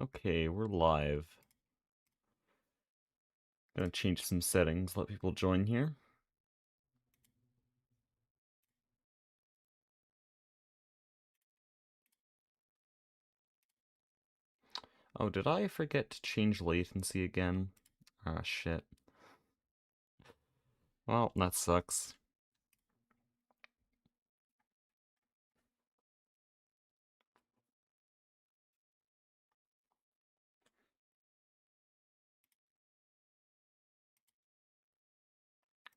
Okay, we're live. Gonna change some settings, let people join here. Oh, did I forget to change latency again? Ah, shit. Well, that sucks.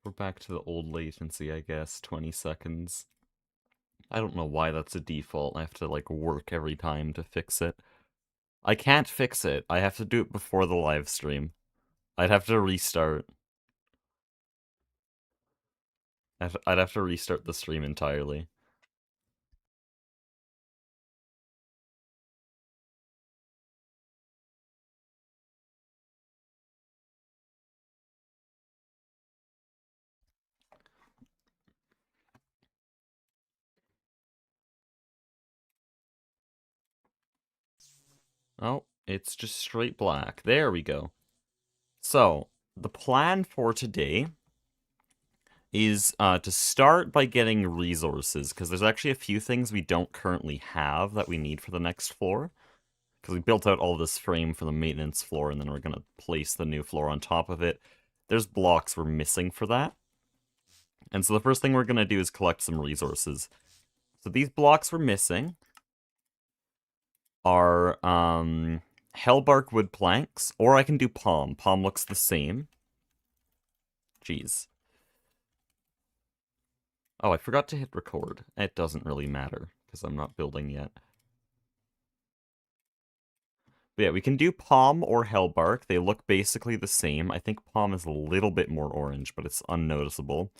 We're back to the old latency, I guess, 20 seconds. I don't know why that's a default. I have to, like, work every time to fix it. I can't fix it. I have to do it before the live stream. I'd have to restart. I'd have to restart the stream entirely. Oh, it's just straight black. There we go. So, the plan for today is to start by getting resources, because there's actually a few things we don't currently have that we need for the next floor. Because we built out all this frame for the maintenance floor, and then we're going to place the new floor on top of it. There's blocks we're missing for that. And so the first thing we're going to do is collect some resources. So these blocks we're missing are hellbark wood planks, or I can do palm. Palm looks the same. Jeez. Oh, I forgot to hit record. It doesn't really matter, because I'm not building yet. But yeah, we can do palm or hellbark. They look basically the same. I think palm is a little bit more orange, but it's unnoticeable.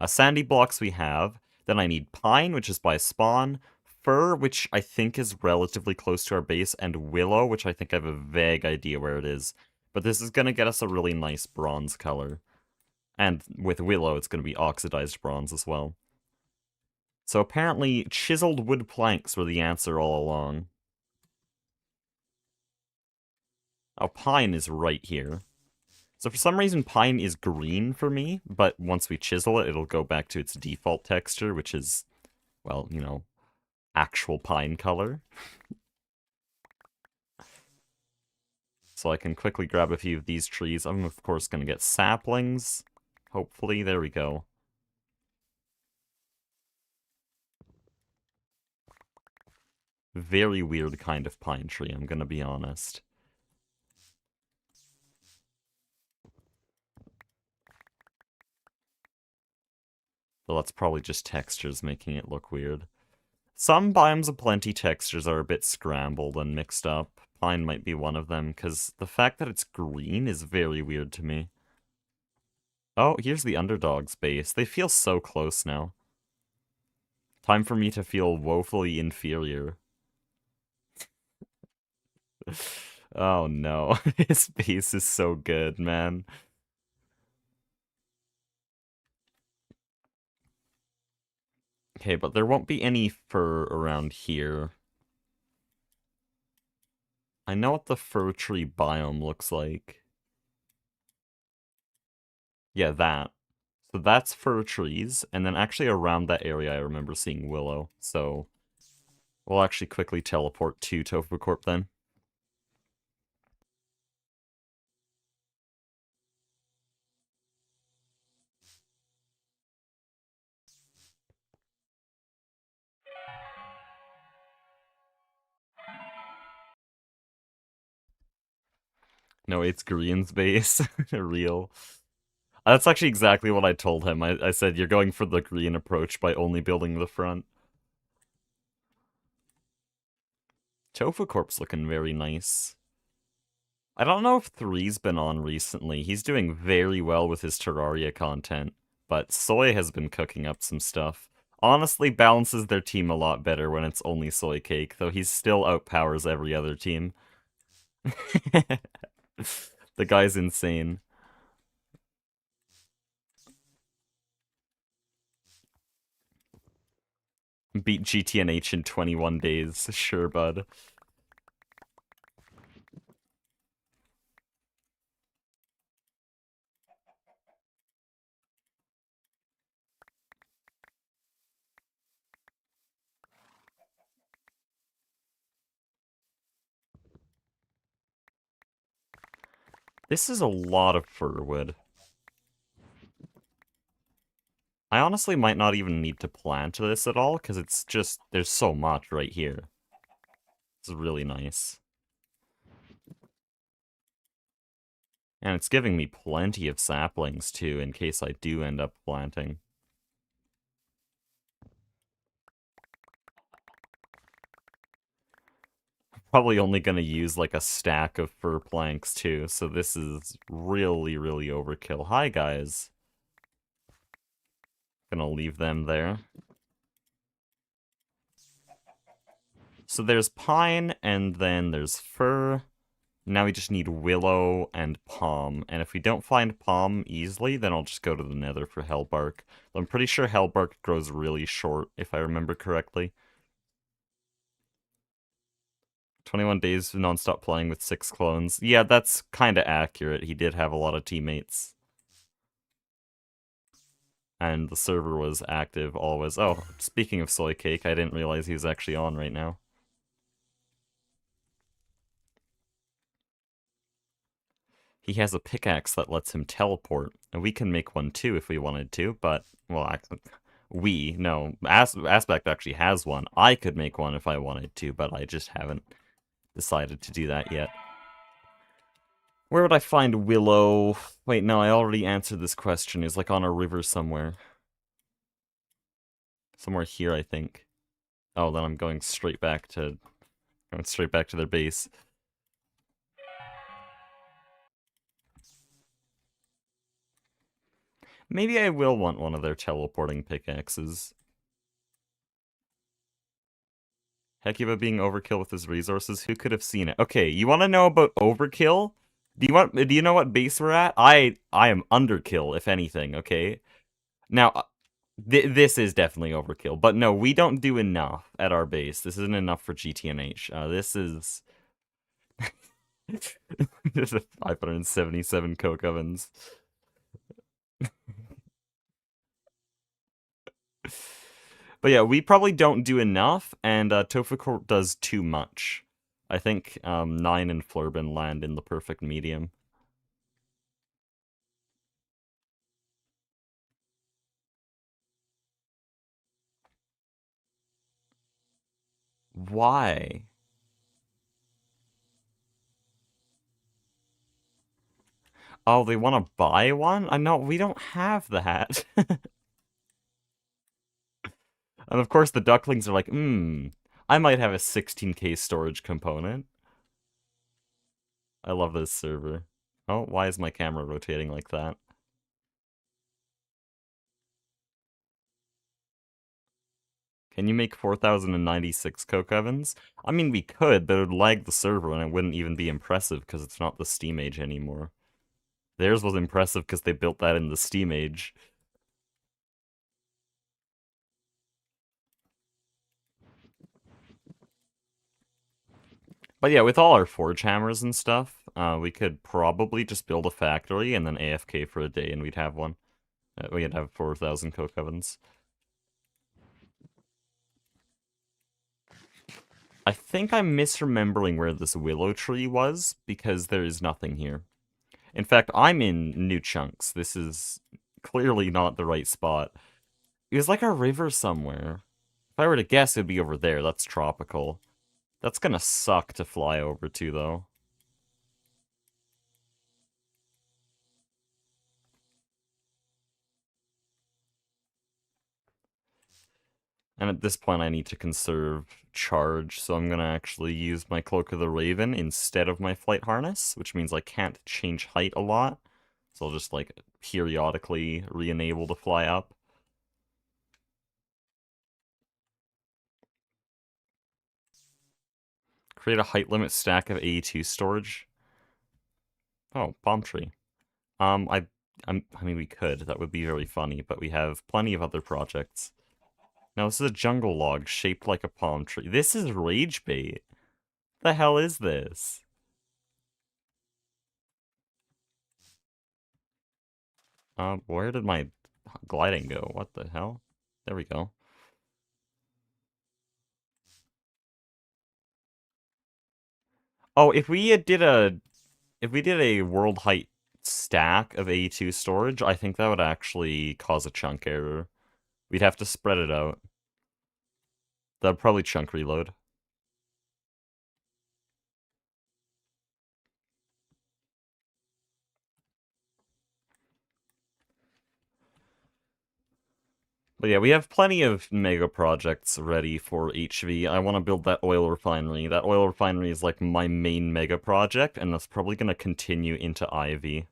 Sandy blocks we have. Then I need pine, which is by spawn. Fir, which I think is relatively close to our base. And willow, which I think I have a vague idea where it is. But this is going to get us a really nice bronze color. And with willow, it's going to be oxidized bronze as well. So apparently, chiseled wood planks were the answer all along. Oh, pine is right here. So for some reason, pine is green for me, but once we chisel it, it'll go back to its default texture, which is, well, you know, actual pine color. So I can quickly grab a few of these trees. I'm, of course, going to get saplings. Hopefully, there we go. Very weird kind of pine tree, I'm going to be honest. Though that's probably just textures making it look weird. Some biomes of plenty textures are a bit scrambled and mixed up. Pine might be one of them, because the fact that it's green is very weird to me. Oh, here's the underdog's base. They feel so close now. Time for me to feel woefully inferior. Oh no, his base is so good, man. Okay, but there won't be any fur around here. I know what the fir tree biome looks like. Yeah, that. So that's fir trees, and then actually around that area I remember seeing willow, so we'll actually quickly teleport to Tofu Corp then. No, it's Green's base. Real. That's actually exactly what I told him. I said, you're going for the green approach by only building the front. Tofu Corp's looking very nice. I don't know if Three's been on recently. He's doing very well with his Terraria content, but Soy has been cooking up some stuff. Honestly, balances their team a lot better when it's only Soy Cake, though he still outpowers every other team. The guy's insane. Beat GTNH in 21 days. Sure, bud. This is a lot of fir wood. I honestly might not even need to plant this at all, because it's just, there's so much right here. It's really nice. And it's giving me plenty of saplings, too, in case I do end up planting. Probably only going to use, like, a stack of fir planks, too, so this is really, really overkill. Hi, guys. Gonna leave them there. So there's pine, and then there's fir. Now we just need willow and palm. And if we don't find palm easily, then I'll just go to the nether for hellbark. I'm pretty sure hellbark grows really short, if I remember correctly. 21 days of non-stop playing with 6 clones. Yeah, that's kind of accurate. He did have a lot of teammates. And the server was active always. Oh, speaking of soy cake, I didn't realize he was actually on right now. He has a pickaxe that lets him teleport, and we can make one too if we wanted to, but, well, no, Aspect actually has one. I could make one if I wanted to, but I just haven't decided to do that yet. Where would I find willow? Wait, no, I already answered this question. It's like on a river somewhere. Somewhere here, I think. Oh, then I'm going straight back to their base. Maybe I will want one of their teleporting pickaxes. Hecuba being overkill with his resources. Who could have seen it? Okay, you want to know about overkill? Do you know what base we're at? I am underkill, if anything. Okay. Now, this is definitely overkill, but no, we don't do enough at our base. This isn't enough for GTNH. This is this is 577 coke ovens. But yeah, we probably don't do enough, and Tofukor does too much. I think 9 and Flurbin land in the perfect medium. Why? Oh, they want to buy one? No, we don't have that. And of course the ducklings are like, I might have a 16k storage component. I love this server. Oh, why is my camera rotating like that? Can you make 4,096 coke ovens? I mean, we could, but it would lag the server and it wouldn't even be impressive because it's not the Steam Age anymore. Theirs was impressive because they built that in the Steam Age. But yeah, with all our forge hammers and stuff, we could probably just build a factory and then AFK for a day and we'd have one. We'd have 4,000 coke ovens. I think I'm misremembering where this willow tree was, because there is nothing here. In fact, I'm in New Chunks. This is clearly not the right spot. It was like a river somewhere. If I were to guess, it'd be over there. That's tropical. That's gonna suck to fly over to, though. And at this point, I need to conserve charge, so I'm gonna actually use my Cloak of the Raven instead of my Flight Harness, which means I can't change height a lot. So I'll just, like, periodically re-enable to fly up. Create a height limit stack of 82 storage. Oh, palm tree. I mean, we could. That would be very funny, but we have plenty of other projects. Now, this is a jungle log shaped like a palm tree. This is rage bait. The hell is this? Where did my gliding go? What the hell? There we go. Oh, if we did a If we did a world height stack of AE2 storage, I think that would actually cause a chunk error. We'd have to spread it out. That'd probably chunk reload. But yeah, we have plenty of mega projects ready for HV. I want to build that oil refinery. That oil refinery is like my main mega project, and that's probably going to continue into IV.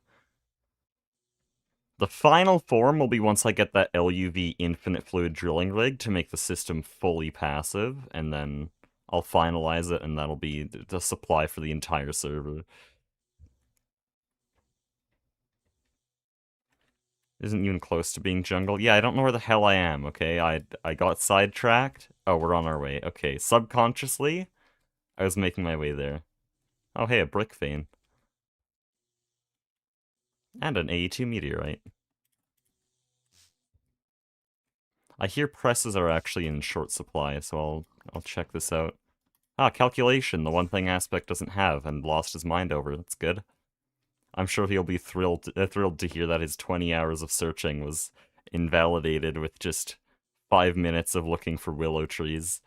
The final form will be once I get that LUV infinite fluid drilling rig to make the system fully passive, and then I'll finalize it, and that'll be the supply for the entire server. Isn't even close to being jungle. Yeah, I don't know where the hell I am, okay? I got sidetracked. Oh, we're on our way. Okay, subconsciously, I was making my way there. Oh, hey, a brick vein. And an AE2 meteorite. I hear presses are actually in short supply, so I'll check this out. Ah, calculation, the one thing Aspect doesn't have, and lost his mind over. That's good. I'm sure he'll be thrilled to hear that his 20 hours of searching was invalidated with just 5 minutes of looking for willow trees.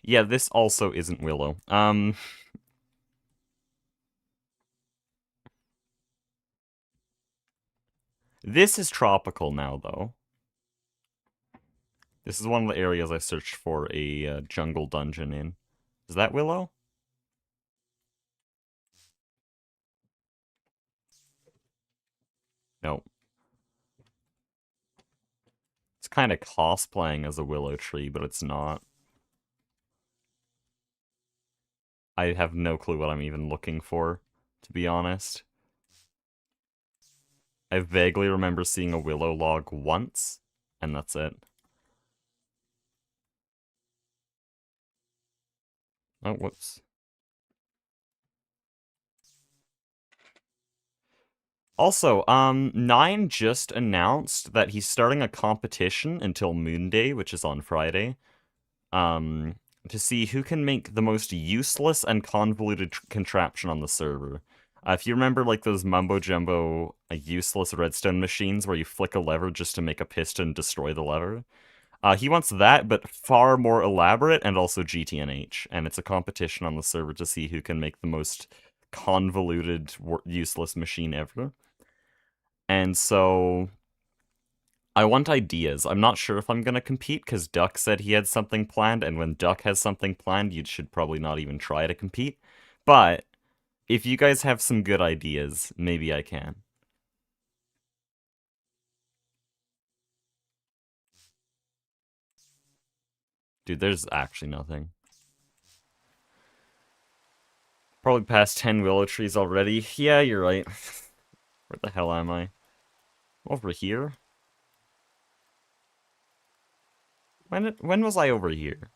Yeah, this also isn't willow. This is tropical now, though. This is one of the areas I searched for a jungle dungeon in. Is that willow? No. It's kind of cosplaying as a willow tree, but it's not. I have no clue what I'm even looking for, to be honest. I vaguely remember seeing a willow log once, and that's it. Oh, whoops. Also, Nine just announced that he's starting a competition until Moon Day, which is on Friday, to see who can make the most useless and convoluted contraption on the server. If you remember, like, those mumbo-jumbo useless redstone machines where you flick a lever just to make a piston destroy the lever, he wants that, but far more elaborate and also GTNH, and it's a competition on the server to see who can make the most convoluted, useless machine ever. And so I want ideas. I'm not sure if I'm going to compete because Duck said he had something planned, and when Duck has something planned, you should probably not even try to compete. But if you guys have some good ideas, maybe I can. Dude, there's actually nothing. Probably past 10 willow trees already. Yeah, you're right. Where the hell am I? Over here? When was I over here?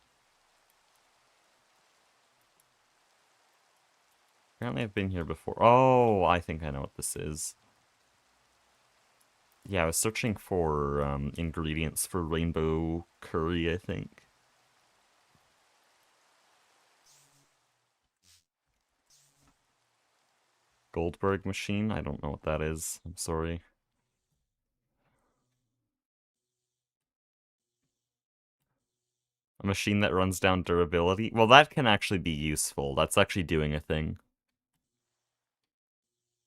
Apparently I've been here before. Oh, I think I know what this is. Yeah, I was searching for ingredients for rainbow curry, I think. Goldberg machine? I don't know what that is. I'm sorry. A machine that runs down durability? Well, that can actually be useful. That's actually doing a thing.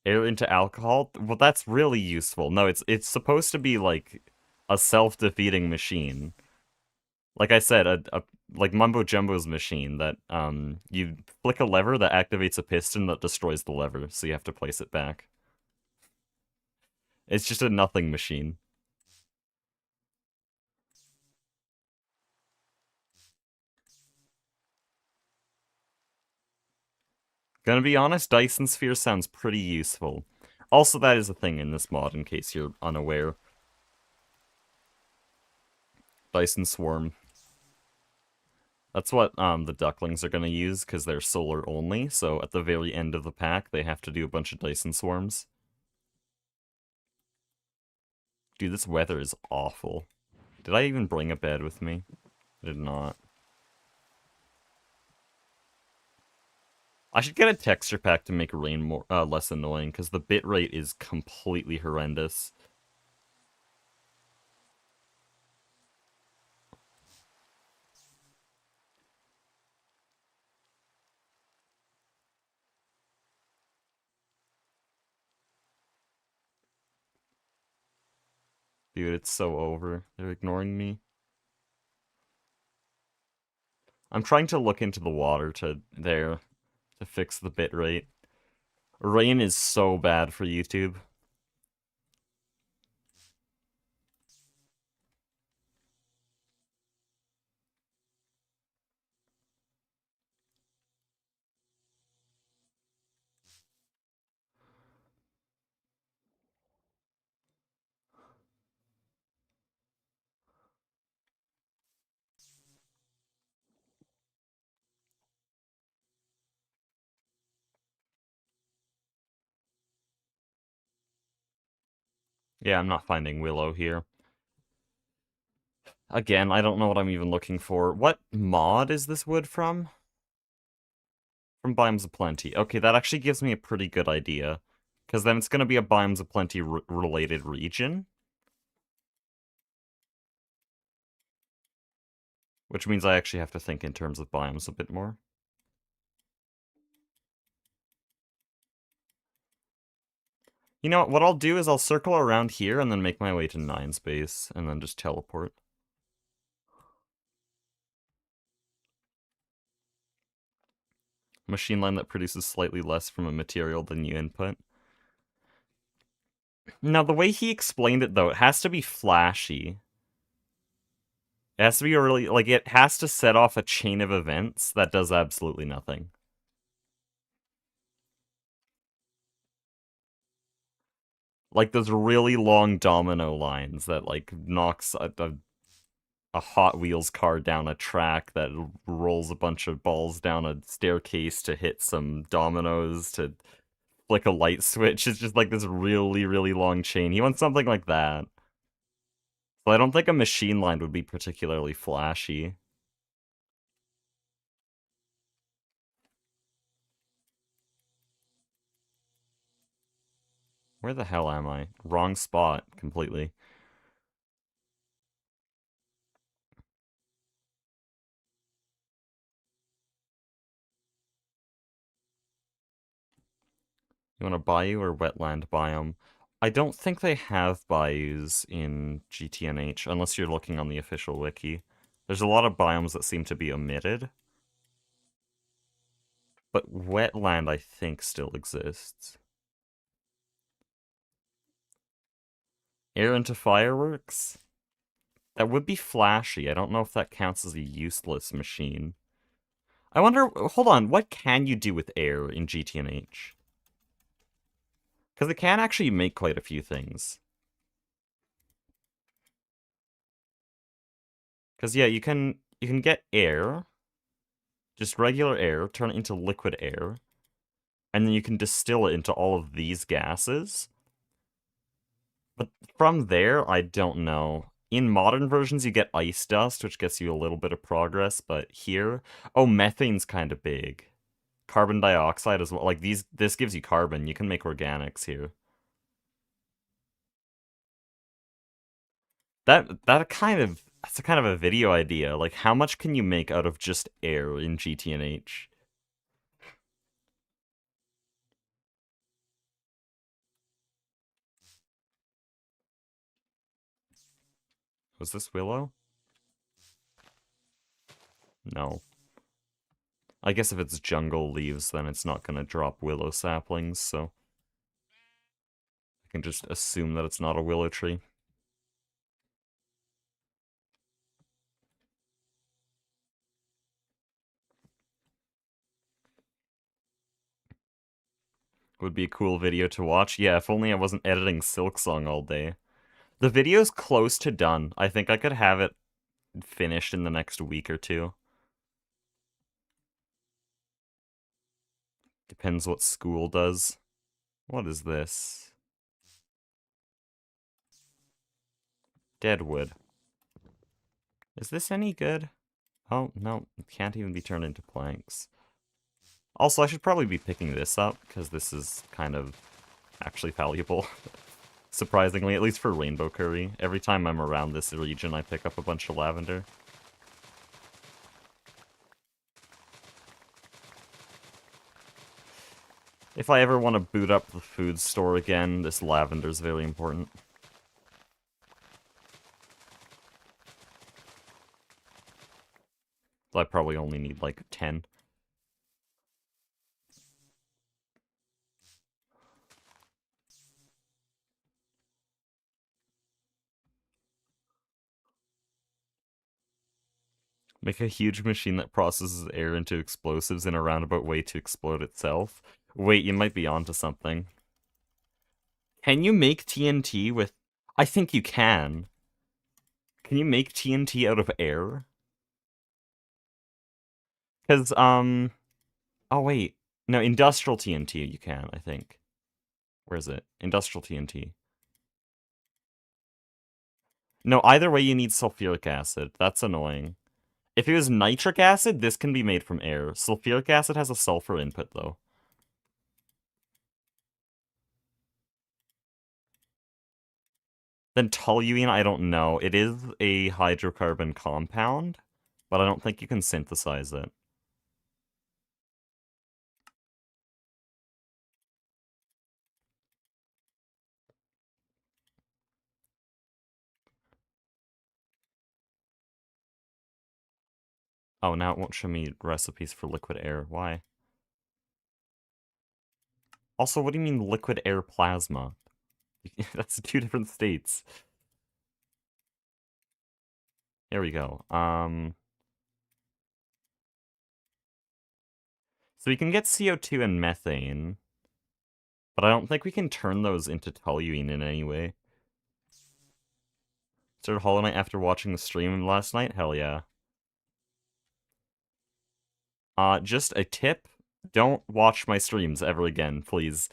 Air into alcohol? Well, that's really useful. No, it's supposed to be like a self-defeating machine. Like I said, like Mumbo Jumbo's machine that you flick a lever that activates a piston that destroys the lever, so you have to place it back. It's just a nothing machine. Gonna be honest, Dyson Sphere sounds pretty useful. Also, that is a thing in this mod, in case you're unaware. Dyson Swarm. That's what the ducklings are gonna use, because they're solar only, so at the very end of the pack, they have to do a bunch of Dyson Swarms. Dude, this weather is awful. Did I even bring a bed with me? I did not. I should get a texture pack to make rain more less annoying, because the bitrate is completely horrendous. Dude, it's so over. They're ignoring me. I'm trying to look into the water to fix the bitrate. Rain is so bad for YouTube. Yeah, I'm not finding willow here. Again, I don't know what I'm even looking for. What mod is this wood from? From Biomes of Plenty. Okay, that actually gives me a pretty good idea. Because then it's going to be a Biomes of Plenty related region. Which means I actually have to think in terms of biomes a bit more. You know what I'll do is I'll circle around here and then make my way to 9 space, and then just teleport. Machine line that produces slightly less from a material than you input. Now, the way he explained it, though, it has to be flashy. It has to be really, like, it has to set off a chain of events that does absolutely nothing. Like those really long domino lines that, like, knocks a Hot Wheels car down a track that rolls a bunch of balls down a staircase to hit some dominoes to flick a light switch. It's just like this really, really long chain. He wants something like that. So I don't think a machine line would be particularly flashy. Where the hell am I? Wrong spot completely. You want a bayou or wetland biome? I don't think they have bayous in GTNH, unless you're looking on the official wiki. There's a lot of biomes that seem to be omitted. But wetland, I think, still exists. Air into fireworks? That would be flashy. I don't know if that counts as a useless machine. I wonder, hold on, what can you do with air in GTNH? Because it can actually make quite a few things. Because yeah, you can get air, just regular air, turn it into liquid air, and then you can distill it into all of these gases. But from there, I don't know. In modern versions, you get ice dust, which gets you a little bit of progress, but here... Oh, methane's kind of big. Carbon dioxide as well. Like, this gives you carbon. You can make organics here. That's kind of a video idea. Like, how much can you make out of just air in GTNH? Was this Willow? No. I guess if it's jungle leaves, then it's not gonna drop willow saplings, so... I can just assume that it's not a willow tree. Would be a cool video to watch. Yeah, if only I wasn't editing Silksong all day. The video's close to done. I think I could have it finished in the next week or two. Depends what school does. What is this? Deadwood. Is this any good? Oh, no, it can't even be turned into planks. Also, I should probably be picking this up, because this is kind of actually valuable. Surprisingly, at least for rainbow curry. Every time I'm around this region, I pick up a bunch of lavender. If I ever want to boot up the food store again, this lavender's very important. I probably only need like 10. Make a huge machine that processes air into explosives in a roundabout way to explode itself. Wait, you might be onto something. Can you make TNT with... I think you can. Can you make TNT out of air? Because, oh, wait. No, industrial TNT you can, I think. Where is it? Industrial TNT. No, either way you need sulfuric acid. That's annoying. If it was nitric acid, this can be made from air. Sulfuric acid has a sulfur input, though. Then toluene, I don't know. It is a hydrocarbon compound, but I don't think you can synthesize it. Oh, now it won't show me recipes for liquid air. Why? Also, what do you mean liquid air plasma? That's two different states. Here we go. So we can get CO2 and methane, but I don't think we can turn those into toluene in any way. Started Hollow Knight after watching the stream last night? Hell yeah. Just a tip, don't watch my streams ever again, please.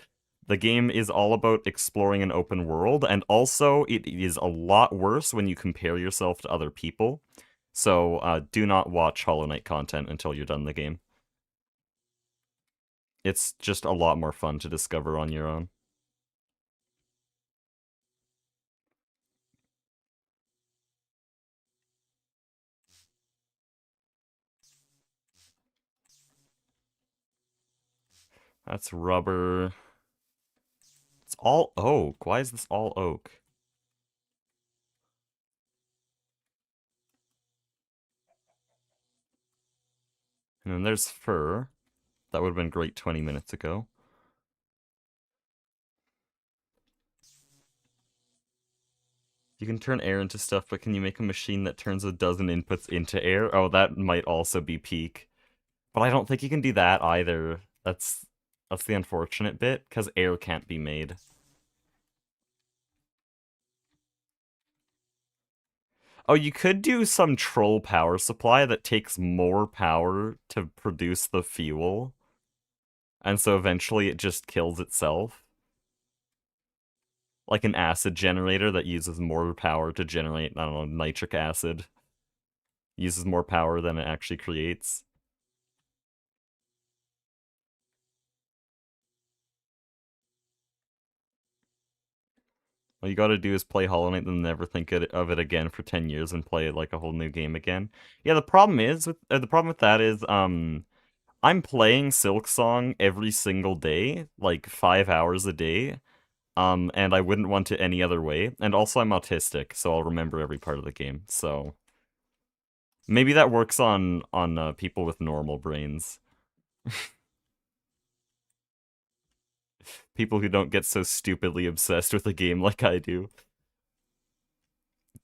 The game is all about exploring an open world, and also it is a lot worse when you compare yourself to other people. So, do not watch Hollow Knight content until you're done the game. It's just a lot more fun to discover on your own. That's rubber. It's all oak. Why is this all oak? And then there's fur. That would have been great 20 minutes ago. You can turn air into stuff, but can you make a machine that turns a dozen inputs into air? Oh, that might also be peak. But I don't think you can do that either. That's the unfortunate bit, because air can't be made. Oh, you could do some troll power supply that takes more power to produce the fuel. And so eventually it just kills itself. Like an acid generator that uses more power to generate, I don't know, nitric acid. Uses more power than it actually creates. All you gotta do is play Hollow Knight and never think of it again for 10 years and play like a whole new game again. Yeah, the problem with that is, I'm playing Silksong every single day, like 5 hours a day, and I wouldn't want it any other way. And also I'm autistic, so I'll remember every part of the game, so... Maybe that works on people with normal brains. People who don't get so stupidly obsessed with a game like I do.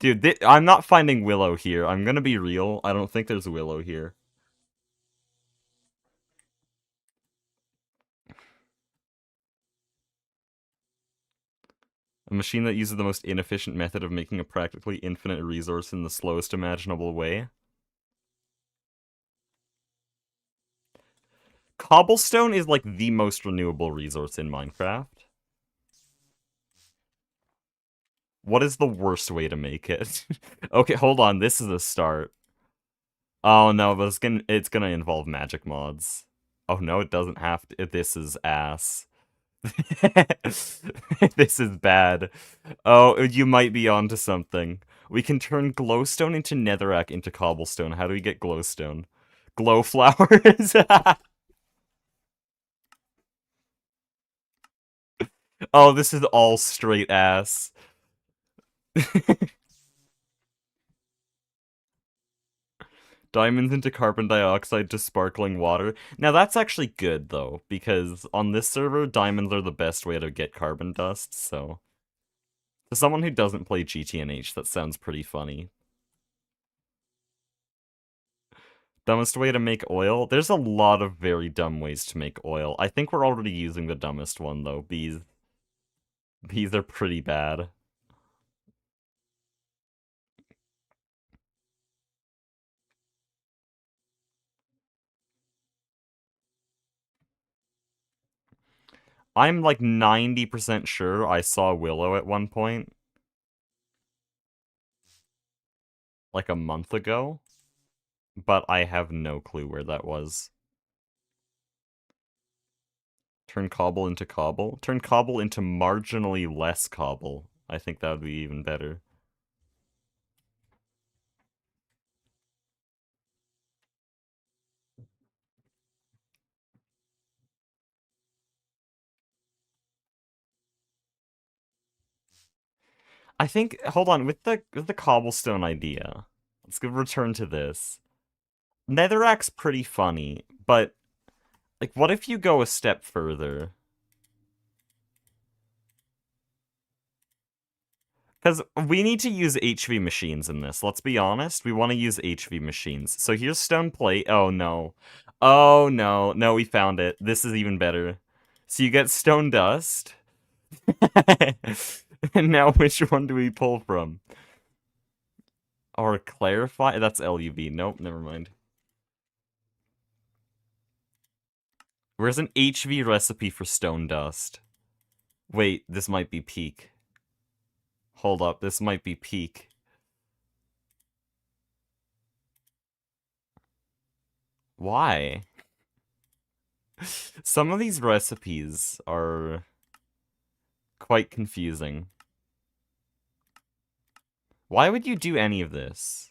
Dude, I'm not finding Willow here. I'm gonna be real. I don't think there's Willow here. A machine that uses the most inefficient method of making a practically infinite resource in the slowest imaginable way. Cobblestone is like the most renewable resource in Minecraft. What is the worst way to make it? Okay, hold on. This is a start. Oh no, but it's gonna involve magic mods. Oh no, it doesn't have to. This is ass. This is bad. Oh, you might be onto something. We can turn glowstone into netherrack into cobblestone. How do we get glowstone? Glow flowers. Oh, this is all straight ass. Diamonds into carbon dioxide to sparkling water. Now that's actually good though, because on this server, diamonds are the best way to get carbon dust, so to someone who doesn't play GTNH, that sounds pretty funny. Dumbest way to make oil? There's a lot of very dumb ways to make oil. I think we're already using the dumbest one though. Bees. Bees are pretty bad. I'm like 90% sure I saw Willow at one point, like a month ago, but I have no clue where that was. Turn cobble into cobble? Turn cobble into marginally less cobble. I think that would be even better. I think, hold on, with the cobblestone idea, let's return to this. Netherrack's pretty funny, but like, what if you go a step further? Because we need to use HV machines in this. Let's be honest. We want to use HV machines. So here's stone plate. Oh no. Oh no. No, we found it. This is even better. So you get stone dust. And now which one do we pull from? Or clarify? That's LUV. Nope, never mind. Where's an HV recipe for stone dust? Wait, this might be peak. Hold up, this might be peak. Why? Some of these recipes are quite confusing. Why would you do any of this?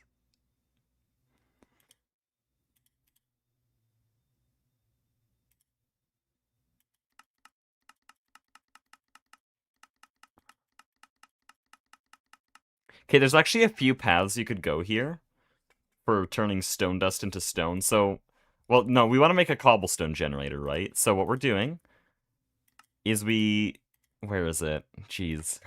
Okay, there's actually a few paths you could go here for turning stone dust into stone. So, well, no, we want to make a cobblestone generator, right? So what we're doing is where is it? Jeez.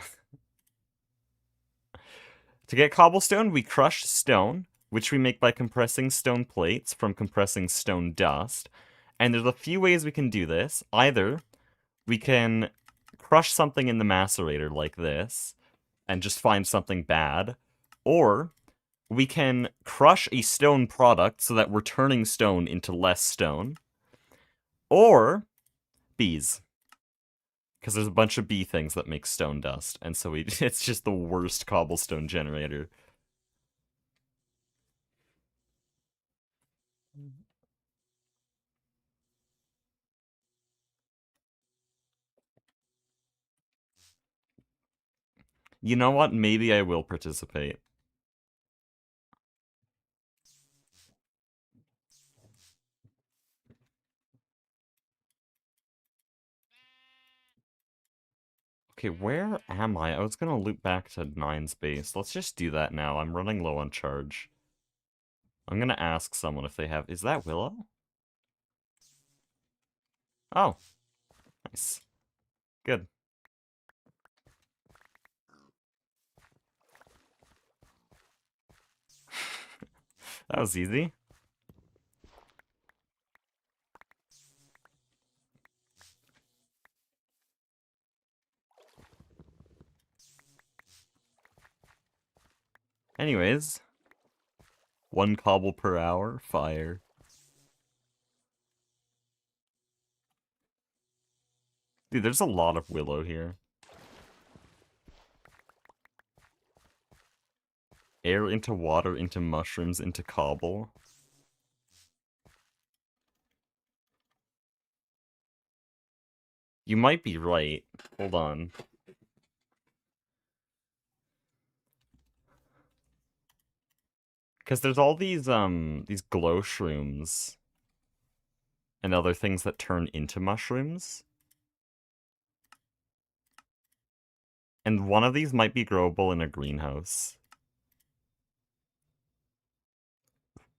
To get cobblestone, we crush stone, which we make by compressing stone plates from compressing stone dust. And there's a few ways we can do this. Either we can crush something in the macerator like this and just find something bad, or we can crush a stone product so that we're turning stone into less stone, or bees. Because there's a bunch of bee things that make stone dust, and so it's just the worst cobblestone generator. You know what? Maybe I will participate. Okay, where am I? I was gonna loop back to 9's base. Let's just do that now. I'm running low on charge. I'm gonna ask someone if they have... Is that Willow? Oh, nice. Good. That was easy. Anyways, 1 cobble per hour, fire. Dude, there's a lot of Willow here. Air into water, into mushrooms, into cobble. You might be right. Hold on. Because there's all these glow shrooms and other things that turn into mushrooms. And one of these might be growable in a greenhouse.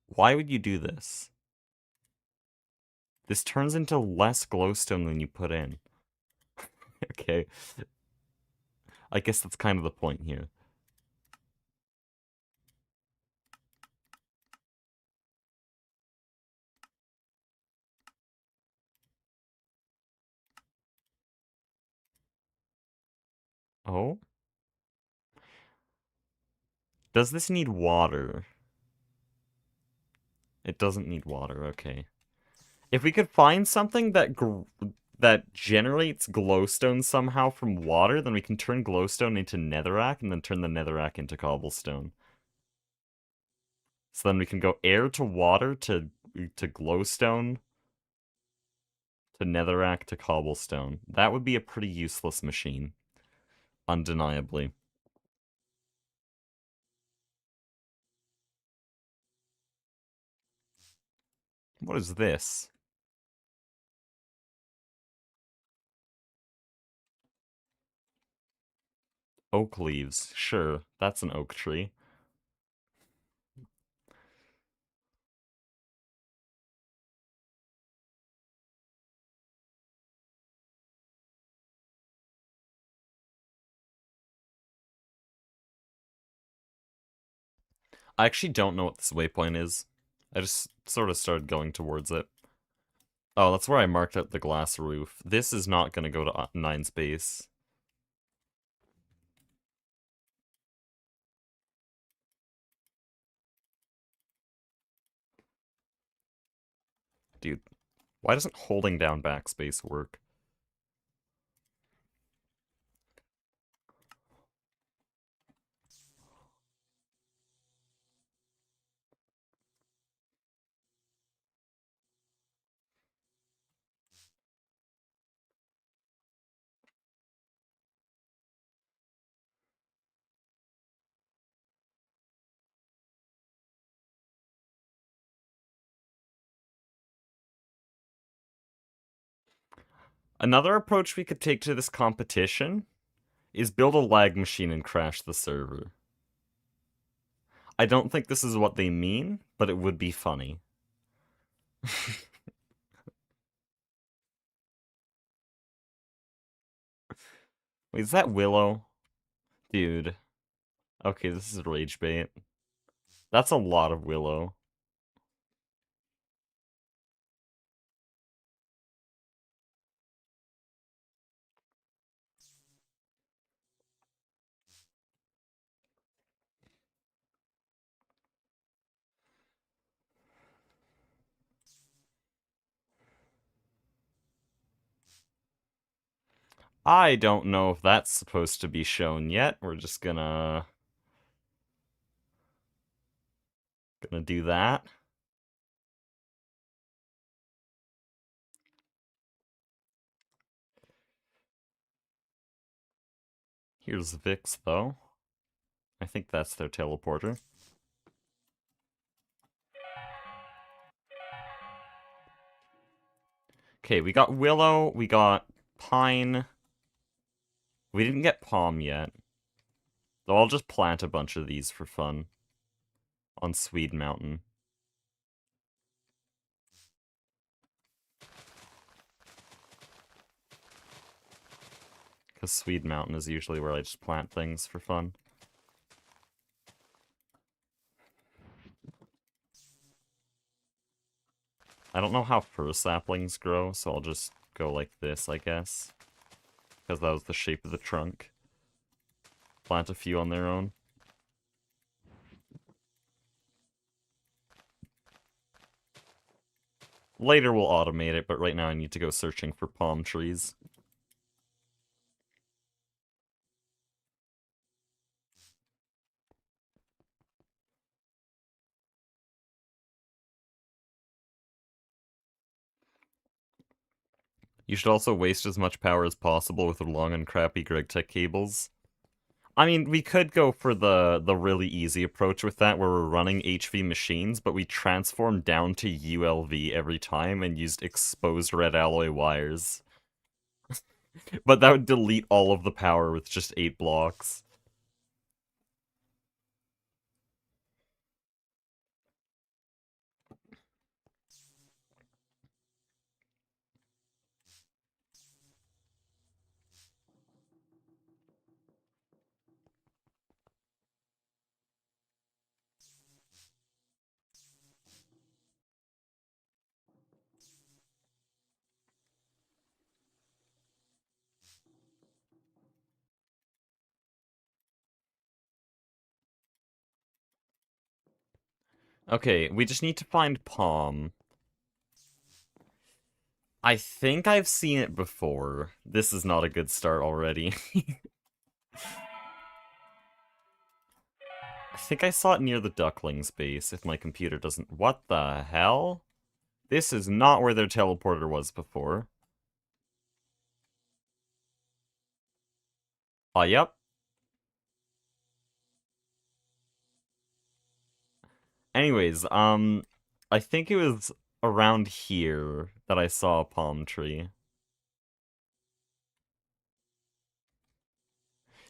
Why would you do this? This turns into less glowstone than you put in. Okay. I guess that's kind of the point here. Oh? Does this need water? It doesn't need water, okay. If we could find something that generates glowstone somehow from water, then we can turn glowstone into netherrack and then turn the netherrack into cobblestone. So then we can go air to water to glowstone to netherrack to cobblestone. That would be a pretty useless machine, undeniably. What is this? Oak leaves. Sure, that's an oak tree. I actually don't know what this waypoint is. I just sort of started going towards it. Oh, that's where I marked out the glass roof. This is not going to go to 9 space. Dude, why doesn't holding down backspace work? Another approach we could take to this competition is build a lag machine and crash the server. I don't think this is what they mean, but it would be funny. Wait, is that Willow? Dude. Okay, this is rage bait. That's a lot of Willow. I don't know if that's supposed to be shown yet. We're just gonna do that. Here's Vix, though. I think that's their teleporter. Okay, we got Willow, we got Pine. We didn't get Palm yet. So I'll just plant a bunch of these for fun. On Swede Mountain. Because Swede Mountain is usually where I just plant things for fun. I don't know how fir saplings grow, so I'll just go like this, I guess. Because that was the shape of the trunk. Plant a few on their own. Later we'll automate it, but right now I need to go searching for palm trees. You should also waste as much power as possible with the long and crappy GregTech cables. I mean, we could go for the really easy approach with that, where we're running HV machines, but we transform down to ULV every time and used exposed red alloy wires. But that would delete all of the power with just 8 blocks. Okay, we just need to find Palm. I think I've seen it before. This is not a good start already. I think I saw it near the Ducklings base, if my computer doesn't... What the hell? This is not where their teleporter was before. Yep. Anyways, I think it was around here that I saw a palm tree.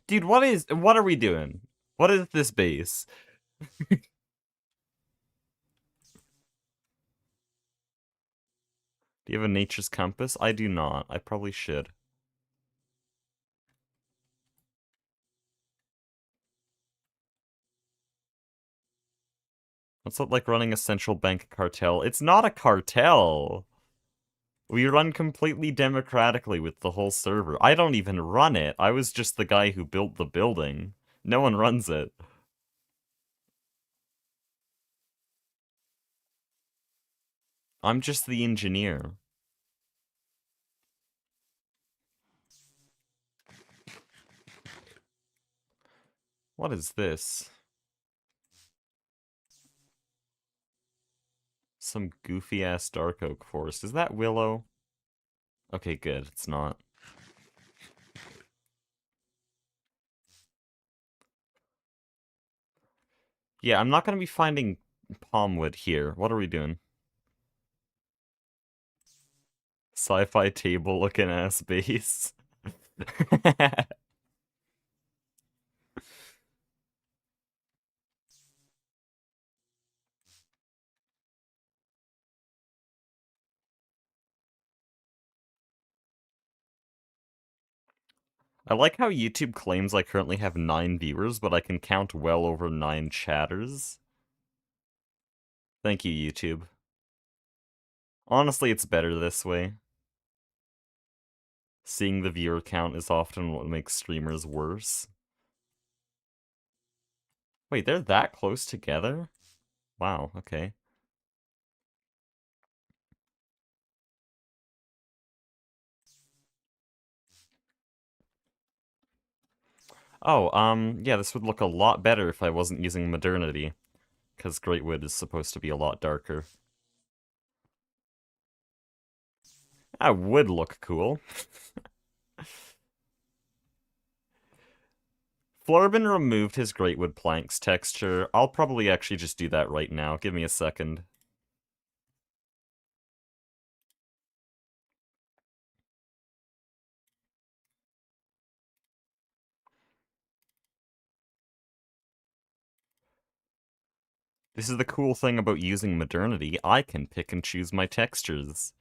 Dude, what are we doing? What is this base? Do you have a nature's compass? I do not. I probably should. What's it like running a central bank cartel? It's not a cartel! We run completely democratically with the whole server. I don't even run it. I was just the guy who built the building. No one runs it. I'm just the engineer. What is this? Some goofy-ass dark oak forest. Is that willow? Okay, good. It's not. Yeah, I'm not going to be finding palmwood here. What are we doing? Sci-fi table looking ass base. I like how YouTube claims I currently have 9 viewers, but I can count well over 9 chatters. Thank you, YouTube. Honestly, it's better this way. Seeing the viewer count is often what makes streamers worse. Wait, they're that close together? Wow, okay. Oh, yeah, this would look a lot better if I wasn't using modernity, because Greatwood is supposed to be a lot darker. That would look cool. Florbin removed his Greatwood planks texture. I'll probably actually just do that right now. Give me a second. This is the cool thing about using modernity. I can pick and choose my textures.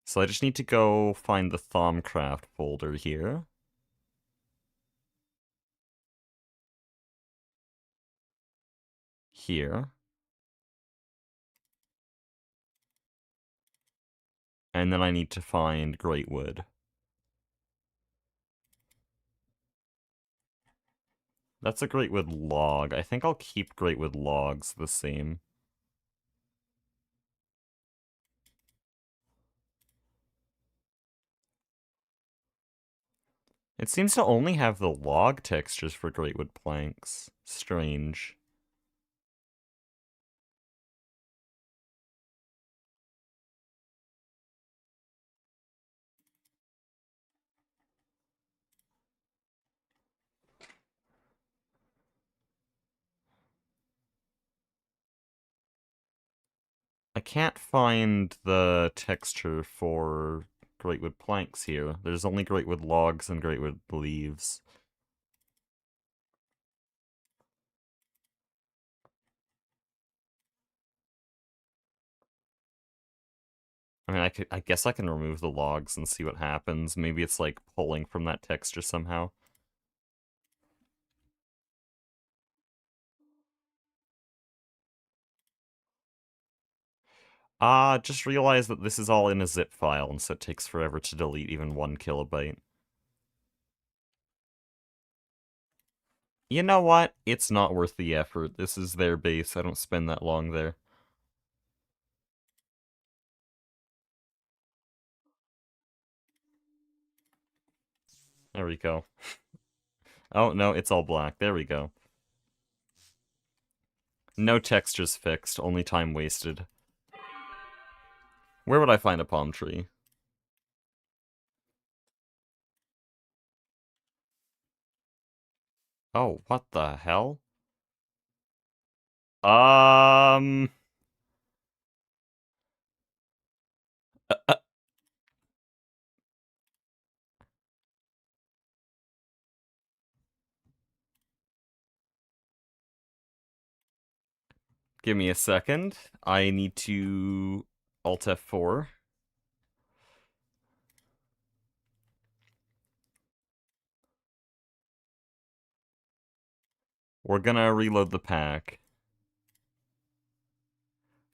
So I just need to go find the Thaumcraft folder here. Here. And then I need to find Greatwood. That's a Greatwood log. I think I'll keep Greatwood logs the same. It seems to only have the log textures for Greatwood planks. Strange. can't find the texture for greatwood planks here. There's only greatwood logs and greatwood leaves. I mean, I guess I can remove the logs and see what happens. Maybe it's like pulling from that texture somehow. Just realize that this is all in a zip file, and so it takes forever to delete even 1 kilobyte. You know what? It's not worth the effort. This is their base. I don't spend that long there. There we go. Oh, no, it's all black. There we go. No textures fixed, only time wasted. Where would I find a palm tree? Oh, what the hell? Um... uh, uh, Give me a second. I need to Alt F4. We're gonna reload the pack.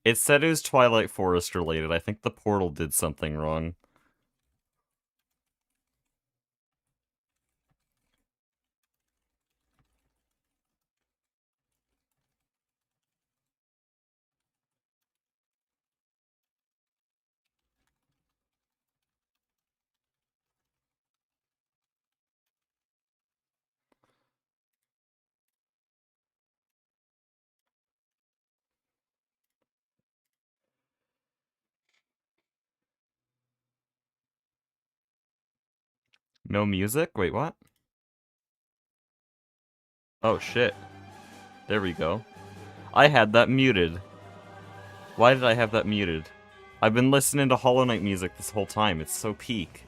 It said it was Twilight Forest related. I think the portal did something wrong. No music? Wait, what? Oh, shit. There we go. I had that muted. Why did I have that muted? I've been listening to Hollow Knight music this whole time. It's so peak.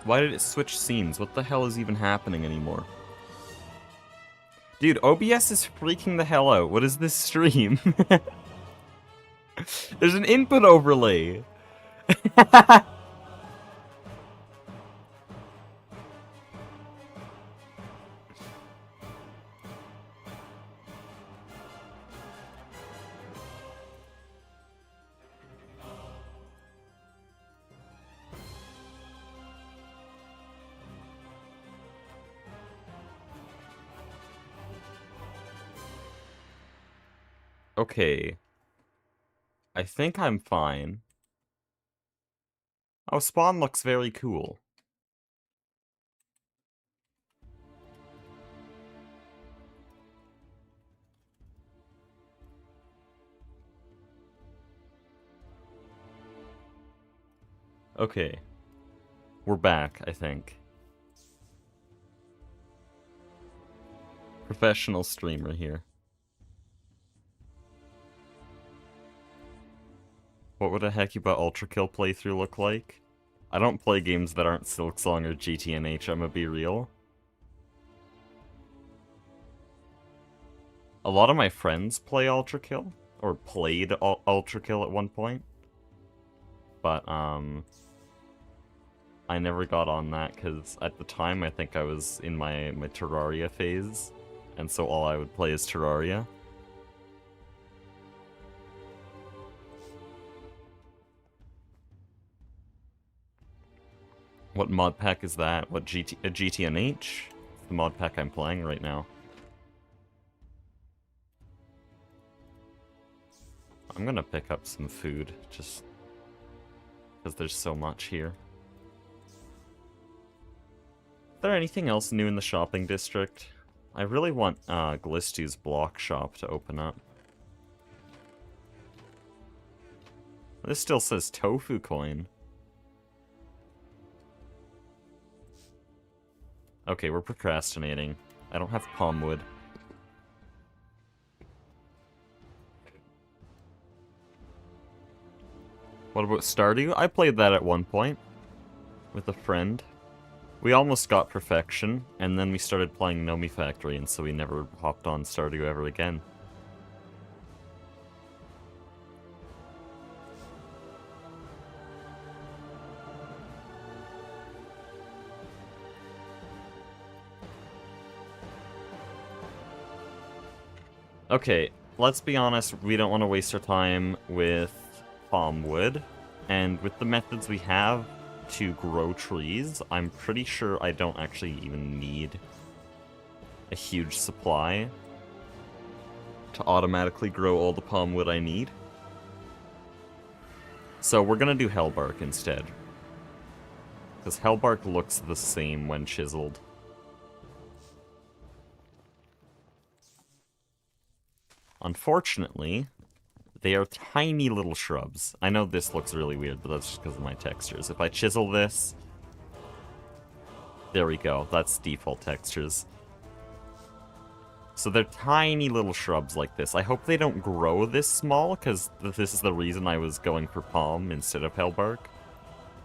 Why did it switch scenes? What the hell is even happening anymore? Dude, OBS is freaking the hell out. What is this stream? There's an input overlay. Okay. I think I'm fine. Oh, Spawn looks very cool. Okay. We're back, I think. Professional streamer here. What would a Hecuba Ultra Kill playthrough look like? I don't play games that aren't Silksong or GTNH, I'ma be real. A lot of my friends play Ultra Kill, or played Ultra Kill at one point. But, I never got on that, because at the time I think I was in my Terraria phase, and so all I would play is Terraria. What mod pack is that? What, a GTNH? It's the mod pack I'm playing right now. I'm gonna pick up some food, just because there's so much here. Is there anything else new in the shopping district? I really want Glistu's block shop to open up. This still says tofu coin. Okay, we're procrastinating. I don't have palmwood. What about Stardew? I played that at one point with a friend. We almost got perfection, and then we started playing Nomi Factory, and so we never hopped on Stardew ever again. Okay, let's be honest, we don't want to waste our time with palmwood, and with the methods we have to grow trees, I'm pretty sure I don't actually even need a huge supply to automatically grow all the palmwood I need. So we're gonna do hellbark instead, because hellbark looks the same when chiseled. Unfortunately, they are tiny little shrubs. I know this looks really weird, but that's just because of my textures. If I chisel this... There we go. That's default textures. So they're tiny little shrubs like this. I hope they don't grow this small, because this is the reason I was going for palm instead of hellbark.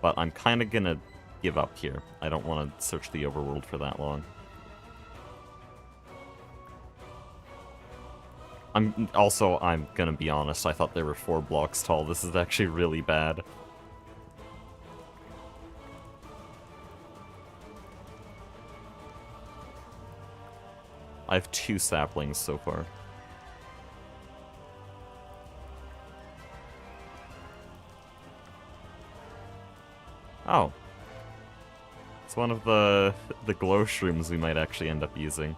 But I'm kind of gonna give up here. I don't want to search the overworld for that long. I'm gonna be honest, I thought they were 4 blocks tall. This is actually really bad. I have 2 saplings so far. Oh. It's one of the glow shrooms we might actually end up using.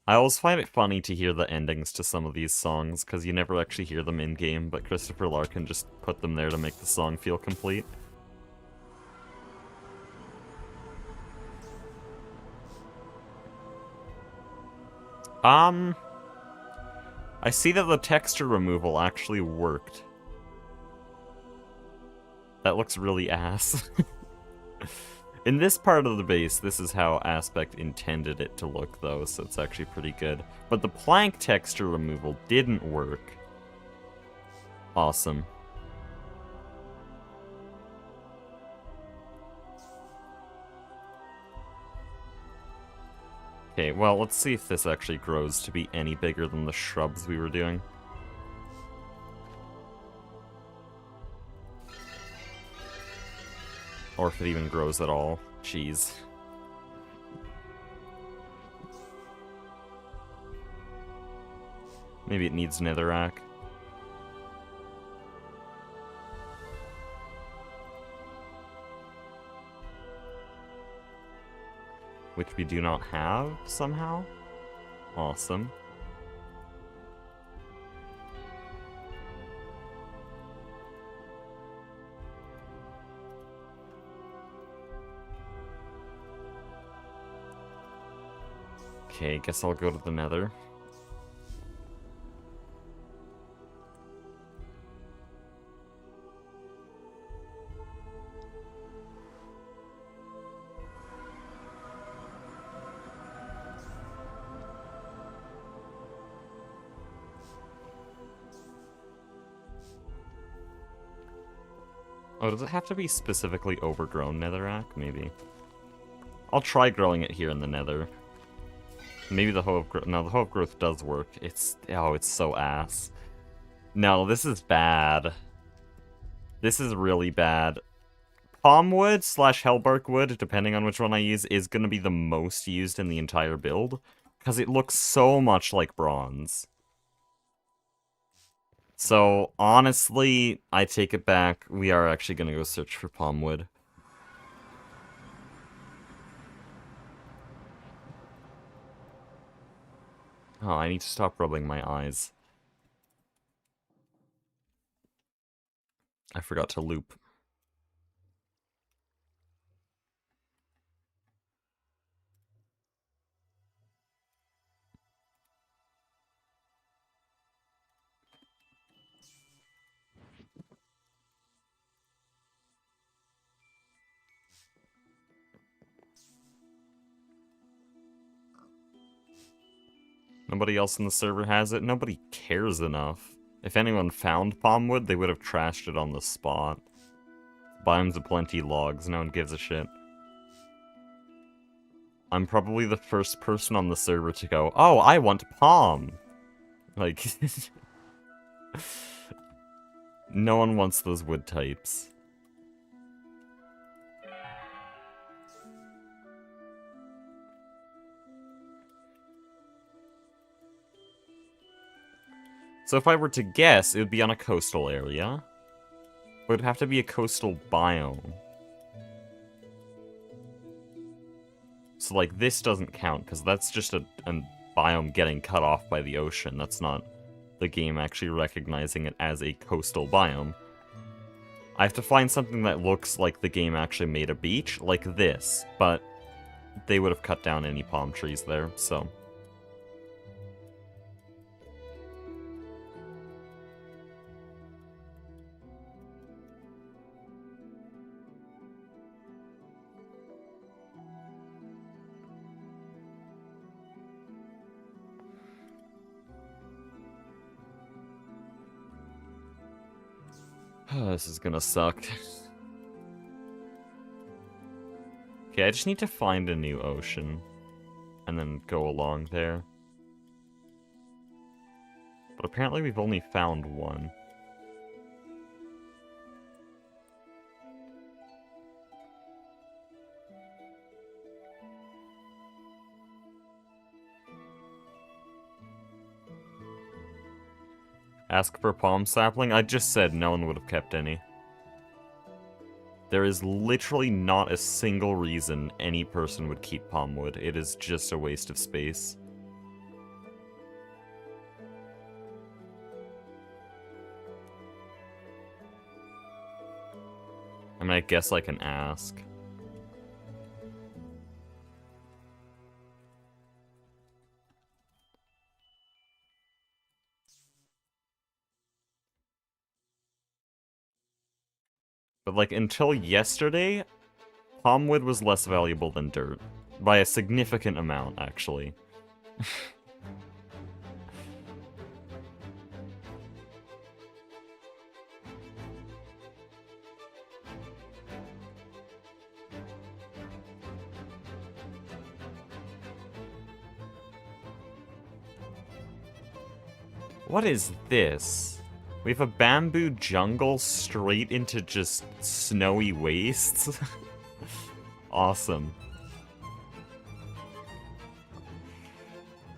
I always find it funny to hear the endings to some of these songs, because you never actually hear them in-game, but Christopher Larkin just put them there to make the song feel complete. I see that the texture removal actually worked. That looks really ass. In this part of the base, this is how Aspect intended it to look, though, so it's actually pretty good. But the plank texture removal didn't work. Awesome. Okay, well, let's see if this actually grows to be any bigger than the shrubs we were doing. Or if it even grows at all. Jeez. Maybe it needs netherrack. Which we do not have, somehow. Awesome. Okay, guess I'll go to the nether. Oh, does it have to be specifically overgrown netherrack? Maybe. I'll try growing it here in the nether. Maybe the hoe of growth... No, the hoe of growth does work. It's... Oh, it's so ass. No, this is bad. This is really bad. Palmwood / hellbark wood, depending on which one I use, is going to be the most used in the entire build. Because it looks so much like bronze. So, honestly, I take it back. We are actually going to go search for palmwood. Oh, I need to stop rubbing my eyes. I forgot to loop. Nobody else in the server has it. Nobody cares enough. If anyone found palmwood, they would have trashed it on the spot. Biomes aplenty logs, no one gives a shit. I'm probably the first person on the server to go, oh, I want palm! Like... no one wants those wood types. So if I were to guess, it would be on a coastal area. It would have to be a coastal biome. So, like, this doesn't count, because that's just a biome getting cut off by the ocean. That's not the game actually recognizing it as a coastal biome. I have to find something that looks like the game actually made a beach, like this, but they would have cut down any palm trees there, so... This is gonna suck. Okay, I just need to find a new ocean. And then go along there. But apparently we've only found one. Ask for palm sapling? I just said no one would have kept any. There is literally not a single reason any person would keep palmwood. It is just a waste of space. I mean, I guess I can ask. But, like, until yesterday, palmwood was less valuable than dirt. By a significant amount, actually. What is this? We have a bamboo jungle straight into just snowy wastes? Awesome.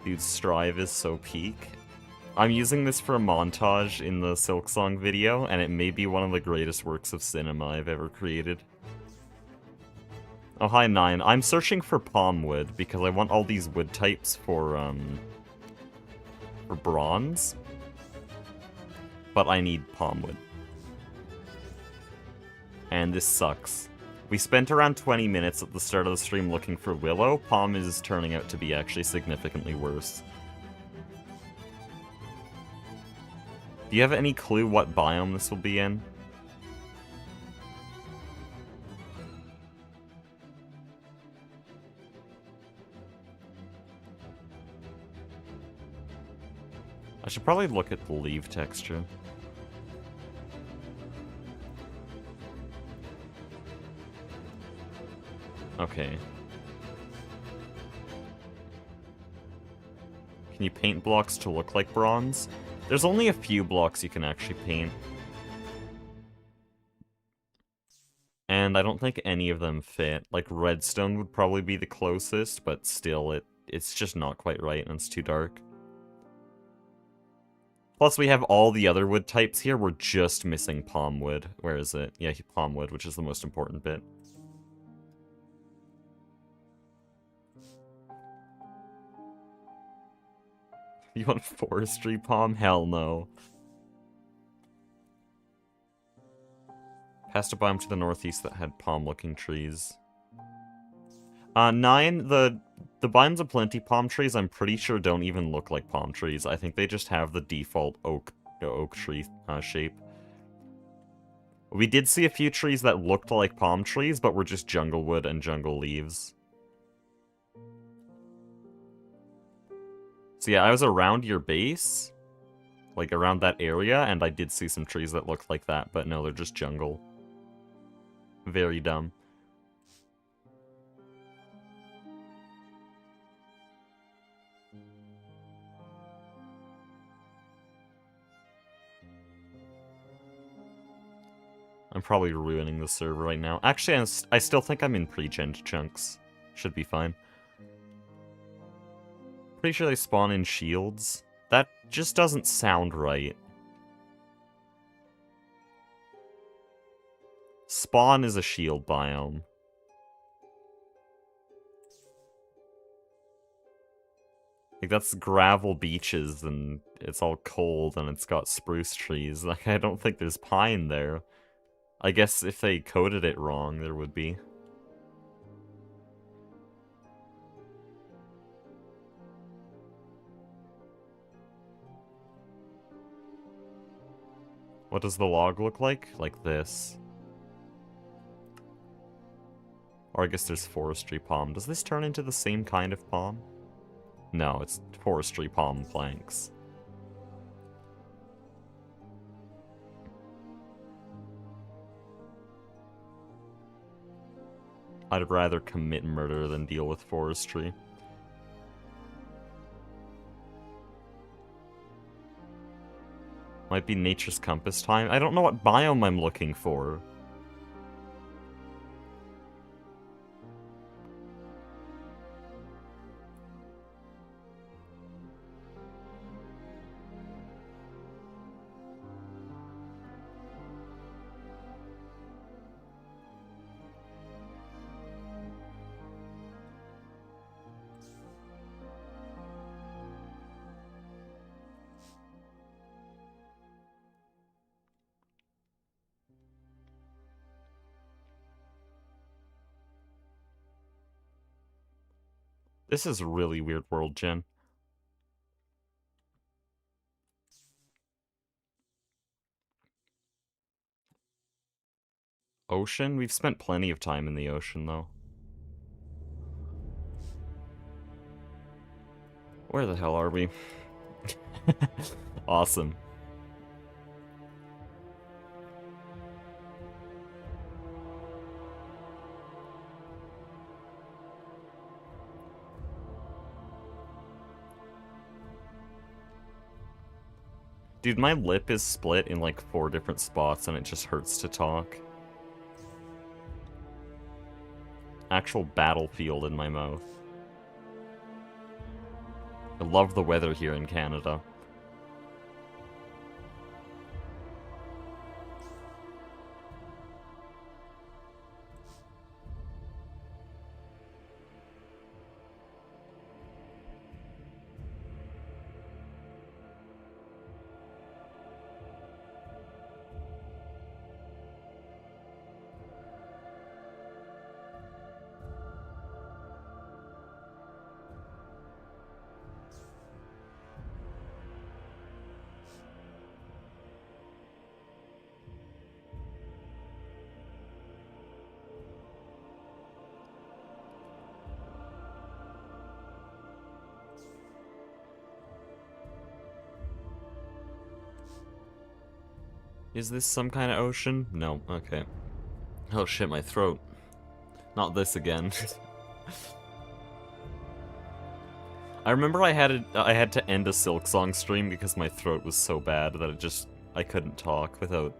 Dude, Strive is so peak. I'm using this for a montage in the Silksong video, and it may be one of the greatest works of cinema I've ever created. Oh, hi, Nine. I'm searching for palmwood, because I want all these wood types for bronze. But I need palmwood. And this sucks. We spent around 20 minutes at the start of the stream looking for willow. Palm is turning out to be actually significantly worse. Do you have any clue what biome this will be in? I should probably look at the leaf texture. Okay. Can you paint blocks to look like bronze? There's only a few blocks you can actually paint. And I don't think any of them fit. Like, redstone would probably be the closest, but still, it's just not quite right and it's too dark. Plus, we have all the other wood types here. We're just missing palmwood. Where is it? Yeah, palmwood, which is the most important bit. You want forestry palm? Hell no. Passed a biome to the northeast that had palm-looking trees. 9, the biomes of plenty palm trees, I'm pretty sure don't even look like palm trees. I think they just have the default oak tree shape. We did see a few trees that looked like palm trees, but were just jungle wood and jungle leaves. So yeah, I was around your base, like around that area, and I did see some trees that looked like that, but no, they're just jungle. Very dumb. I'm probably ruining the server right now. Actually, I still think I'm in pre-gen chunks. Should be fine. Pretty sure they spawn in shields. That just doesn't sound right. Spawn is a shield biome. Like, that's gravel beaches, and it's all cold, and it's got spruce trees. Like, I don't think there's pine there. I guess if they coded it wrong, there would be. What does the log look like? Like this. Or I guess there's forestry palm. Does this turn into the same kind of palm? No, it's forestry palm planks. I'd rather commit murder than deal with forestry. Might be Nature's Compass time. I don't know what biome I'm looking for. This is really weird world, Jen. Ocean? We've spent plenty of time in the ocean, though. Where the hell are we? Awesome. Dude, my lip is split in like 4 different spots and it just hurts to talk. Actual battlefield in my mouth. I love the weather here in Canada. Is this some kind of ocean? No, okay. Oh shit, my throat. Not this again. I remember I had to end a Silksong stream because my throat was so bad that I couldn't talk without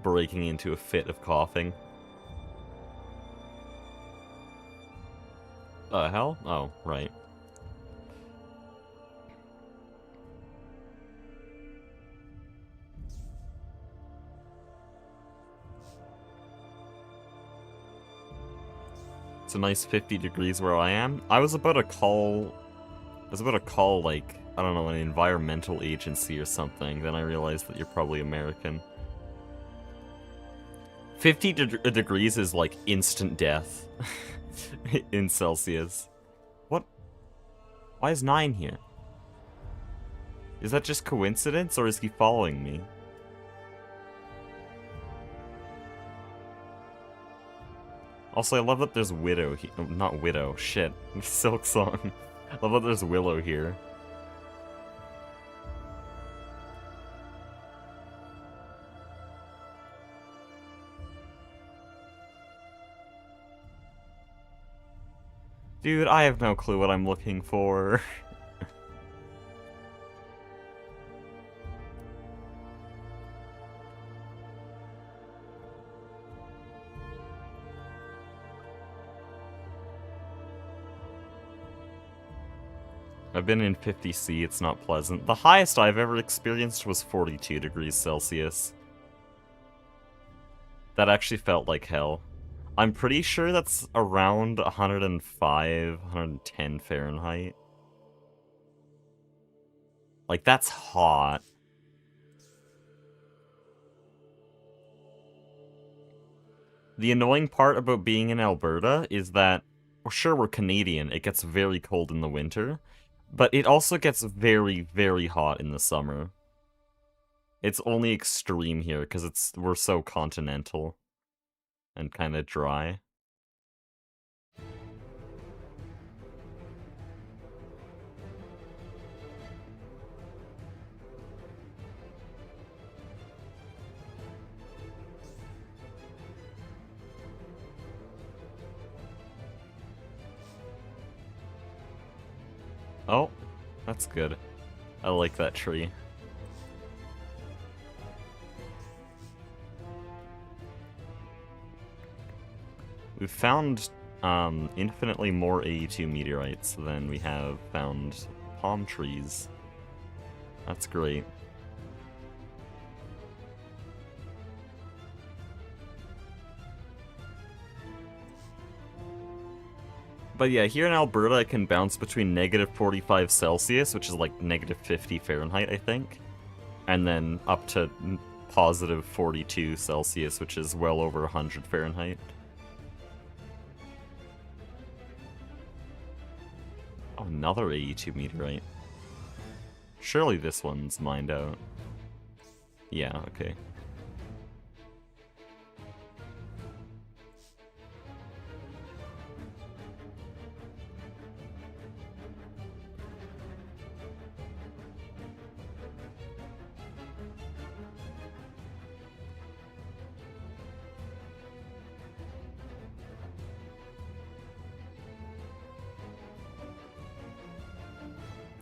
breaking into a fit of coughing. The hell? Oh, right. It's a nice 50 degrees where I am. I was about to call, like, I don't know, an environmental agency or something. Then I realized that you're probably American. 50 degrees is like instant death in Celsius. What? Why is 9 here? Is that just coincidence or is he following me? Also, I love that there's Widow here. Not Widow, shit. Silksong. I love that there's Willow here. Dude, I have no clue what I'm looking for. I've been in 50°C, it's not pleasant. The highest I've ever experienced was 42 degrees Celsius. That actually felt like hell. I'm pretty sure that's around 105, 110 Fahrenheit. Like, that's hot. The annoying part about being in Alberta is that, well, sure, we're Canadian, it gets very cold in the winter, but it also gets very, very hot in the summer. It's only extreme here, because we're so continental and kind of dry. Oh, that's good. I like that tree. We've found infinitely more AE2 meteorites than we have found palm trees. That's great. But yeah, here in Alberta, it can bounce between negative 45 Celsius, which is like negative 50 Fahrenheit, I think, and then up to positive 42 Celsius, which is well over 100 Fahrenheit. Oh, another AE2 meteorite. Surely this one's mined out. Yeah, okay.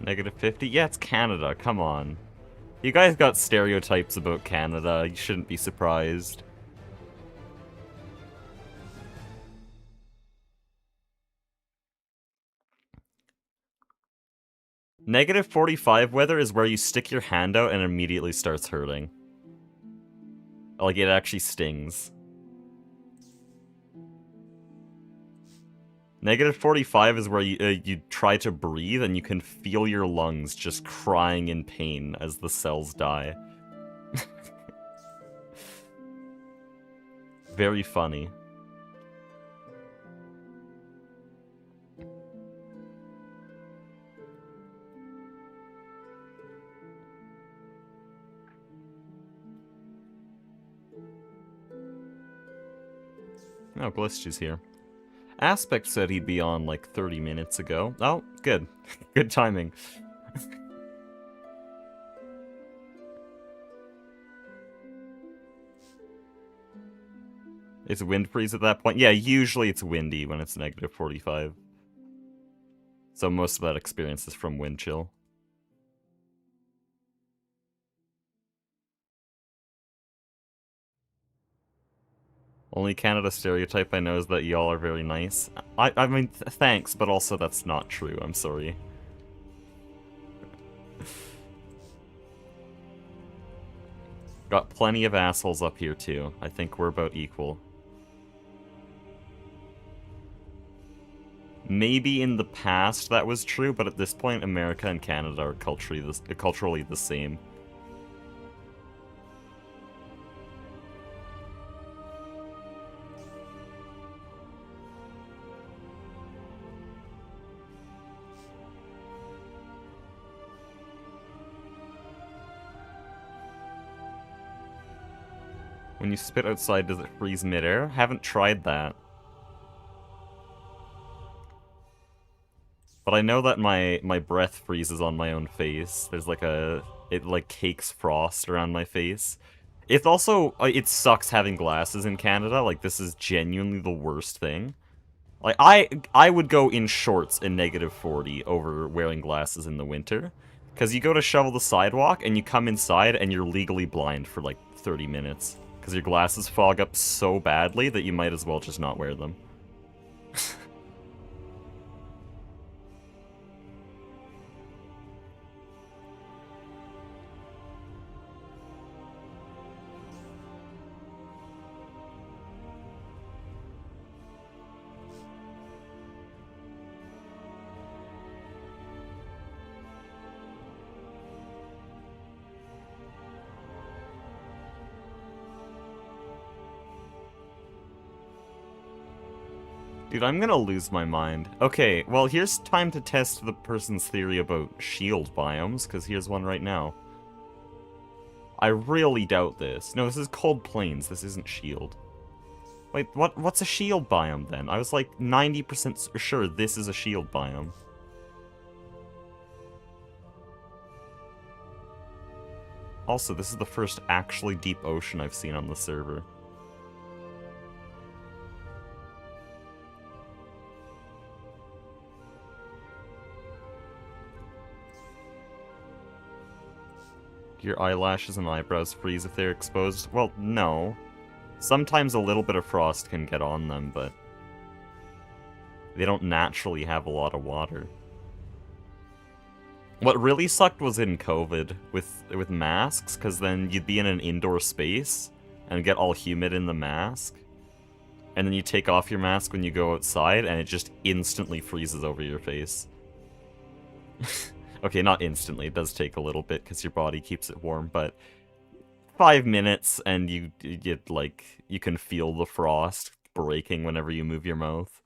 Negative 50? Yeah, it's Canada, come on. You guys got stereotypes about Canada, you shouldn't be surprised. Negative 45 weather is where you stick your hand out and it immediately starts hurting. Like, it actually stings. Negative 45 is where you try to breathe and you can feel your lungs just crying in pain as the cells die. Very funny. Oh, Glitch is here. Aspect said he'd be on like 30 minutes ago. Oh, good. Good timing. It's wind freeze at that point? Yeah, usually it's windy when it's negative 45. So most of that experience is from wind chill. Only Canada stereotype I know is that y'all are very nice. I mean, thanks, but also that's not true. I'm sorry. Got plenty of assholes up here, too. I think we're about equal. Maybe in the past that was true, but at this point, America and Canada are culturally the same. When you spit outside, does it freeze midair? Haven't tried that. But I know that my breath freezes on my own face. There's like it like cakes frost around my face. It's also, it sucks having glasses in Canada. Like, this is genuinely the worst thing. Like, I would go in shorts in -40 over wearing glasses in the winter. Because you go to shovel the sidewalk, and you come inside, and you're legally blind for, like, 30 minutes. Because your glasses fog up so badly that you might as well just not wear them. Dude, I'm gonna lose my mind. Okay, well, here's time to test the person's theory about shield biomes, because here's one right now. I really doubt this. No, this is cold plains, this isn't shield. Wait, what's a shield biome, then? I was like 90% sure this is a shield biome. Also, this is the first actually deep ocean I've seen on the server. Your eyelashes and eyebrows freeze if they're exposed? Well, no. Sometimes a little bit of frost can get on them, but they don't naturally have a lot of water. What really sucked was in COVID with masks, because then you'd be in an indoor space and get all humid in the mask. And then you take off your mask when you go outside, and it just instantly freezes over your face. Okay, not instantly, it does take a little bit because your body keeps it warm, but 5 minutes and you get, like, you can feel the frost breaking whenever you move your mouth.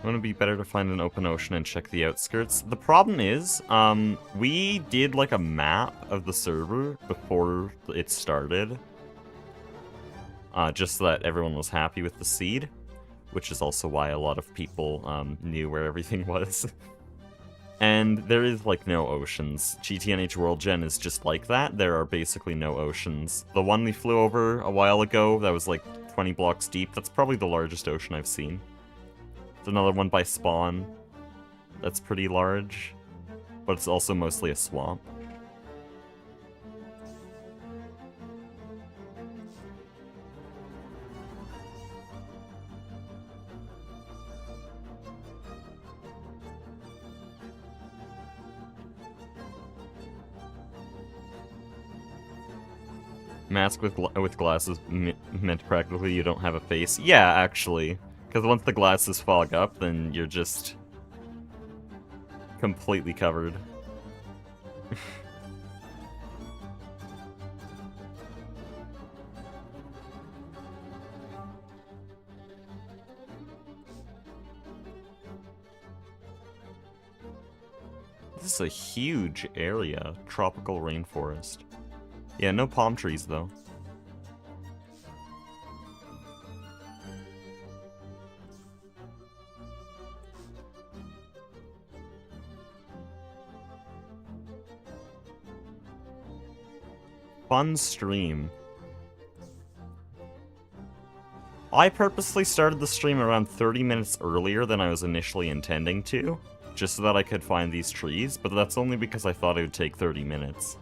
Wouldn't it be better to find an open ocean and check the outskirts? The problem is, we did like a map of the server before it started. Just so that everyone was happy with the seed. Which is also why a lot of people knew where everything was. And there is like no oceans. GTNH World Gen is just like that. There are basically no oceans. The one we flew over a while ago that was like 20 blocks deep, that's probably the largest ocean I've seen. There's another one by spawn that's pretty large, but it's also mostly a swamp. Mask with glasses meant practically you don't have a face. Yeah, actually. Because once the glasses fog up, then you're just completely covered. This is a huge area. Tropical rainforest. Yeah, no palm trees, though. Fun stream. I purposely started the stream around 30 minutes earlier than I was initially intending to, just so that I could find these trees, but that's only because I thought it would take 30 minutes.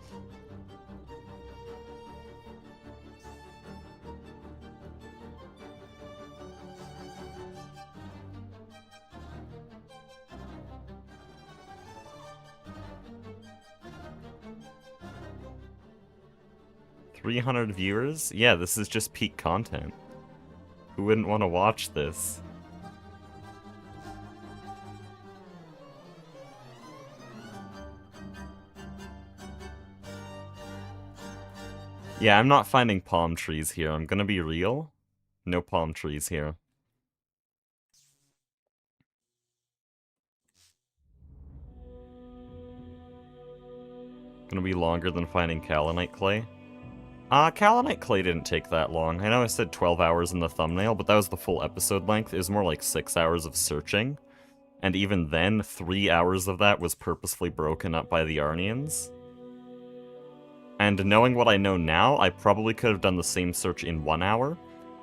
$300 viewers? Yeah, this is just peak content. Who wouldn't want to watch this? Yeah, I'm not finding palm trees here. I'm gonna be real. No palm trees here. Gonna be longer than finding kaolinite clay. Kaolinite clay didn't take that long. I know I said 12 hours in the thumbnail, but that was the full episode length. It was more like 6 hours of searching. And even then, 3 hours of that was purposefully broken up by the Arnians. And knowing what I know now, I probably could have done the same search in 1 hour.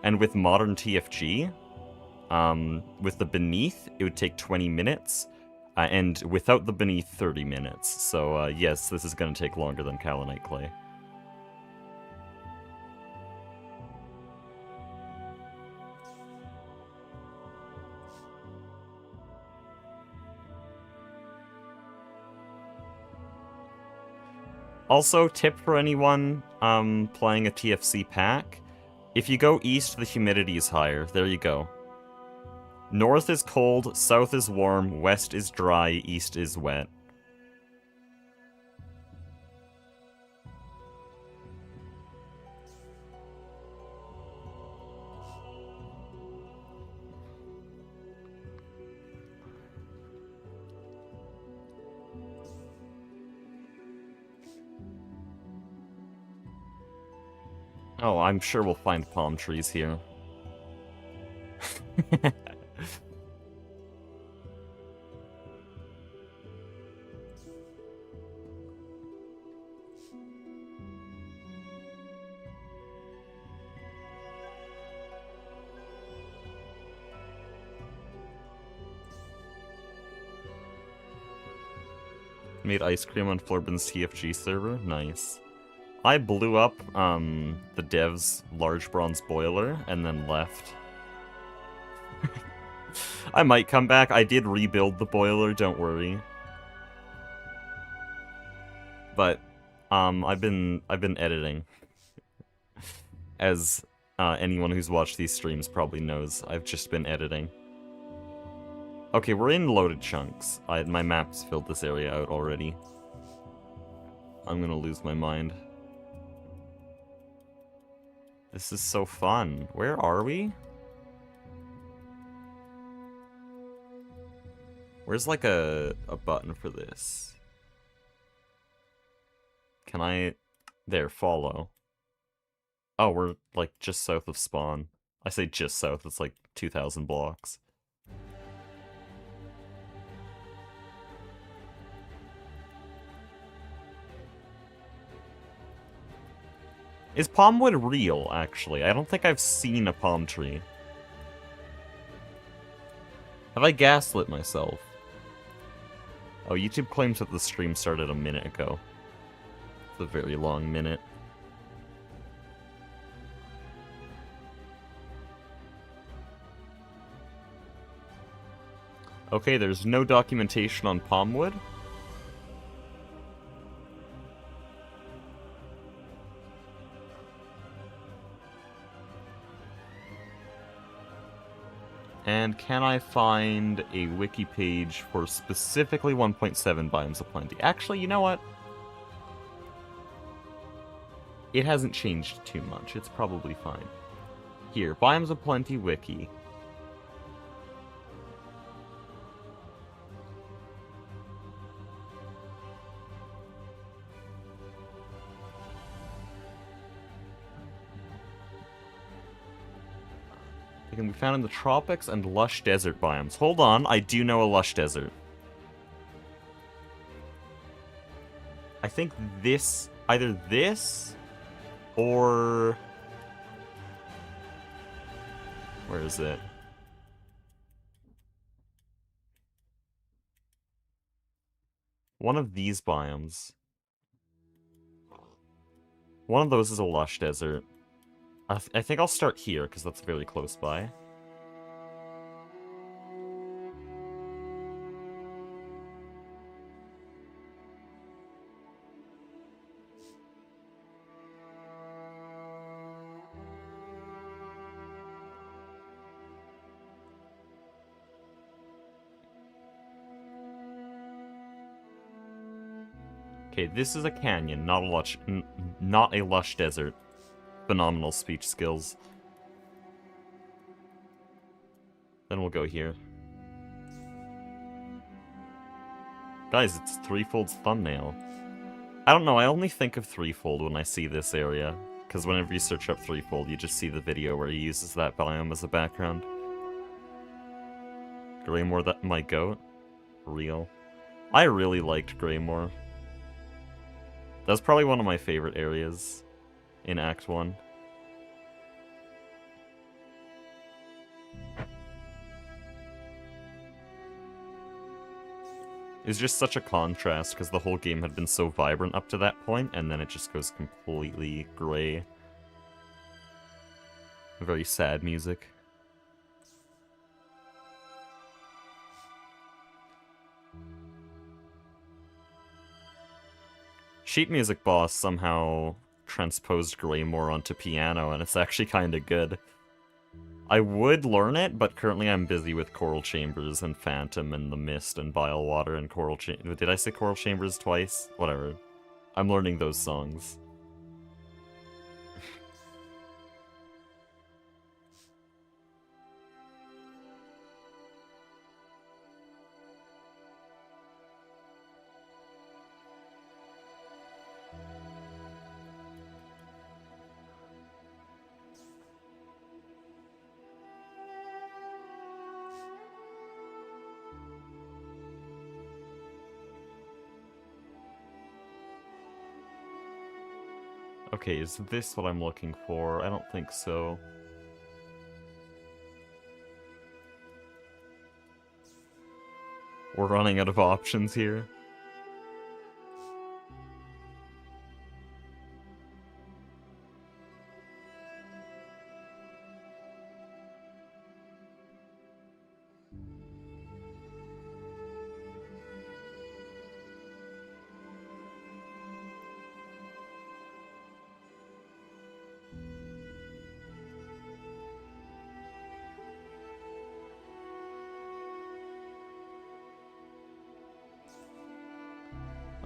And with modern TFG, with the beneath, it would take 20 minutes. And without the beneath, 30 minutes. So yes, this is going to take longer than Kaolinite clay. Also, tip for anyone playing a TFC pack, if you go east, the humidity is higher. There you go. North is cold, south is warm, west is dry, east is wet. Oh, I'm sure we'll find palm trees here. Made ice cream on Florbin's TFG server? Nice. I blew up the dev's large bronze boiler and then left. I might come back. I did rebuild the boiler, don't worry. But I've been editing. As anyone who's watched these streams probably knows, I've just been editing. Okay, we're in loaded chunks. My map's filled this area out already. I'm gonna lose my mind. This is so fun. Where are we? Where's like a button for this? Can I... There, follow. Oh, we're like just south of spawn. I say just south, it's like 2,000 blocks. Is palmwood real, actually? I don't think I've seen a palm tree. Have I gaslit myself? Oh, YouTube claims that the stream started a minute ago. It's a very long minute. Okay, there's no documentation on palmwood. And can I find a wiki page for specifically 1.7 biomes of plenty? Actually, you know what? It hasn't changed too much. It's probably fine. Here, biomes of plenty wiki. They can be found in the tropics and lush desert biomes. Hold on, I do know a lush desert. I think this, either this, or... Where is it? One of these biomes. One of those is a lush desert. I think I'll start here, because that's very close by. Okay, this is a canyon, not a lush desert. Phenomenal speech skills. Then we'll go here. Guys, it's Threefold's thumbnail. I don't know, I only think of Threefold when I see this area. because whenever you search up Threefold, you just see the video where he uses that biome as a background. Greymore, that my goat? Real. I really liked Greymore. That's probably one of my favorite areas in Act 1. It was just such a contrast, because the whole game had been so vibrant up to that point, and then it just goes completely gray. Very sad music. Sheet music boss somehow transposed Greymore onto piano, and it's actually kinda good. I would learn it, but currently I'm busy with Coral Chambers and Phantom and The Mist and Bile Water and Coral Chambers. Did I say Coral Chambers twice? Whatever. I'm learning those songs. Okay, is this what I'm looking for? I don't think so. We're running out of options here.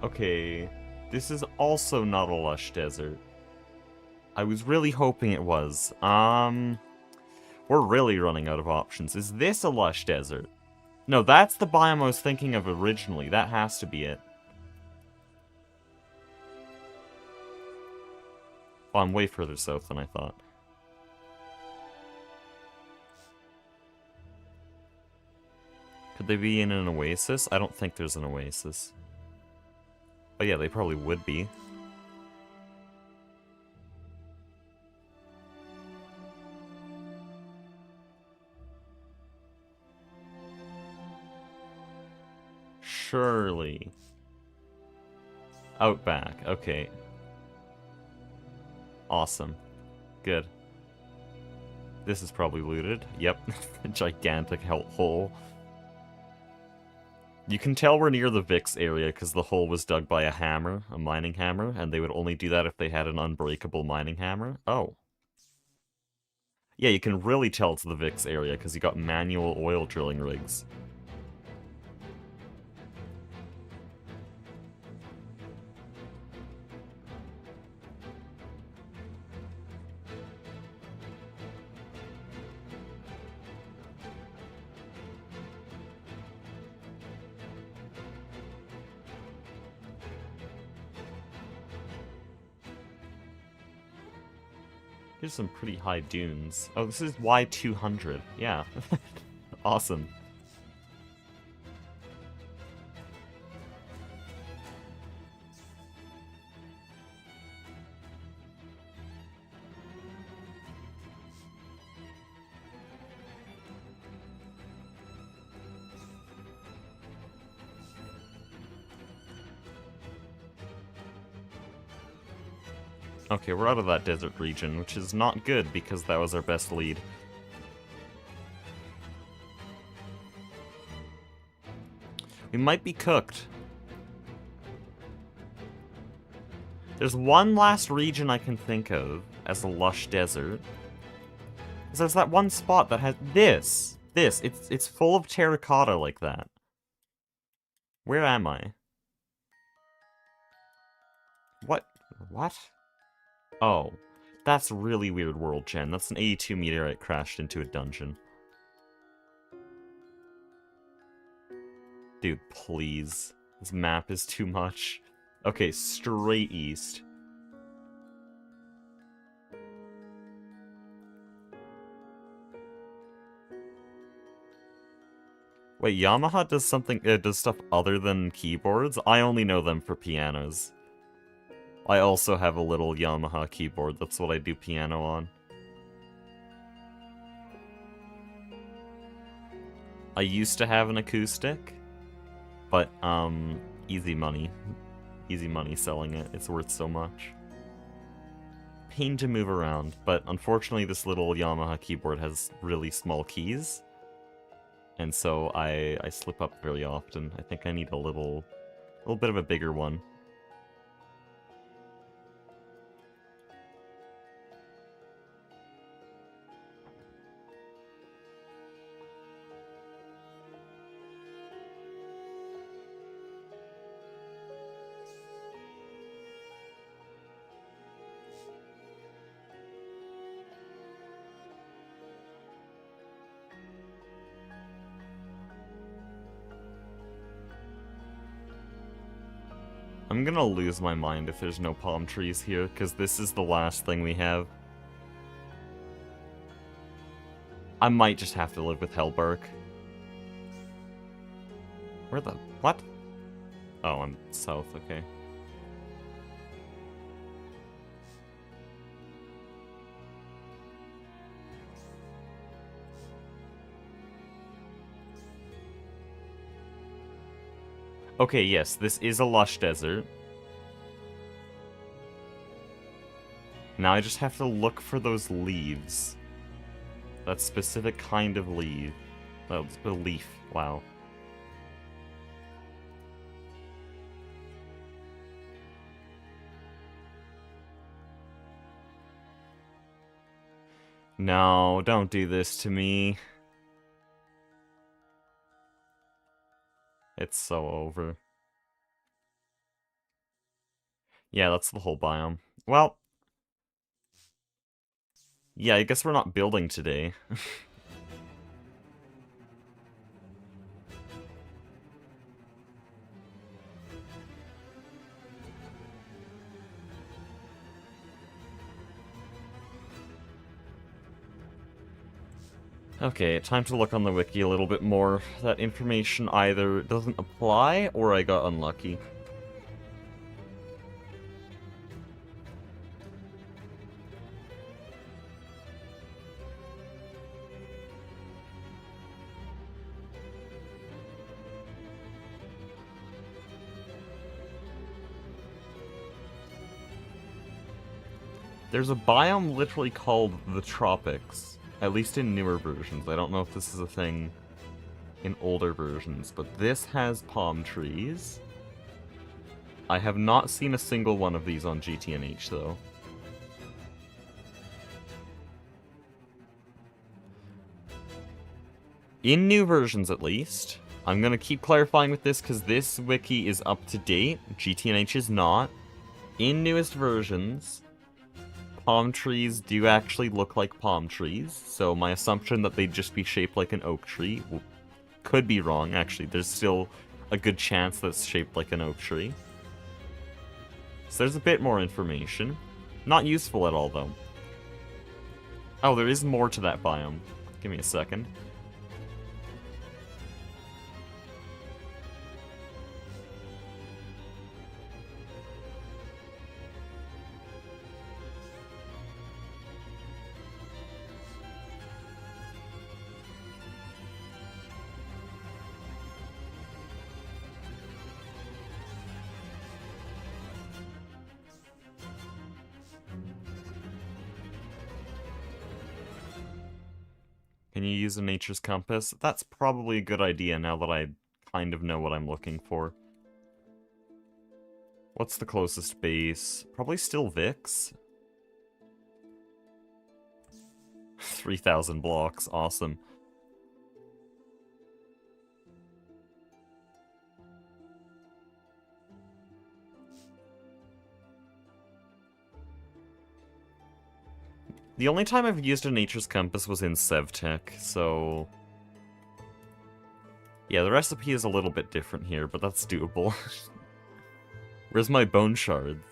Okay, this is also not a lush desert. I was really hoping it was. We're really running out of options. Is this a lush desert? No, that's the biome I was thinking of originally. That has to be it. Oh, I'm way further south than I thought. Could they be in an oasis? I don't think there's an oasis. Oh yeah, they probably would be. Surely. Outback, okay. Awesome. Good. This is probably looted. Yep. Gigantic hole. You can tell we're near the Vix area because the hole was dug by a hammer, a mining hammer, and they would only do that if they had an unbreakable mining hammer. Oh. Yeah, you can really tell it's the Vix area because you got manual oil drilling rigs. Here's some pretty high dunes. Oh, this is Y200. Yeah. Awesome. Okay, we're out of that desert region, which is not good because that was our best lead. We might be cooked. There's one last region I can think of as a lush desert. There's that one spot that has this. It's full of terracotta like that. Where am I? What? Oh, that's really weird world, Chen. That's an 82 meteorite crashed into a dungeon. Dude, please. This map is too much. Okay, straight east. Wait, Yamaha does something, does stuff other than keyboards? I only know them for pianos. I also have a little Yamaha keyboard, that's what I do piano on. I used to have an acoustic, but, easy money. Easy money selling it, it's worth so much. Pain to move around, but unfortunately this little Yamaha keyboard has really small keys. And so I slip up very often. I think I need a little bit of a bigger one. I'm gonna lose my mind if there's no palm trees here, because this is the last thing we have. I might just have to live with hellbark. Where the... what? Oh, I'm south, okay. Okay, yes, this is a lush desert. Now I just have to look for those leaves. That specific kind of leaf. Oh, it's a leaf. Wow. No, don't do this to me. It's so over. Yeah, that's the whole biome. Well... yeah, I guess we're not building today. Okay, time to look on the wiki a little bit more. That information either doesn't apply, or I got unlucky. There's a biome literally called the Tropics, at least in newer versions. I don't know if this is a thing in older versions, but this has palm trees. I have not seen a single one of these on GTNH, though. In new versions, at least. I'm gonna keep clarifying with this, because this wiki is up to date. GTNH is not. In newest versions... palm trees do actually look like palm trees, so my assumption that they'd just be shaped like an oak tree could be wrong, actually. There's still a good chance that it's shaped like an oak tree. So there's a bit more information. Not useful at all, though. Oh, there is more to that biome. Give me a second. Can you use a nature's compass? That's probably a good idea now that I kind of know what I'm looking for. What's the closest base? Probably still Vix. 3,000 blocks, awesome. The only time I've used a nature's compass was in Sevtech, so... yeah, the recipe is a little bit different here, but that's doable. Where's my bone shards?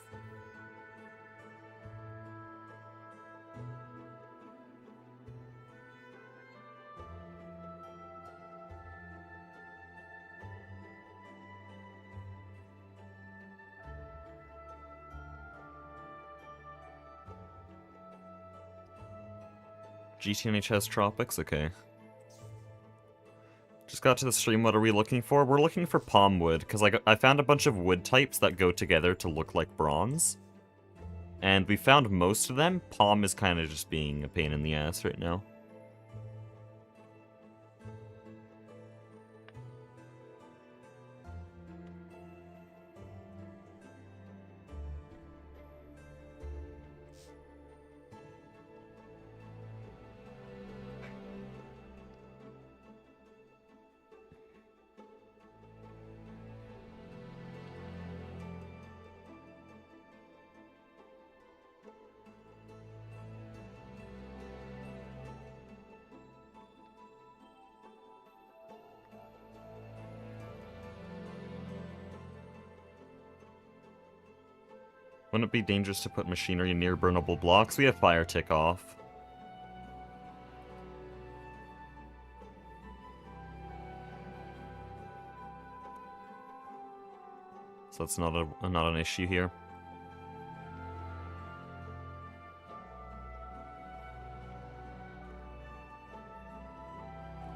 GTNH has tropics? Okay. Just got to the stream, what are we looking for? We're looking for palmwood, because I found a bunch of wood types that go together to look like bronze. And we found most of them. Palm is kind of just being a pain in the ass right now. Wouldn't it be dangerous to put machinery near burnable blocks? We have fire tick off. So that's not an issue here.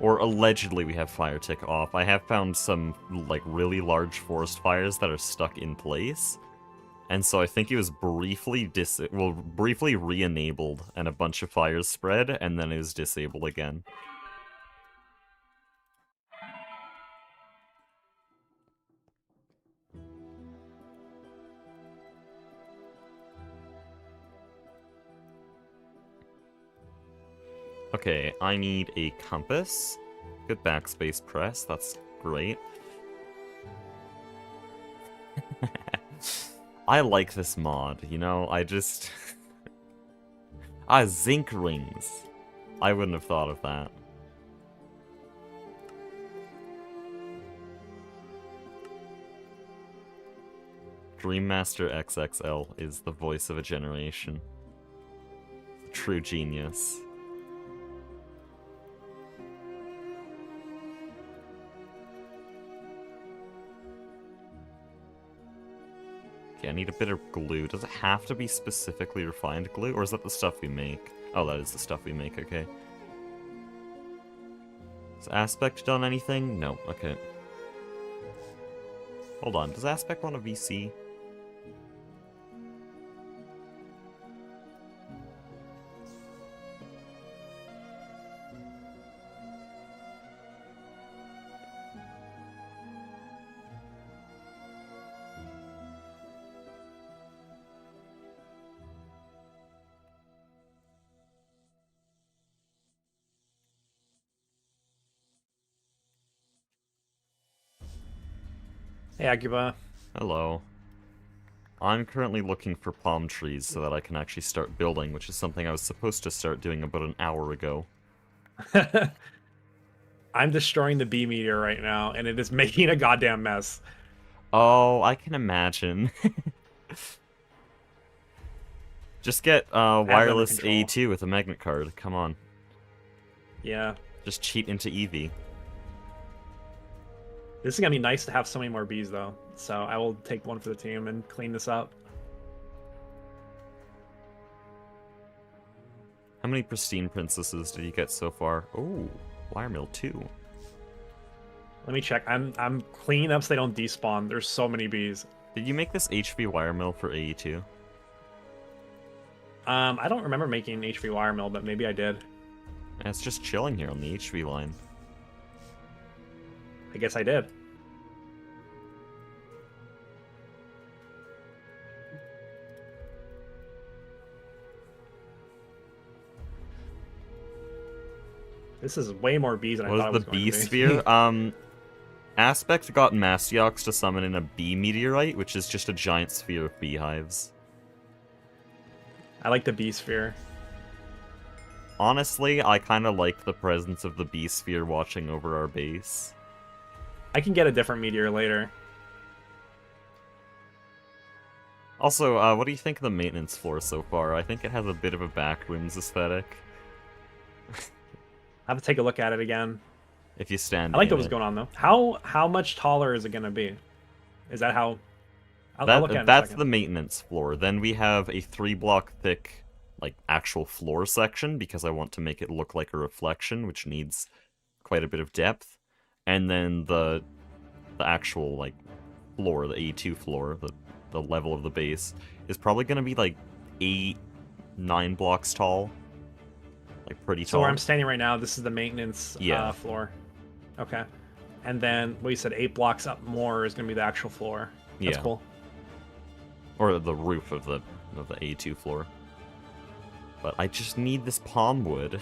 Or allegedly we have fire tick off. I have found some like really large forest fires that are stuck in place. And so I think it was briefly re-enabled, and a bunch of fires spread, and then it was disabled again. Okay, I need a compass. Good backspace press, that's great. I like this mod, you know, I just... zinc rings. I wouldn't have thought of that. Dreammaster XXL is the voice of a generation. True genius. Okay, I need a bit of glue. Does it have to be specifically refined glue, or is that the stuff we make? Oh, that is the stuff we make, okay. Has Aspect done anything? No, okay. Hold on, does Aspect want a VC? Hey, Aguba. Hello. I'm currently looking for palm trees so that I can actually start building, which is something I was supposed to start doing about an hour ago. I'm destroying the bee meteor right now, and it is making a goddamn mess. Oh, I can imagine. Just get wireless AE2 with a magnet card. Come on. Yeah. Just cheat into Eevee. This is gonna be nice to have so many more bees, though. So I will take one for the team and clean this up. How many pristine princesses did you get so far? Oh, wire mill 2. Let me check. I'm cleaning up so they don't despawn. There's so many bees. Did you make this HV wire mill for AE2? I don't remember making an HV wire mill, but maybe I did. It's just chilling here on the HV line. I guess I did. This is way more bees than I thought it was going to be. What was the bee sphere? Aspect got Mastiox to summon in a bee meteorite, which is just a giant sphere of beehives. I like the bee sphere. Honestly, I kind of like the presence of the bee sphere watching over our base. I can get a different meteor later. Also, what do you think of the maintenance floor so far? I think it has a bit of a backrooms aesthetic. I have to take a look at it again. If you stand I like in what's it. going on, though. How much taller is it going to be? Is that how... I'll look at it in a That's second. the maintenance floor. Then we have a 3-block thick like actual floor section because I want to make it look like a reflection, which needs quite a bit of depth. And then the actual like floor, the A2 floor, the level of the base, is probably gonna be like 8-9 blocks tall. Like pretty tall. So where I'm standing right now, this is the maintenance Yeah. floor. Okay. And then what you said, 8 blocks up more is gonna be the actual floor. That's Yeah. cool. Or the roof of the A2 floor. But I just need this palmwood.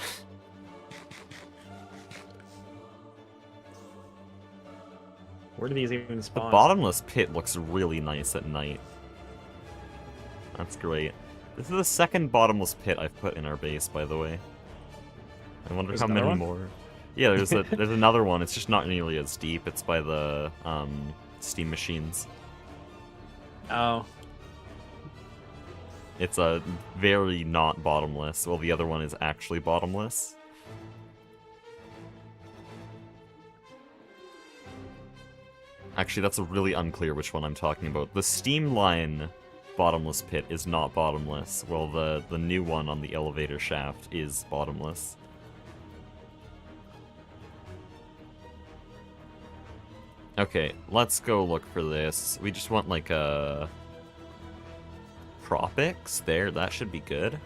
Where do these even The spawn? bottomless pit looks really nice at night. That's great. This is the second bottomless pit I've put in our base, by the way. I wonder There's how another many one? more. Yeah, there's another one. It's just not nearly as deep. It's by the steam machines. Oh. It's a very not bottomless. Well, the other one is actually bottomless. Actually, that's really unclear which one I'm talking about. The steam line bottomless pit is not bottomless, while the new one on the elevator shaft is bottomless. Okay, let's go look for this. We just want like a tropics there. That should be good.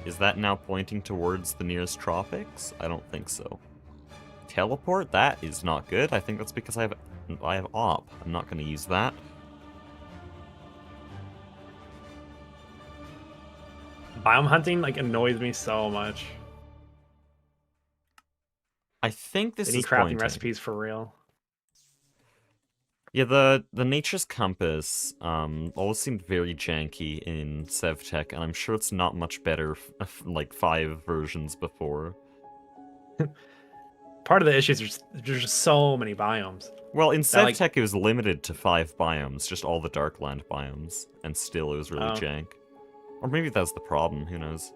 Is that now pointing towards the nearest tropics? I don't think so. Teleport? That is not good. I think that's because I have op. I'm not going to use that. Biome hunting like annoys me so much. I think this Any is crafting pointing. recipes for real. Yeah, the Nature's Compass always seemed very janky in SevTech, and I'm sure it's not much better like 5 versions before. Part of the issue is there's just so many biomes. Well, in That, like, SevTech it was limited to 5 biomes, just all the Darkland biomes, and still it was really jank. Or maybe that's the problem, who knows.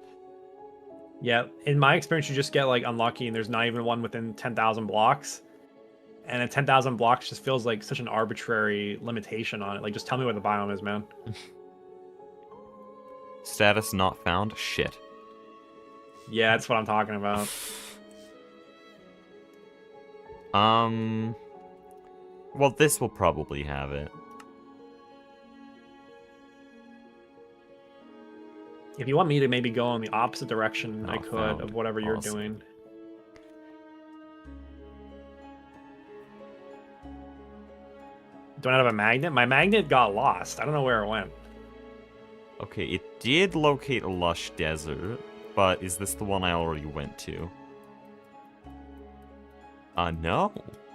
Yeah, in my experience, you just get like unlucky, and there's not even one within 10,000 blocks. And at 10,000 blocks just feels like such an arbitrary limitation on it. Like, just tell me where the biome is, man. Status not found? Shit. Yeah, that's what I'm talking about. Well, this will probably have it. If you want me to maybe go in the opposite direction, I could, found. of whatever you're Awesome. doing. Don't I have a magnet? My magnet got lost. I don't know where it went. Okay, it did locate a lush desert, but is this the one I already went to? No.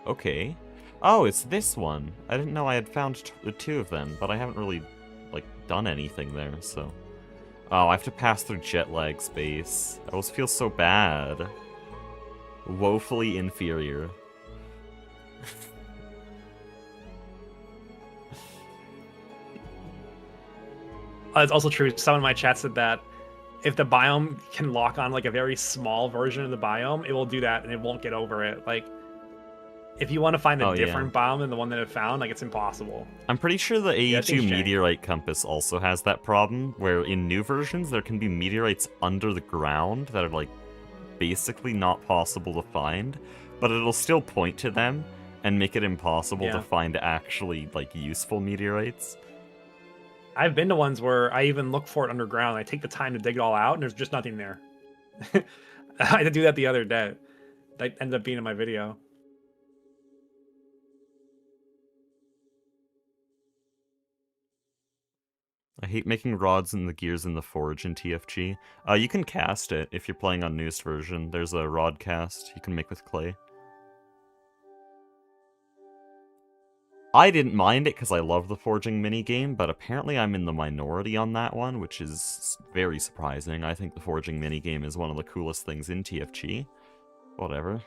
Okay. Oh, it's this one. I didn't know I had found 2 of them, but I haven't really, like, done anything there, so... Oh, I have to pass through jet lag space. I always feel so bad. Woefully inferior. It's also true. Someone in my chat said that if the biome can lock on like a very small version of the biome, it will do that and it won't get over it. Like, if you want to find a different biome than the one that it found, like, it's impossible. I'm pretty sure the AE2 jank. meteorite compass also has that problem, where in new versions there can be meteorites under the ground that are like basically not possible to find, but it'll still point to them and make it impossible to find actually like useful meteorites. I've been to ones where I even look for it underground. I take the time to dig it all out, and there's just nothing there. I had to do that the other day. That ended up being in my video. I hate making rods and the gears in the forge in TFG. You can cast it if you're playing on newest version. There's a rod cast you can make with clay. I didn't mind it because I love the forging minigame, but apparently I'm in the minority on that one, which is very surprising. I think the forging minigame is one of the coolest things in TFG. Whatever.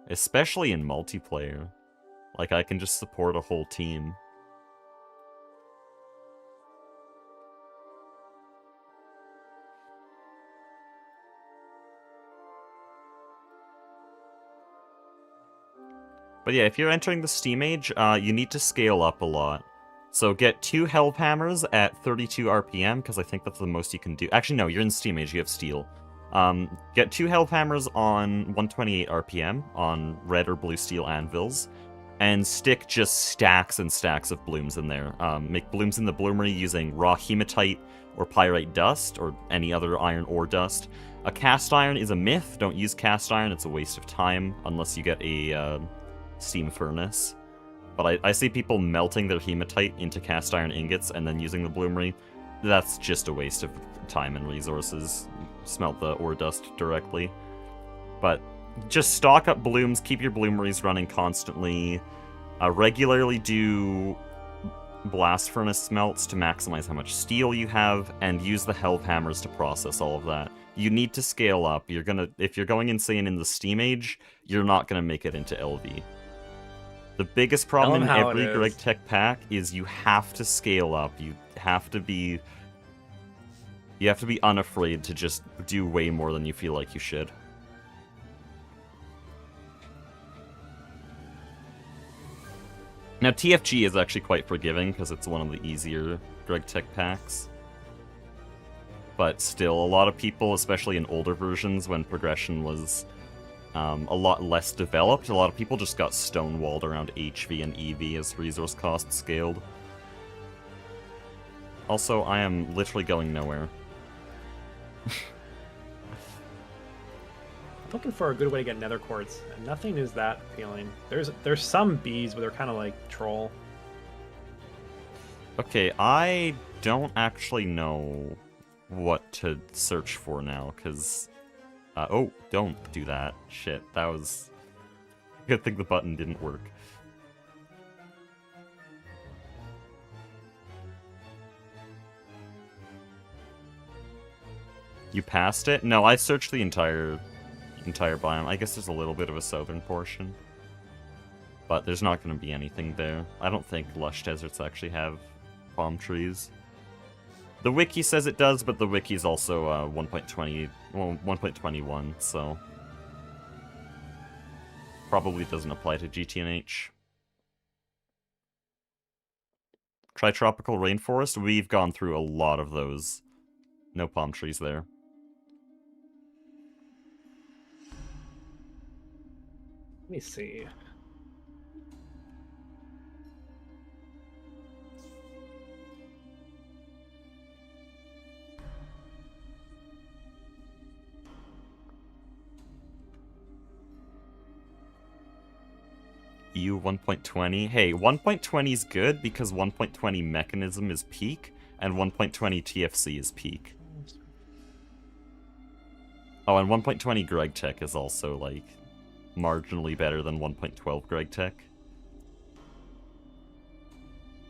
Especially in multiplayer. Like, I can just support a whole team. But yeah, if you're entering the Steam Age, you need to scale up a lot. So get 2 hellhammers at 32 RPM, because I think that's the most you can do. Actually, no, you're in Steam Age, you have steel. Get 2 hellhammers on 128 RPM on red or blue steel anvils, and stick just stacks and stacks of blooms in there. Make blooms in the bloomery using raw hematite or pyrite dust, or any other iron ore dust. A cast iron is a myth. Don't use cast iron, it's a waste of time, unless you get a steam furnace. But I see people melting their hematite into cast iron ingots and then using the bloomery. That's just a waste of time and resources. Smelt the ore dust directly. But just stock up blooms, keep your bloomeries running constantly. Regularly do blast furnace smelts to maximize how much steel you have, and use the hellhammers to process all of that. You need to scale up. If you're going insane in the Steam Age, you're not gonna make it into LV. The biggest problem in every Greg Tech pack is you have to scale up. You have to be unafraid to just do way more than you feel like you should. Now TFG is actually quite forgiving because it's one of the easier Greg Tech packs. But still, a lot of people, especially in older versions when progression was a lot less developed, a lot of people just got stonewalled around HV and EV as resource costs scaled. Also, I am literally going nowhere. Looking for a good way to get nether quartz, and nothing is that appealing. There's some bees, but they're kind of like troll. Okay, I don't actually know what to search for now, because... oh, don't do that. Shit, that was... Good thing the button didn't work. You passed it? No, I searched the entire biome. I guess there's a little bit of a southern portion. But there's not going to be anything there. I don't think lush deserts actually have palm trees. The wiki says it does, but the wiki's also 1.20, well, 1.21, so probably doesn't apply to GTNH. Tritropical rainforest, we've gone through a lot of those. No palm trees there. Let me see. EU 1.20. Hey, 1.20 is good because 1.20 mechanism is peak, and 1.20 TFC is peak. Oh, and 1.20 Greg Tech is also, like, marginally better than 1.12 Greg Tech.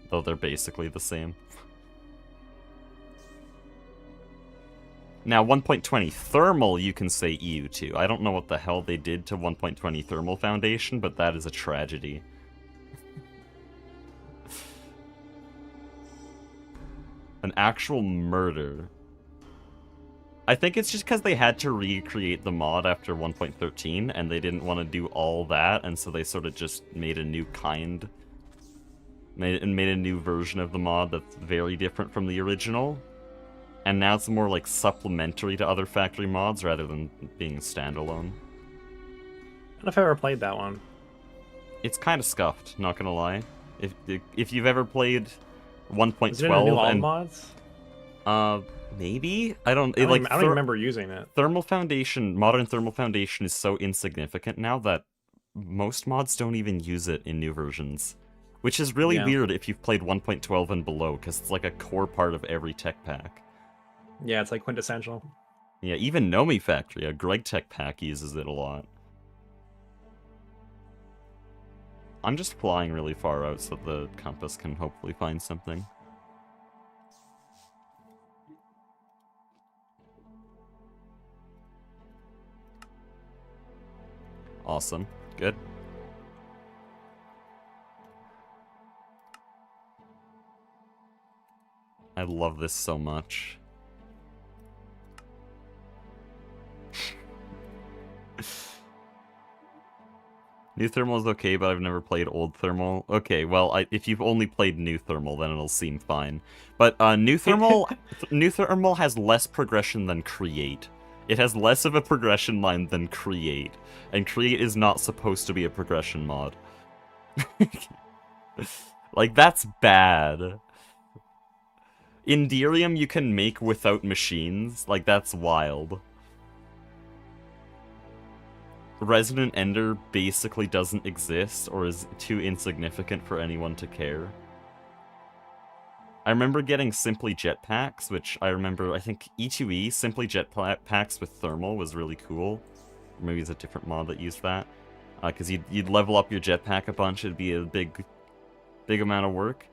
Though they're basically the same. Now, 1.20 Thermal, you can say EU to. I don't know what the hell they did to 1.20 Thermal Foundation, but that is a tragedy. An actual murder. I think it's just because they had to recreate the mod after 1.13, and they didn't want to do all that, and so they sort of just made a new kind. Made a new version of the mod that's very different from the original. And now it's more like supplementary to other factory mods rather than being standalone. I don't know if I ever played that one. It's kind of scuffed, not gonna lie. If you've ever played 1.12 Is it in the new alt mods? Maybe? I don't even remember using it. Modern Thermal Foundation is so insignificant now that most mods don't even use it in new versions. Which is really weird if you've played 1.12 and below, because it's like a core part of every tech pack. Yeah, it's like quintessential. Yeah, even Nomi Factory, a Greg Tech pack, uses it a lot. I'm just flying really far out so the compass can hopefully find something. Awesome. Good. I love this so much. New Thermal is okay, but I've never played Old Thermal. Okay, well, if you've only played New Thermal, then it'll seem fine. But New Thermal has less progression than Create. It has less of a progression line than Create, and Create is not supposed to be a progression mod. Like, that's bad. Indirium you can make without machines. Like, that's wild. Resident Ender basically doesn't exist, or is too insignificant for anyone to care. I remember getting Simply Jetpacks, which I think E2E, Simply Jetpacks with Thermal was really cool. Or maybe it's a different mod that used that. Because you'd level up your jetpack a bunch, it'd be a big amount of work.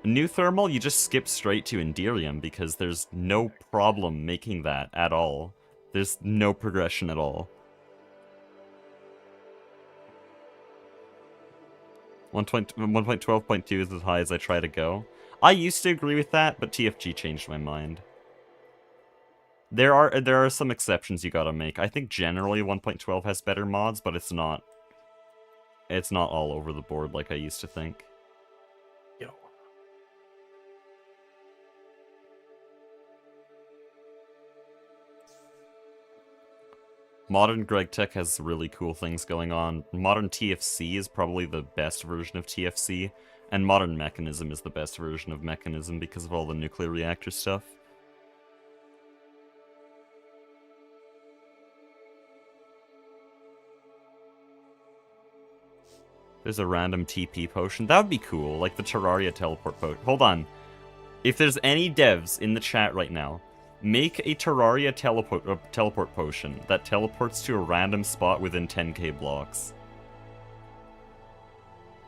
New Thermal, you just skip straight to Indirium, because there's no problem making that at all. There's no progression at all. 1.12.2 is as high as I try to go. I used to agree with that, but TFG changed my mind. There are some exceptions you gotta make. I think generally 1.12 has better mods, but it's not all over the board like I used to think. Yo. Modern GregTech has really cool things going on. Modern TFC is probably the best version of TFC, and Modern Mechanism is the best version of Mechanism because of all the nuclear reactor stuff. There's a random TP potion. That would be cool, like the Terraria teleport potion. Hold on. If there's any devs in the chat right now, make a Terraria teleport potion that teleports to a random spot within 10k blocks.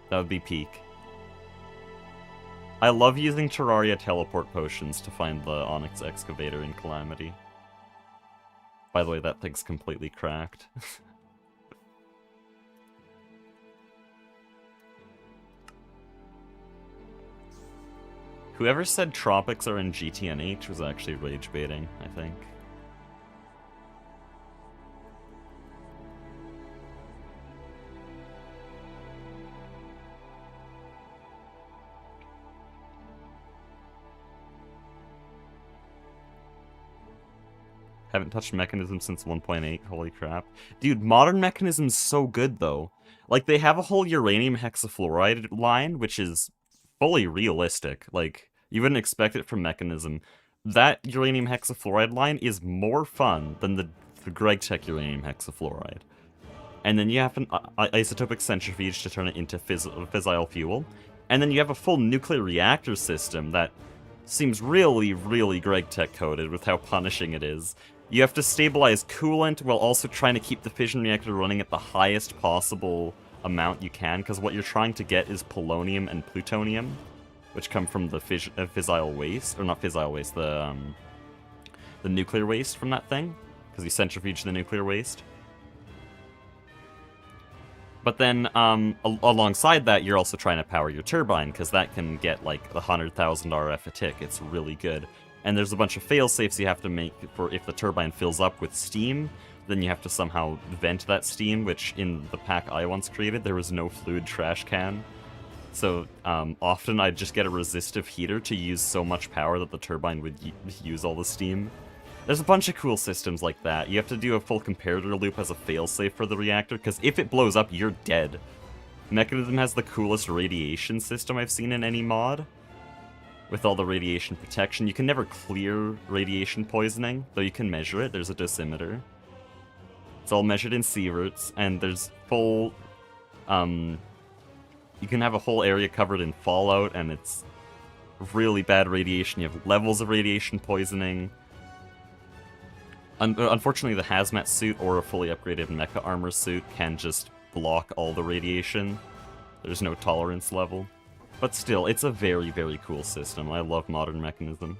That would be peak. I love using Terraria teleport potions to find the Onyx Excavator in Calamity. By the way, that thing's completely cracked. Whoever said tropics are in GTNH was actually rage baiting, I think. Haven't touched Mechanism since 1.8, holy crap. Dude, Modern Mechanism's so good, though. Like, they have a whole uranium hexafluoride line, which is fully realistic. Like, you wouldn't expect it from Mechanism. That uranium hexafluoride line is more fun than the GregTech uranium hexafluoride. And then you have an isotopic centrifuge to turn it into fissile fuel. And then you have a full nuclear reactor system that seems really, really GregTech coded with how punishing it is. You have to stabilize coolant while also trying to keep the fission reactor running at the highest possible amount you can, because what you're trying to get is polonium and plutonium, which come from the fissile waste, or not fissile waste, the nuclear waste from that thing, because you centrifuge the nuclear waste. But then, alongside that, you're also trying to power your turbine, because that can get, like, 100,000 RF a tick. It's really good. And there's a bunch of fail-safes you have to make for if the turbine fills up with steam, then you have to somehow vent that steam, which in the pack I once created, there was no fluid trash can. So, often I'd just get a resistive heater to use so much power that the turbine would use all the steam. There's a bunch of cool systems like that. You have to do a full comparator loop as a failsafe for the reactor, because if it blows up, you're dead. Mechanism has the coolest radiation system I've seen in any mod. With all the radiation protection. You can never clear radiation poisoning, though you can measure it. There's a dosimeter. It's all measured in sieverts, and there's full... you can have a whole area covered in fallout, and it's really bad radiation. You have levels of radiation poisoning. Unfortunately, the hazmat suit or a fully upgraded mecha armor suit can just block all the radiation. There's no tolerance level. But still, it's a very, very cool system. I love Modern Mechanism.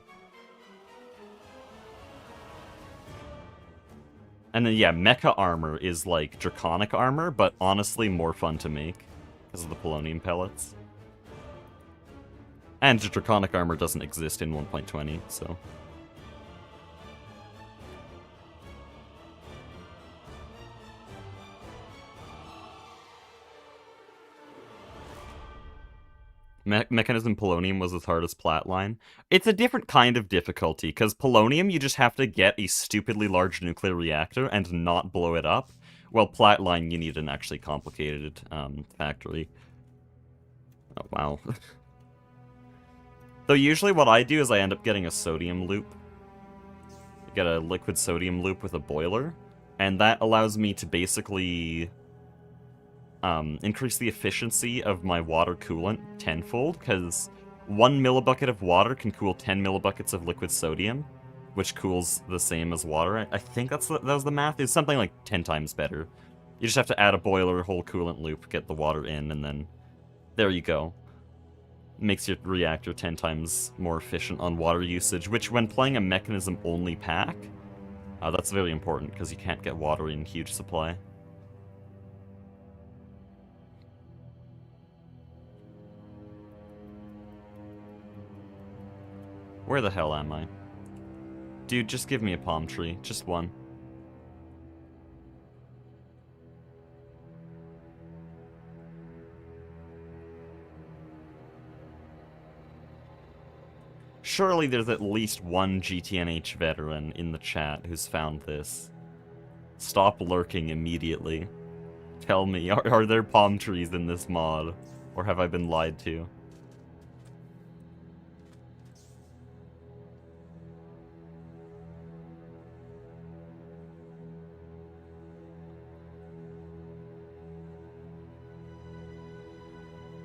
And then, yeah, mecha armor is like draconic armor, but honestly more fun to make because of the polonium pellets. And draconic armor doesn't exist in 1.20, so... Mechanism Polonium was as hard as Platline. It's a different kind of difficulty, because Polonium you just have to get a stupidly large nuclear reactor and not blow it up, while Platline you need an actually complicated factory. Oh, wow. So usually what I do is I end up getting a sodium loop. I get a liquid sodium loop with a boiler, and that allows me to basically increase the efficiency of my water coolant tenfold, because 1 millibucket of water can cool 10 millibuckets of liquid sodium, which cools the same as water. I think that was the math. It's something like 10 times better. You just have to add a boiler, whole coolant loop, get the water in, and then there you go. Makes your reactor 10 times more efficient on water usage, which when playing a mechanism-only pack, that's very important, because you can't get water in huge supply. Where the hell am I? Dude, just give me a palm tree. Just one. Surely there's at least one GTNH veteran in the chat who's found this. Stop lurking immediately. Tell me, are there palm trees in this mod? Or have I been lied to?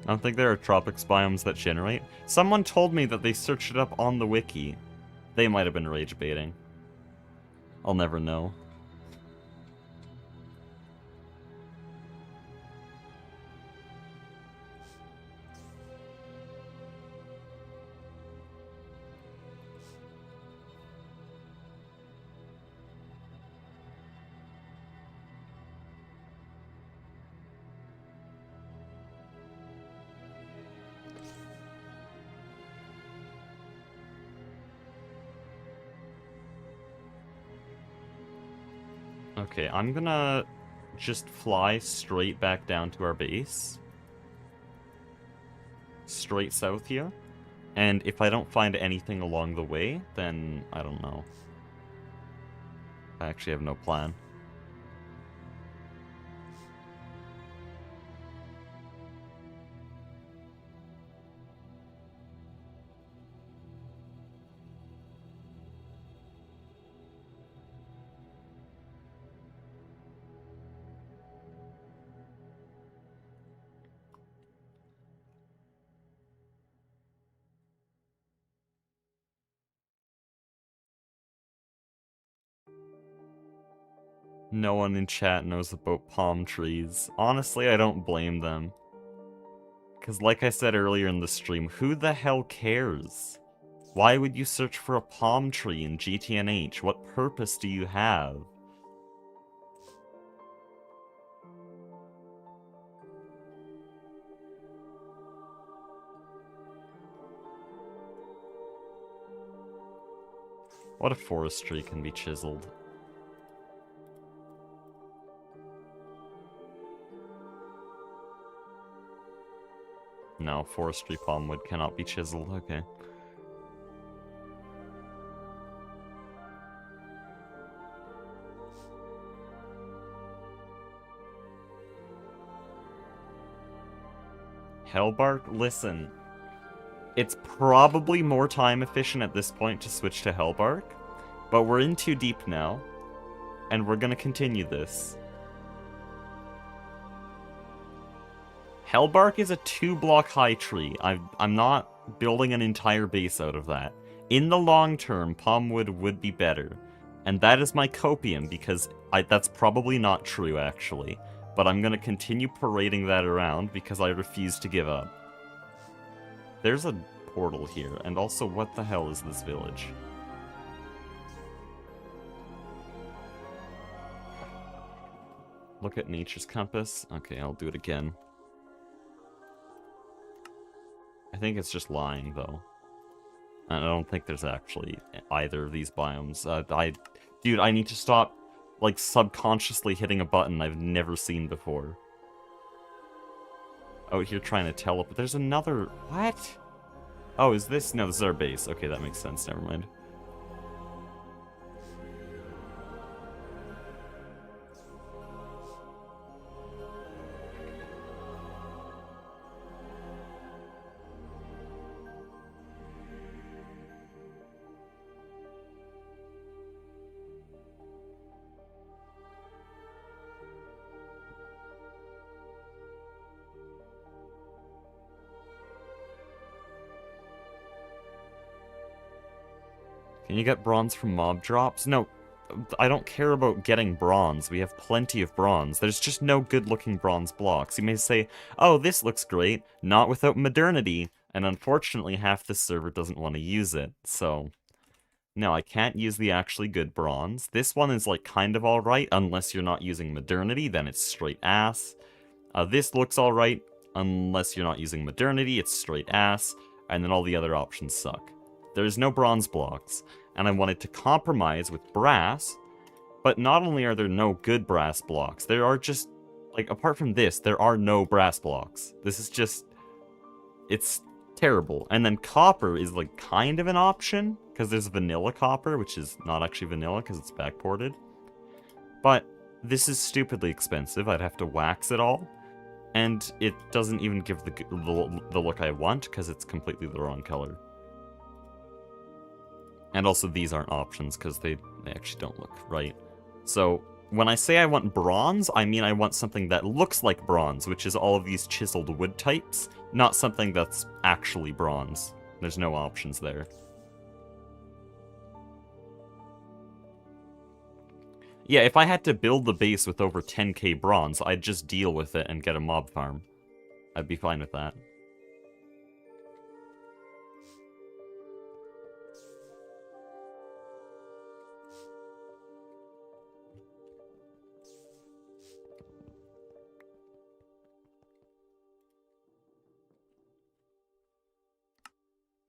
I don't think there are tropics biomes that generate. Someone told me that they searched it up on the wiki. They might have been rage baiting. I'll never know. Okay, I'm gonna just fly straight back down to our base. Straight south here. And if I don't find anything along the way, then I don't know. I actually have no plan. No one in chat knows about palm trees. Honestly, I don't blame them. Because like I said earlier in the stream, who the hell cares? Why would you search for a palm tree in GTNH? What purpose do you have? What if forestry can be chiseled? No, forestry palmwood cannot be chiseled, okay. Hellbark? Listen. It's probably more time efficient at this point to switch to Hellbark, but we're in too deep now, and we're gonna continue this. Hellbark is a 2-block high tree. I'm not building an entire base out of that. In the long term, palmwood would be better. And that is my copium, because that's probably not true, actually. But I'm gonna continue parading that around, because I refuse to give up. There's a portal here, and also, what the hell is this village? Look at nature's compass. Okay, I'll do it again. I think it's just lying, though. I don't think there's actually either of these biomes. Dude, I need to stop, like, subconsciously hitting a button I've never seen before. out here trying to teleport. There's another... What? Oh, is this... No, this is our base. Okay, that makes sense. Never mind. Can you get bronze from mob drops? No, I don't care about getting bronze. We have plenty of bronze. There's just no good-looking bronze blocks. You may say, oh, this looks great, not without modernity. And unfortunately, half the server doesn't want to use it, so... No, I can't use the actually good bronze. This one is, like, kind of alright, unless you're not using modernity, then it's straight ass. This looks alright, unless you're not using modernity, it's straight ass. And then all the other options suck. There's no bronze blocks, and I wanted to compromise with brass, but not only are there no good brass blocks, there are just, like, apart from this, there are no brass blocks. This is just, it's terrible. And then copper is, like, kind of an option, because there's vanilla copper, which is not actually vanilla because it's backported. But this is stupidly expensive. I'd have to wax it all, and it doesn't even give the look I want, because it's completely the wrong color. And also these aren't options because they actually don't look right. So when I say I want bronze, I mean I want something that looks like bronze, which is all of these chiseled wood types, not something that's actually bronze. There's no options there. Yeah, if I had to build the base with over 10k bronze, I'd just deal with it and get a mob farm. I'd be fine with that.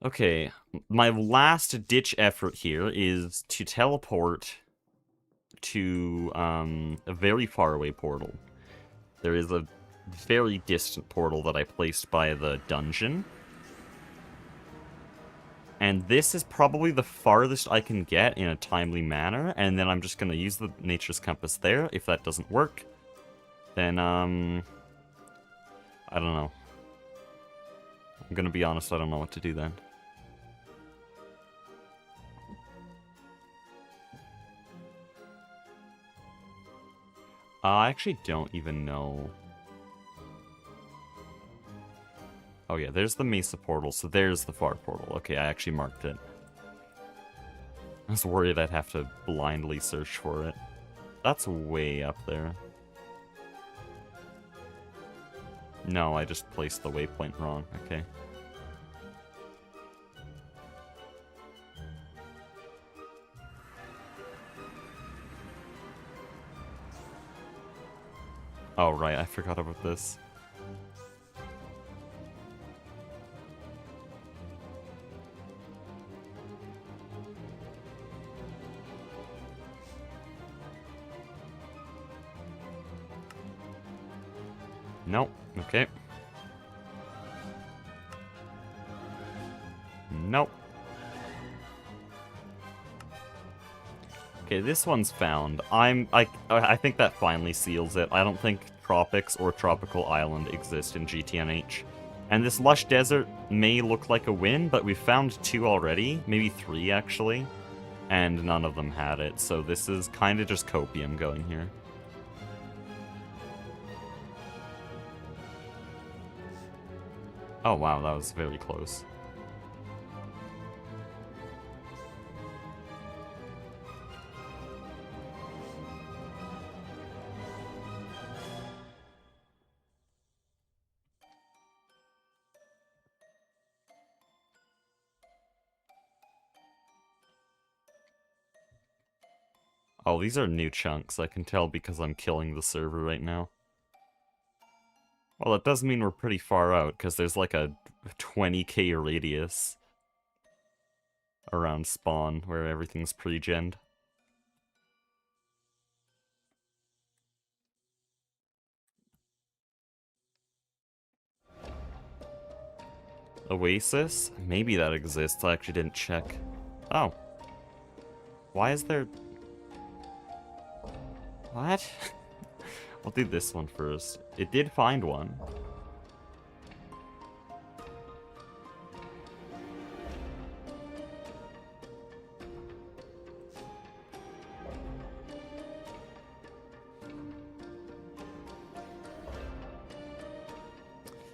Okay, my last ditch effort here is to teleport to a very far away portal. There is a very distant portal that I placed by the dungeon. And this is probably the farthest I can get in a timely manner, and then I'm just going to use the Nature's Compass there. If that doesn't work, then, I don't know. I'm going to be honest, I don't know what to do then. I actually don't even know. Oh yeah, there's the Mesa portal, so there's the far portal. Okay, I actually marked it. I was worried I'd have to blindly search for it. That's way up there. No, I just placed the waypoint wrong. Okay. Oh, right, I forgot about this. Nope. Okay. Nope. Okay, this one's found. I think that finally seals it. I don't think Tropics or Tropical Island exist in GTNH. And this lush desert may look like a win, but we've found 2 already, maybe 3 actually, and none of them had it, so this is kind of just copium going here. Oh wow, that was very close. Oh, these are new chunks, I can tell because I'm killing the server right now. Well, it does mean we're pretty far out, because there's like a 20k radius around spawn, where everything's pre-gened. Oasis? Maybe that exists. I actually didn't check. Oh. Why is there... What? I'll do this one first. It did find one.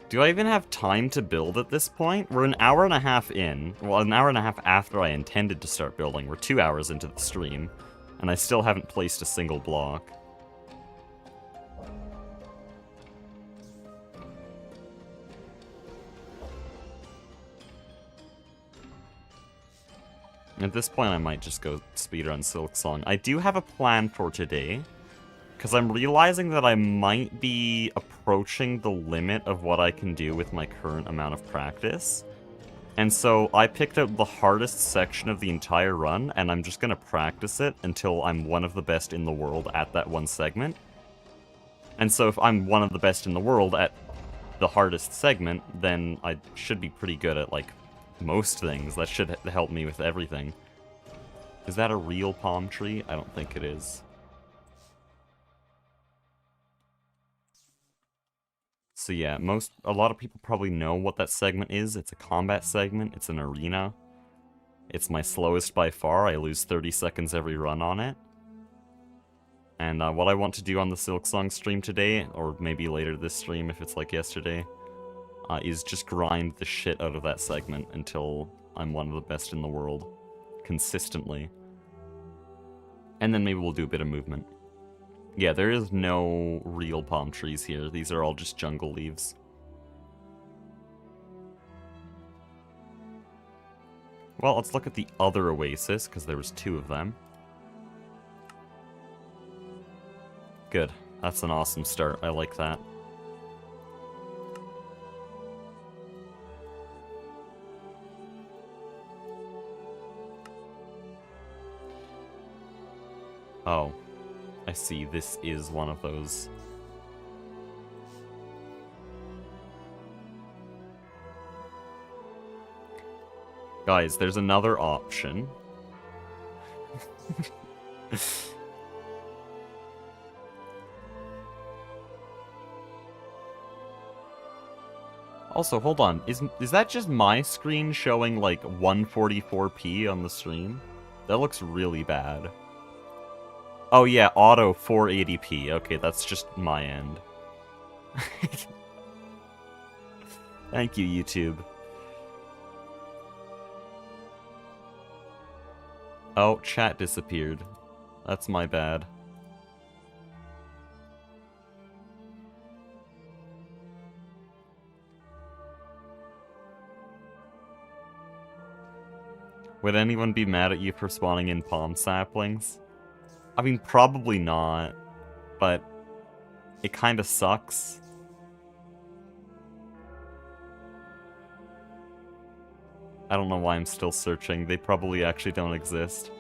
Do I even have time to build at this point? We're an hour and a half in. Well, an hour and a half after I intended to start building. We're 2 hours into the stream. And I still haven't placed a single block. At this point, I might just go speedrun Silksong. I do have a plan for today. Because I'm realizing that I might be approaching the limit of what I can do with my current amount of practice. And so I picked out the hardest section of the entire run, and I'm just going to practice it until I'm one of the best in the world at that one segment. And so if I'm one of the best in the world at the hardest segment, then I should be pretty good at, like, most things. That should help me with everything. Is that a real palm tree? I don't think it is. So yeah, a lot of people probably know what that segment is. It's a combat segment, it's an arena. It's my slowest by far, I lose 30 seconds every run on it. And what I want to do on the Silksong stream today, or maybe later this stream if it's like yesterday, is just grind the shit out of that segment until I'm one of the best in the world. Consistently. And then maybe we'll do a bit of movement. Yeah, there is no real palm trees here. These are all just jungle leaves. Well, let's look at the other oasis, because there was 2 of them. Good. That's an awesome start. I like that. Oh. I see, this is one of those. Guys, there's another option. Also, hold on, is that just my screen showing like 144p on the stream? That looks really bad. Oh yeah, auto 480p. Okay, that's just my end. Thank you, YouTube. Oh, chat disappeared. That's my bad. Would anyone be mad at you for spawning in palm saplings? I mean, probably not, but it kind of sucks. I don't know why I'm still searching. They probably actually don't exist.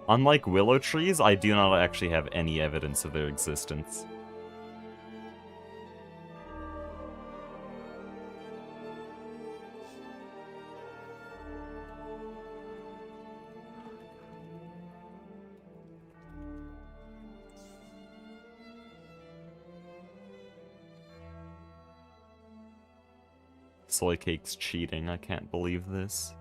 Unlike willow trees, I do not actually have any evidence of their existence. Soy Cake's cheating, I can't believe this.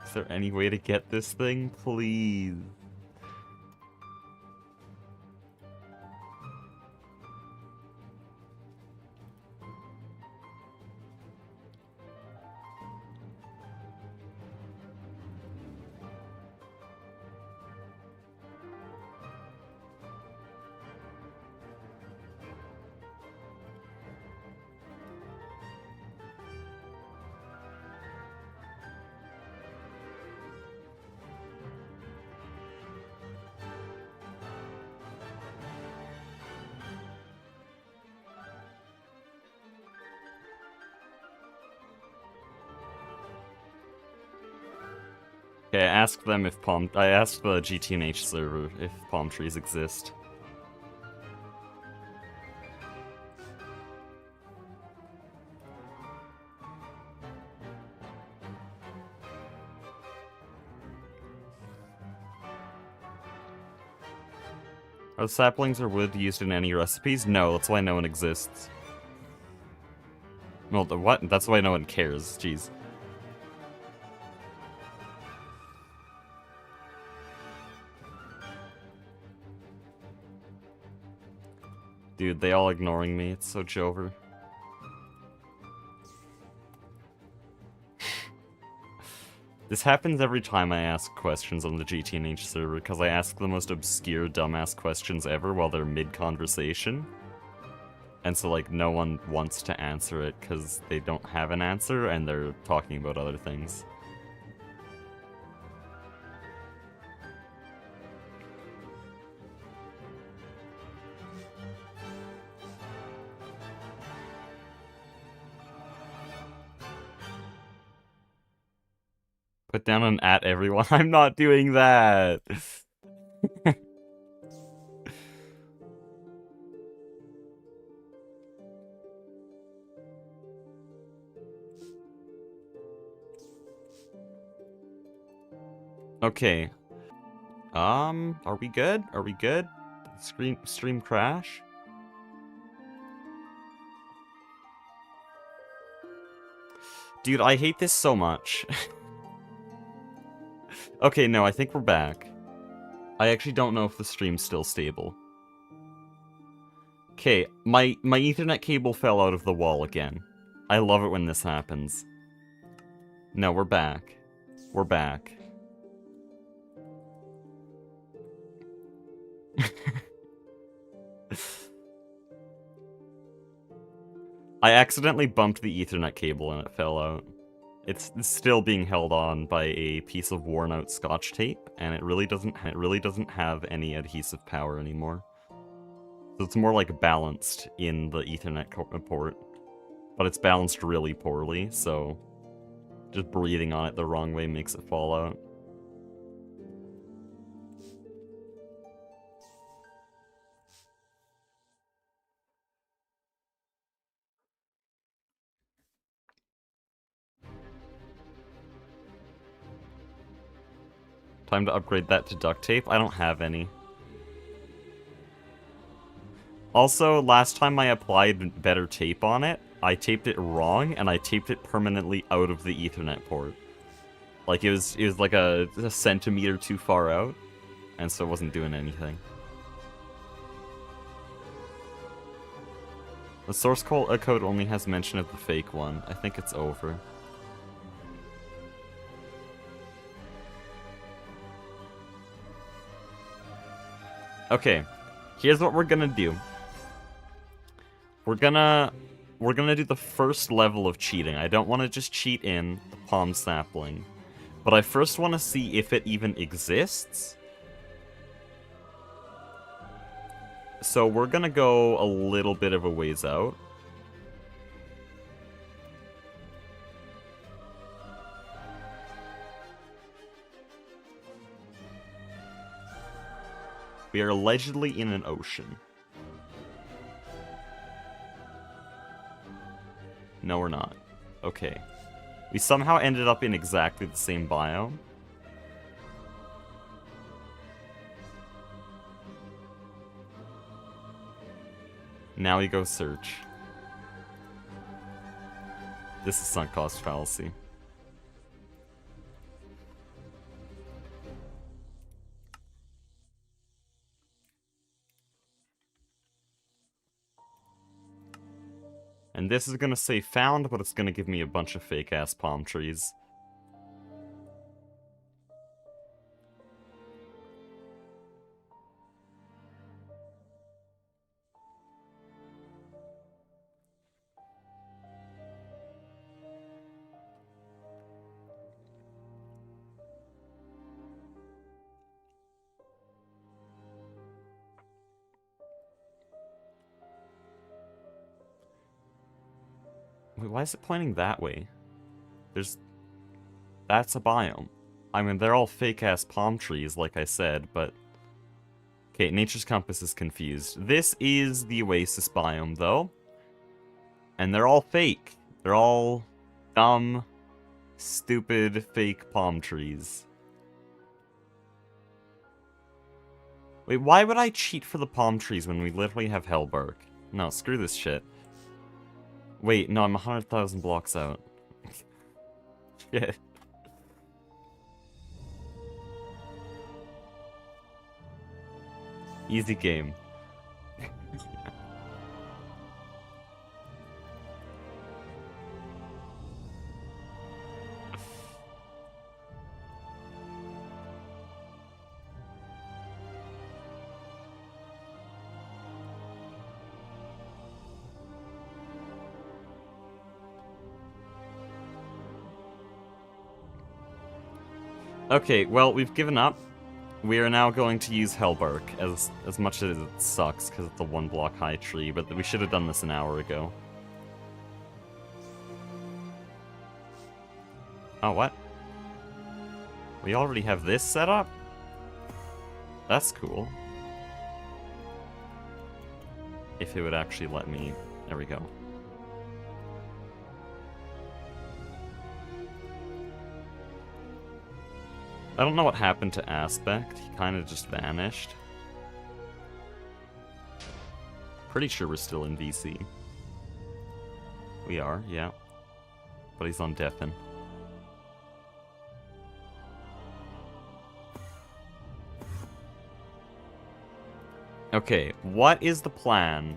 Is there any way to get this thing, please? Okay, I asked them if I asked the GTNH server if palm trees exist. Are saplings or wood used in any recipes? No, that's why no one exists. Well, what? That's why no one cares. Jeez. Dude, they all ignoring me. It's so Jover. This happens every time I ask questions on the GTNH server, because I ask the most obscure, dumbass questions ever while they're mid-conversation. And so, like, no one wants to answer it because they don't have an answer, and they're talking about other things. Put down an at everyone. I'm not doing that. Okay. Are we good? Are we good? Stream crash? Dude, I hate this so much. Okay, no, I think we're back. I actually don't know if the stream's still stable. Okay, my Ethernet cable fell out of the wall again. I love it when this happens. No, we're back. We're back. I accidentally bumped the Ethernet cable and it fell out. It's still being held on by a piece of worn-out Scotch tape, and it really doesn't have any adhesive power anymore. So it's more like balanced in the Ethernet port, but it's balanced really poorly. So just breathing on it the wrong way makes it fall out. Time to upgrade that to duct tape. I don't have any. Also, last time I applied better tape on it, I taped it wrong, and I taped it permanently out of the Ethernet port. Like, it was like a centimeter too far out, and so it wasn't doing anything. The source code only has mention of the fake one. I think it's over. Okay, here's what we're gonna do. We're gonna do the first level of cheating. I don't want to just cheat in the palm sapling, but I first want to see if it even exists. So we're gonna go a little bit of a ways out. We are allegedly in an ocean. No, we're not. Okay. We somehow ended up in exactly the same biome. Now we go search. This is sunk cost fallacy. And this is gonna say found, but it's gonna give me a bunch of fake-ass palm trees. Wait, why is it pointing that way? That's a biome. I mean, they're all fake-ass palm trees, like I said, but... Okay, Nature's Compass is confused. This is the Oasis biome, though. And they're all fake. They're all dumb, stupid, fake palm trees. Wait, why would I cheat for the palm trees when we literally have hellbark? No, screw this shit. Wait, no, I'm 100,000 blocks out. Shit. Easy game. Okay, well, we've given up. We are now going to use hellbark, as much as it sucks, because it's a 1-block high tree, but we should have done this an hour ago. Oh, what? We already have this set up? That's cool. If it would actually let me... There we go. I don't know what happened to Aspect. He kind of just vanished. Pretty sure we're still in VC. We are, yeah. But he's on Deafen. Okay, what is the plan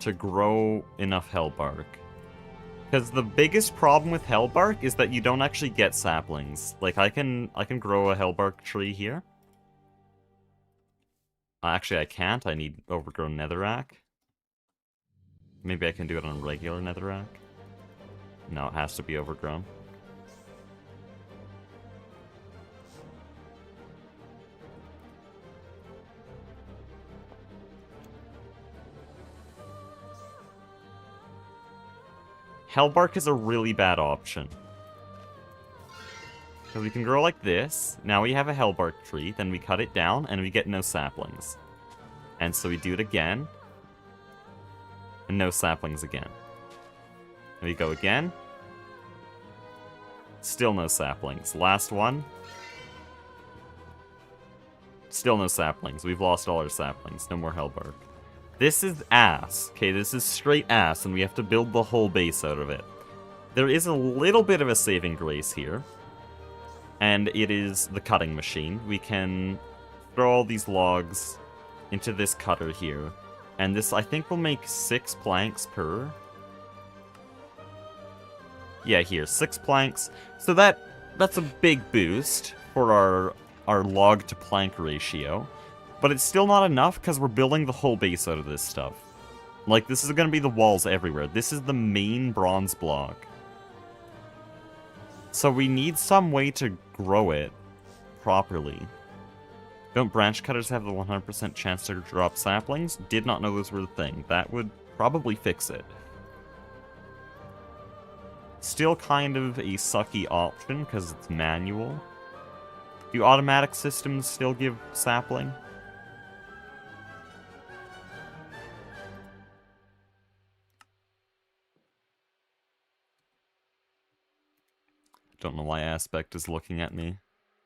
to grow enough hellbark? Because the biggest problem with hellbark is that you don't actually get saplings. Like, I can grow a hellbark tree here. Actually, I can't. I need overgrown netherrack. Maybe I can do it on regular netherrack. No, it has to be overgrown. Hellbark is a really bad option. Because we can grow like this. Now we have a hellbark tree, then we cut it down, and we get no saplings. And so we do it again. And no saplings again. And we go again. Still no saplings. Last one. Still no saplings. We've lost all our saplings. No more hellbark. This is ass. Okay, this is straight ass, and we have to build the whole base out of it. There is a little bit of a saving grace here. And it is the cutting machine. We can throw all these logs into this cutter here. And this, I think, will make 6 planks per... Yeah, here, 6 planks. So that's a big boost for our log to plank ratio. But it's still not enough because we're building the whole base out of this stuff. Like, this is going to be the walls everywhere. This is the main bronze block. So we need some way to grow it properly. Don't branch cutters have the 100% chance to drop saplings? Did not know those were the thing. That would probably fix it. Still kind of a sucky option because it's manual. Do automatic systems still give sapling? Don't know why Aspect is looking at me.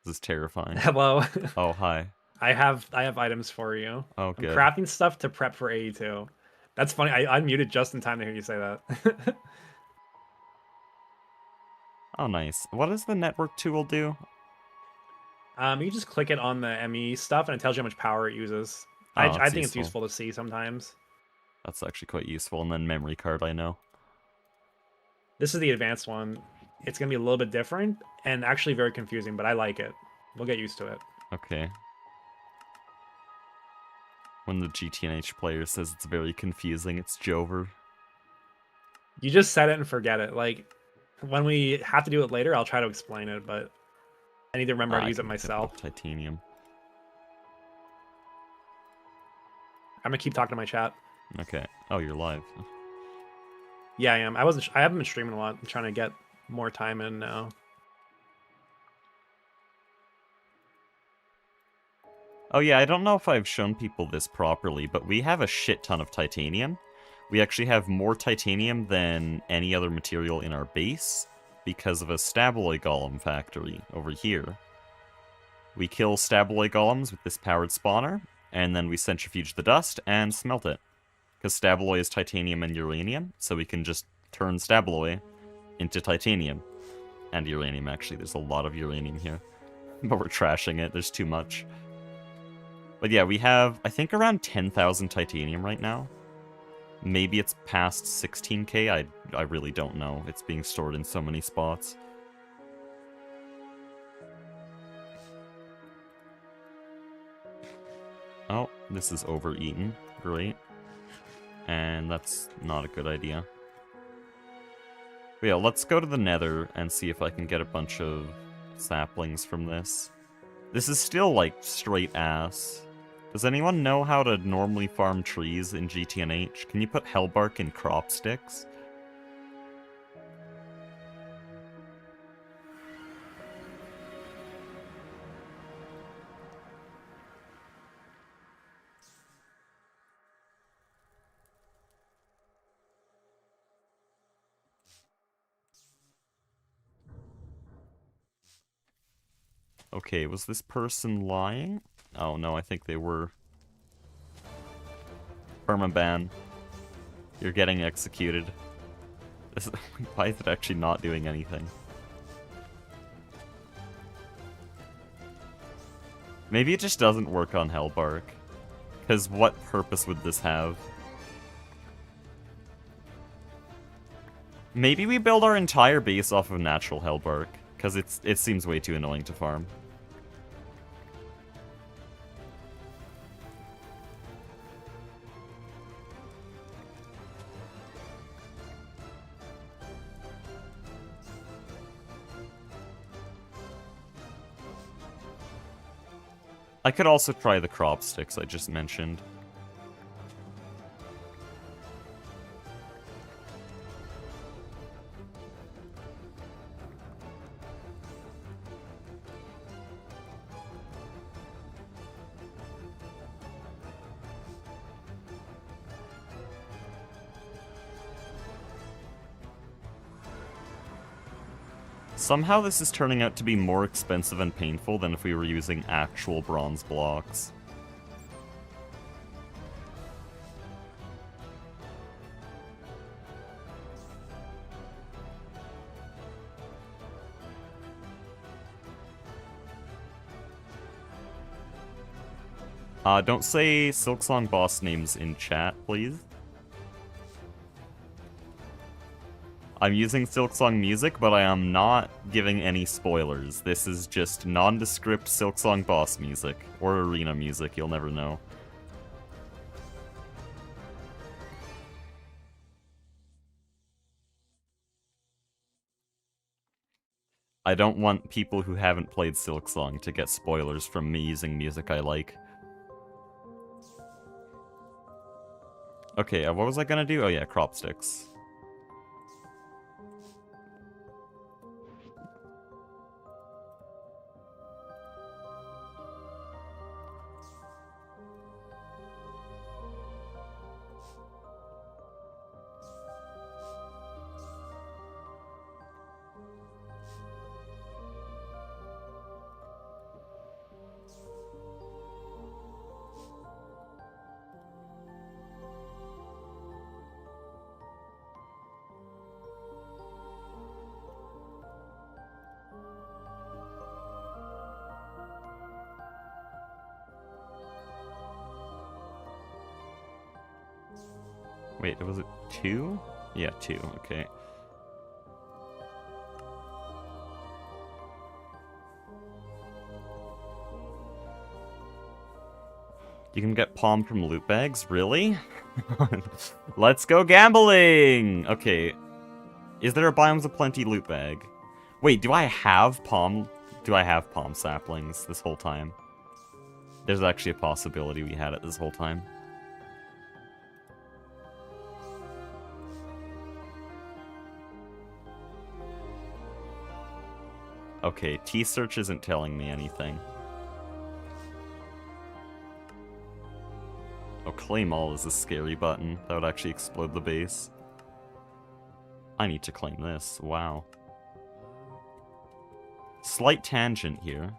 This is terrifying. Hello. Oh, hi. I have items for you. Oh, good. I'm crafting stuff to prep for 82. That's funny. I unmuted just in time to hear you say that. Oh, nice. What does the network tool do? You just click it on the ME stuff, and it tells you how much power it uses. Oh, I think useful. it's useful to see sometimes. That's actually quite useful. And then memory card, I know. This is the advanced one. It's going to be a little bit different, and actually very confusing, but I like it. We'll get used to it. Okay. When the GTNH player says it's very confusing, it's Jover. You just set it and forget it. Like, when we have to do it later, I'll try to explain it, but I need to remember how to use it myself. Titanium. I'm going to keep talking to my chat. Okay. Oh, you're live. Yeah, I am. I haven't been streaming a lot. I'm trying to get more time in now. Oh yeah, I don't know if I've shown people this properly, but we have a shit ton of titanium. We actually have more titanium than any other material in our base because of a stabloid golem factory over here. We kill stabloid golems with this powered spawner, and then we centrifuge the dust and smelt it. Because stabloid is titanium and uranium, so we can just turn stabloid into titanium. And uranium, actually. There's a lot of uranium here. But we're trashing it. There's too much. But yeah, we have, I think, around 10,000 titanium right now. Maybe it's past 16k, I really don't know. It's being stored in so many spots. Oh, this is overeaten. Great. And that's not a good idea. But yeah, let's go to the nether and see if I can get a bunch of saplings from this. This is still, like, straight ass. Does anyone know how to normally farm trees in GTNH? Can you put hellbark in crop sticks? Okay, was this person lying? Oh no, I think they were. Permaban. You're getting executed. This, why is it actually not doing anything? Maybe it just doesn't work on hellbark. Because what purpose would this have? Maybe we build our entire base off of natural hellbark. Because it seems way too annoying to farm. I could also try the crop sticks I just mentioned. Somehow this is turning out to be more expensive and painful than if we were using actual bronze blocks. Don't say Silksong boss names in chat, please. I'm using Silksong music, but I am not giving any spoilers. This is just nondescript Silksong boss music, or arena music, you'll never know. I don't want people who haven't played Silksong to get spoilers from me using music I like. Okay, what was I gonna do? Oh yeah, crop sticks. Wait, was it 2? Yeah, 2, okay. You can get palm from loot bags? Really? Let's go gambling! Okay. Is there a Biomes of Plenty loot bag? Wait, do I have palm saplings this whole time? There's actually a possibility we had it this whole time. Okay, T-search isn't telling me anything. Oh, claim all is a scary button. That would actually explode the base. I need to claim this. Wow. Slight tangent here.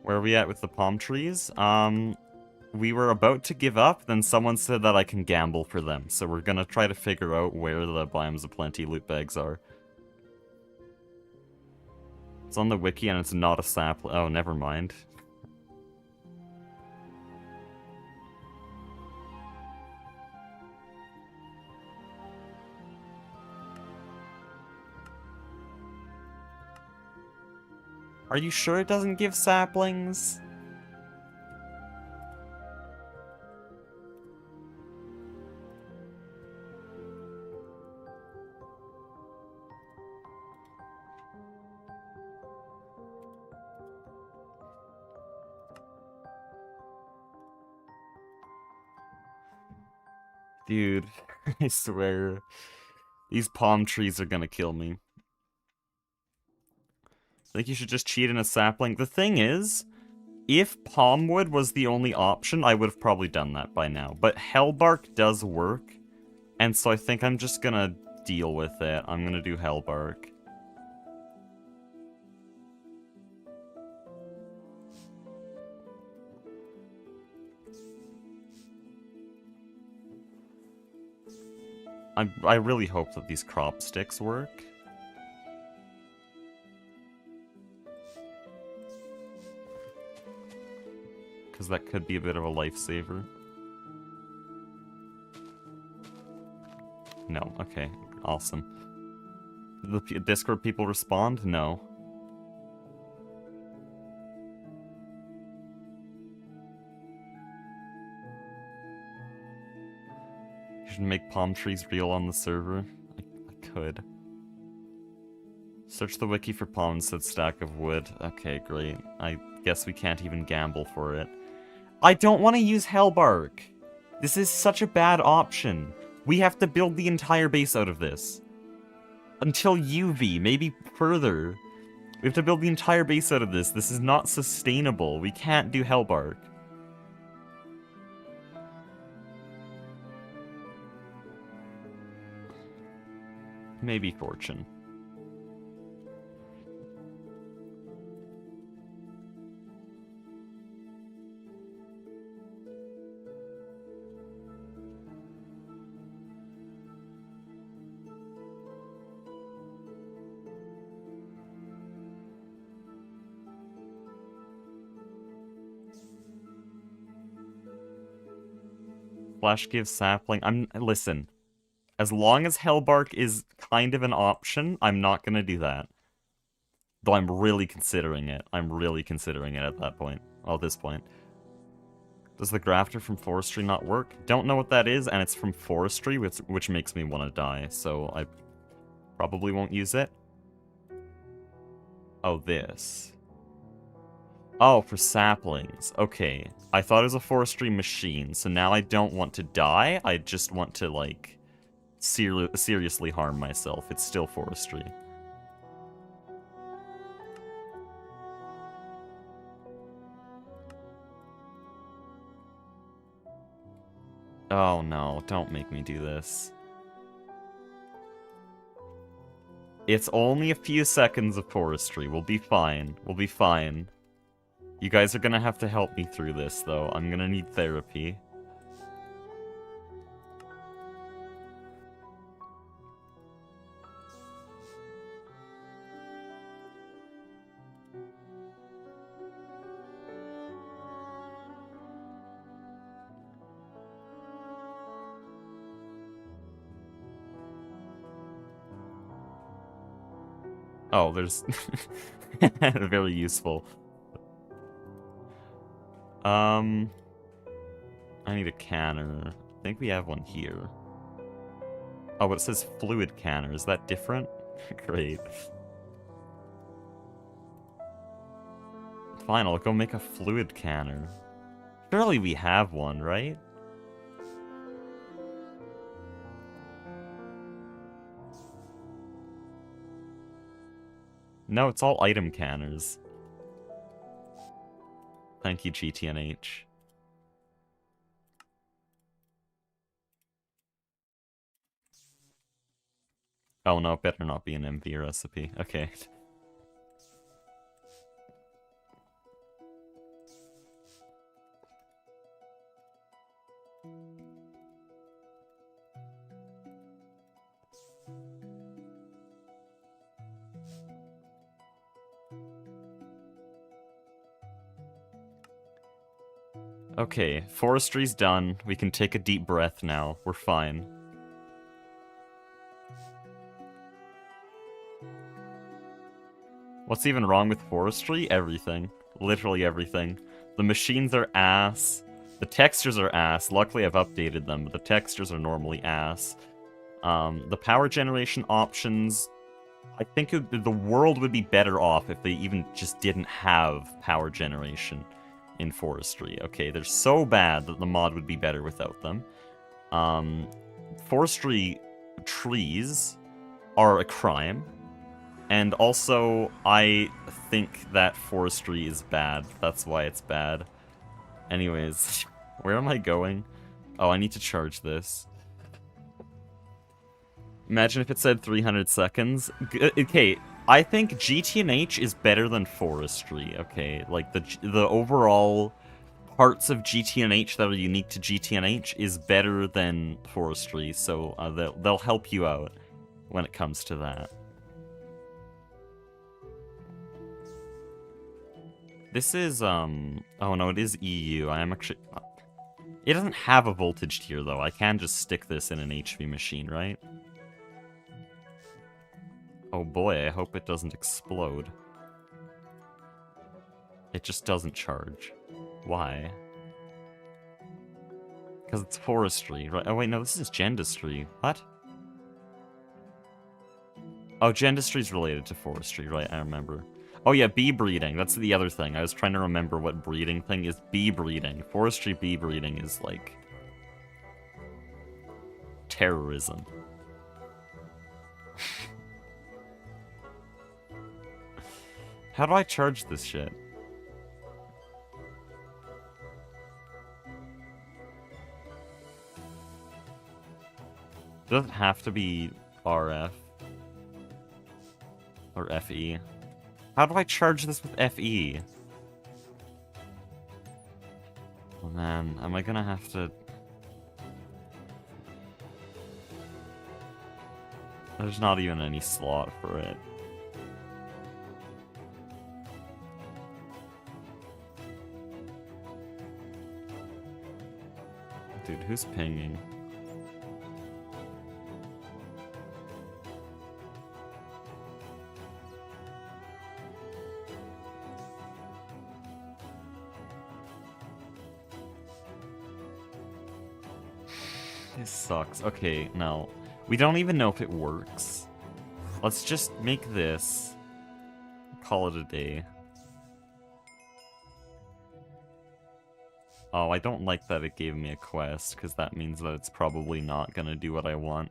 Where are we at with the palm trees? We were about to give up, then someone said that I can gamble for them. So we're gonna try to figure out where the Biomes of Plenty loot bags are. It's on the wiki and it's not a sapling. Oh, never mind. Are you sure it doesn't give saplings? Dude, I swear. These palm trees are gonna kill me. I think you should just cheat in a sapling. The thing is, if palmwood was the only option, I would have probably done that by now. But hellbark does work, and so I think I'm just gonna deal with it. I'm gonna do hellbark. I really hope that these crop sticks work. Because that could be a bit of a lifesaver. No, okay, awesome. The Discord people respond? No. You should make palm trees real on the server. I could. Search the wiki for palms, said stack of wood. Okay, great. I guess we can't even gamble for it. I don't want to use hellbark! This is such a bad option. We have to build the entire base out of this. Until UV, maybe further. We have to build the entire base out of this. This is not sustainable. We can't do hellbark. Maybe fortune. Flash gives sapling. Listen. As long as hellbark is kind of an option, I'm not gonna do that. Though I'm really considering it. I'm really considering it at that point. Well, this point. Does the grafter from Forestry not work? Don't know what that is, and it's from Forestry, which makes me want to die, so I probably won't use it. Oh, this. Oh, for saplings. Okay. I thought it was a Forestry machine, so now I don't want to die, I just want to, like, seriously harm myself. It's still Forestry. Oh no, don't make me do this. It's only a few seconds of Forestry. We'll be fine. We'll be fine. You guys are gonna have to help me through this, though. I'm gonna need therapy. Oh, there's... very useful. I need a canner. I think we have one here. Oh, but it says fluid canner. Is that different? Great. Fine, I'll go make a fluid canner. Surely we have one, right? No, it's all item canners. Thank you, GTNH. Oh no, it better not be an MV recipe. Okay. Okay, forestry's done. We can take a deep breath now. We're fine. What's even wrong with forestry? Everything. Literally everything. The machines are ass. The textures are ass. Luckily I've updated them, but the textures are normally ass. The power generation options... I think the world would be better off if they even just didn't have power generation in forestry. Okay, they're so bad that the mod would be better without them. Forestry trees are a crime. And also, I think that forestry is bad. That's why it's bad. Anyways, where am I going? Oh, I need to charge this. Imagine if it said 300 seconds. Okay, I think GTNH is better than forestry, okay? Like, the overall parts of GTNH that are unique to GTNH is better than forestry, so they'll help you out when it comes to that. This is, oh no, it is EU. I am actually... It doesn't have a voltage tier, though. I can just stick this in an HV machine, right? Oh boy, I hope it doesn't explode. It just doesn't charge. Why? Because it's forestry, right? Oh wait, no, this is gendistry. What? Oh, gendistry is related to forestry, right? I remember. Oh yeah, bee breeding. That's the other thing. I was trying to remember what breeding thing is. Bee breeding. Forestry bee breeding is like... terrorism. How do I charge this shit? Does it have to be RF? Or FE? How do I charge this with FE? Oh man, am I gonna have to... There's not even any slot for it. Dude, who's pinging? This sucks. Okay, no. We don't even know if it works. Let's just make this. Call it a day. Oh, I don't like that it gave me a quest, because that means that it's probably not gonna do what I want.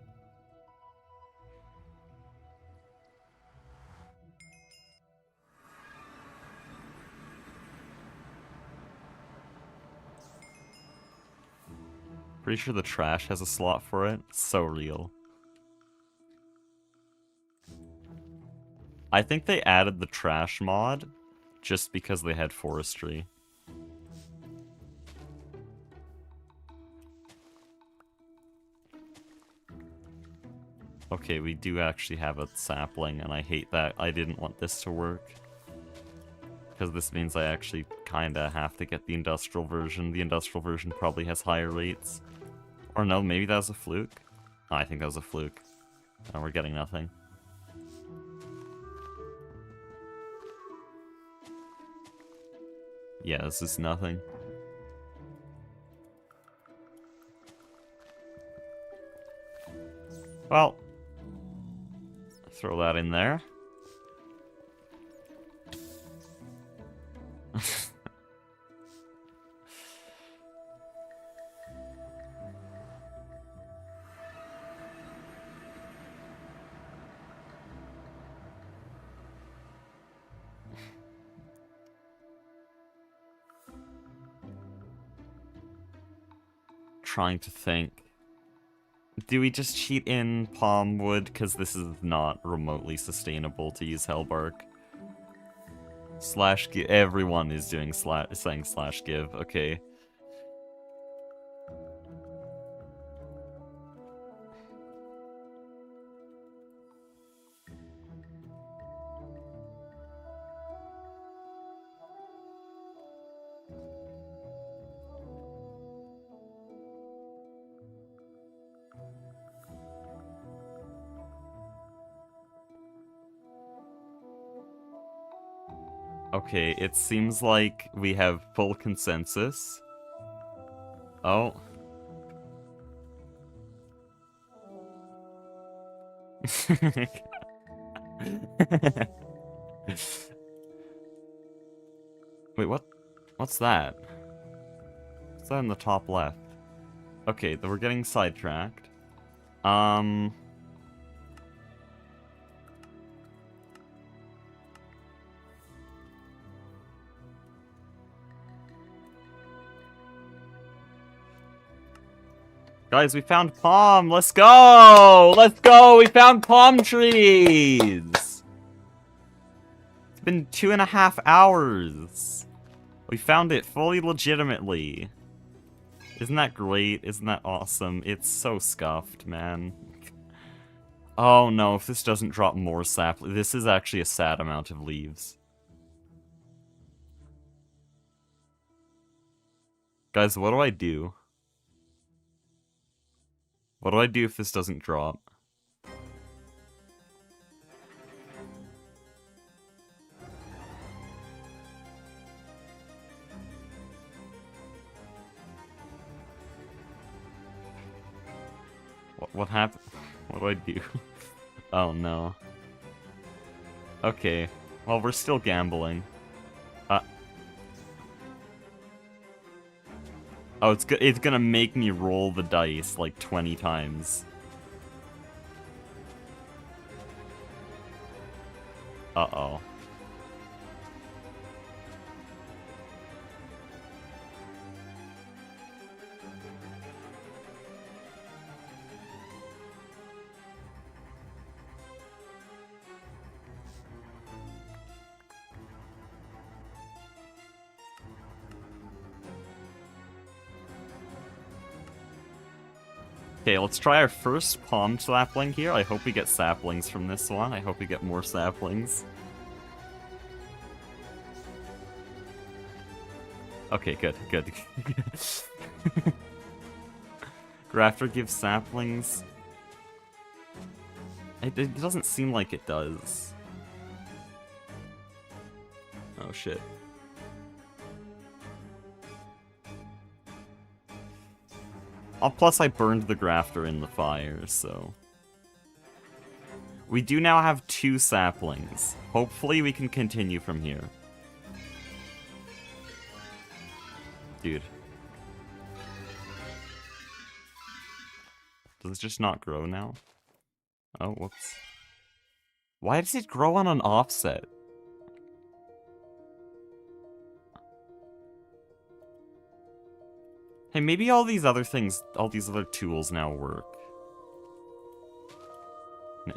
Pretty sure the trash has a slot for it. So real. I think they added the trash mod just because they had forestry. Okay, we do actually have a sapling, and I hate that. I didn't want this to work. Because this means I actually kinda have to get the industrial version. The industrial version probably has higher rates. Or no, maybe that was a fluke? Oh, I think that was a fluke. Oh, we're getting nothing. Yeah, this is nothing. Well, throw that in there. Trying to think. Do we just cheat in palmwood? Because this is not remotely sustainable to use hellbark. Slash give. Everyone is doing saying slash give. Okay. Okay, it seems like we have full consensus. Oh. Wait, what? What's that? What's that in the top left? Okay, we're getting sidetracked. Guys, we found palm! Let's go! Let's go! We found palm trees! It's been 2.5 hours. We found it fully legitimately. Isn't that great? Isn't that awesome? It's so scuffed, man. Oh no, if this doesn't drop more saplings, this is actually a sad amount of leaves. Guys, what do I do? What do I do if this doesn't drop? What happened? What do I do? Oh no. Okay. Well, we're still gambling. Oh, it's gonna make me roll the dice like 20 times. Uh-oh. Okay, let's try our first palm sapling here. I hope we get saplings from this one. I hope we get more saplings. Okay, good. Grafter gives saplings. It doesn't seem like it does. Oh shit. Plus, I burned the grafter in the fire, so... We do now have 2 saplings. Hopefully we can continue from here. Dude. Does it just not grow now? Oh, whoops. Why does it grow on an offset? Hey, maybe all these other things, all these other tools now work.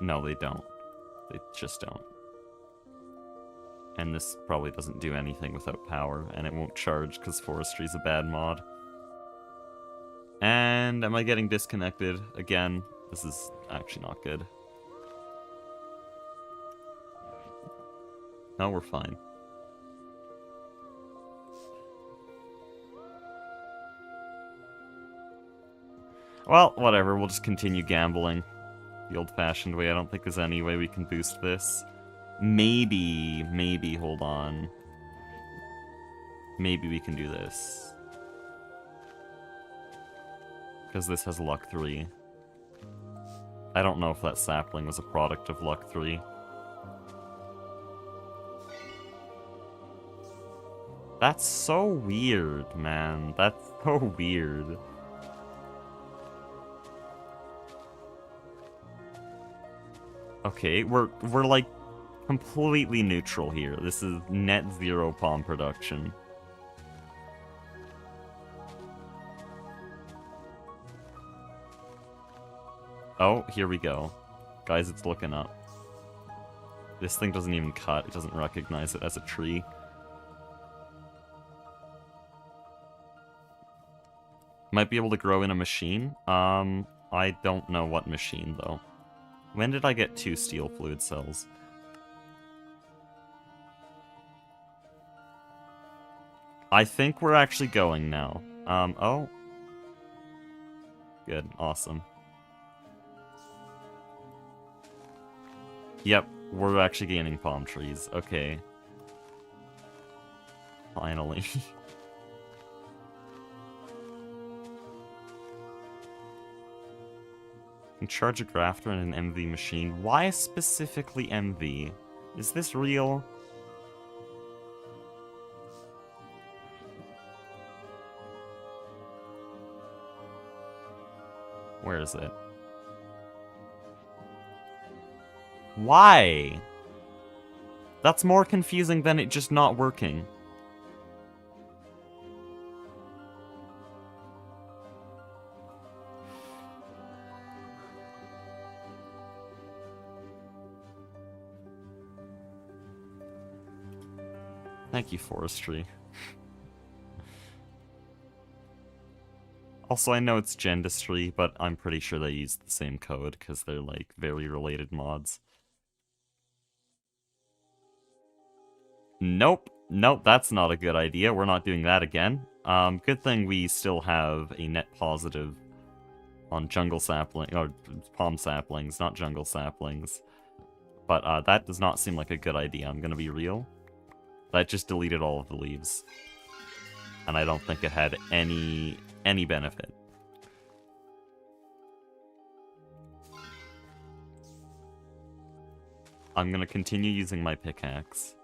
No, they don't. They just don't. And this probably doesn't do anything without power, and it won't charge because Forestry is a bad mod. And am I getting disconnected again? This is actually not good. No, we're fine. Well, whatever, we'll just continue gambling. The old-fashioned way. I don't think there's any way we can boost this. Maybe, hold on. maybe we can do this. Because this has luck 3. I don't know if that sapling was a product of luck 3. That's so weird, man. That's so weird. Okay, we're like completely neutral here. This is net 0 palm production. Oh, here we go. Guys, it's looking up. This thing doesn't even cut. It doesn't recognize it as a tree. Might be able to grow in a machine. I don't know what machine, though. When did I get 2 steel fluid cells? I think we're actually going now. Oh. Good, awesome. Yep, we're actually gaining palm trees. Okay. Finally. Can charge a grafter and an MV machine. Why specifically MV? Is this real? Where is it? Why? That's more confusing than it just not working. Thank you, Forestry. Also, I know it's Gendistry, but I'm pretty sure they use the same code, because they're, like, very related mods. Nope. Nope, that's not a good idea. We're not doing that again. Good thing we still have a net positive on jungle sapling, or palm saplings, not jungle saplings. But that does not seem like a good idea, I'm gonna be real. That just deleted all of the leaves. And I don't think it had any benefit. I'm gonna continue using my pickaxe.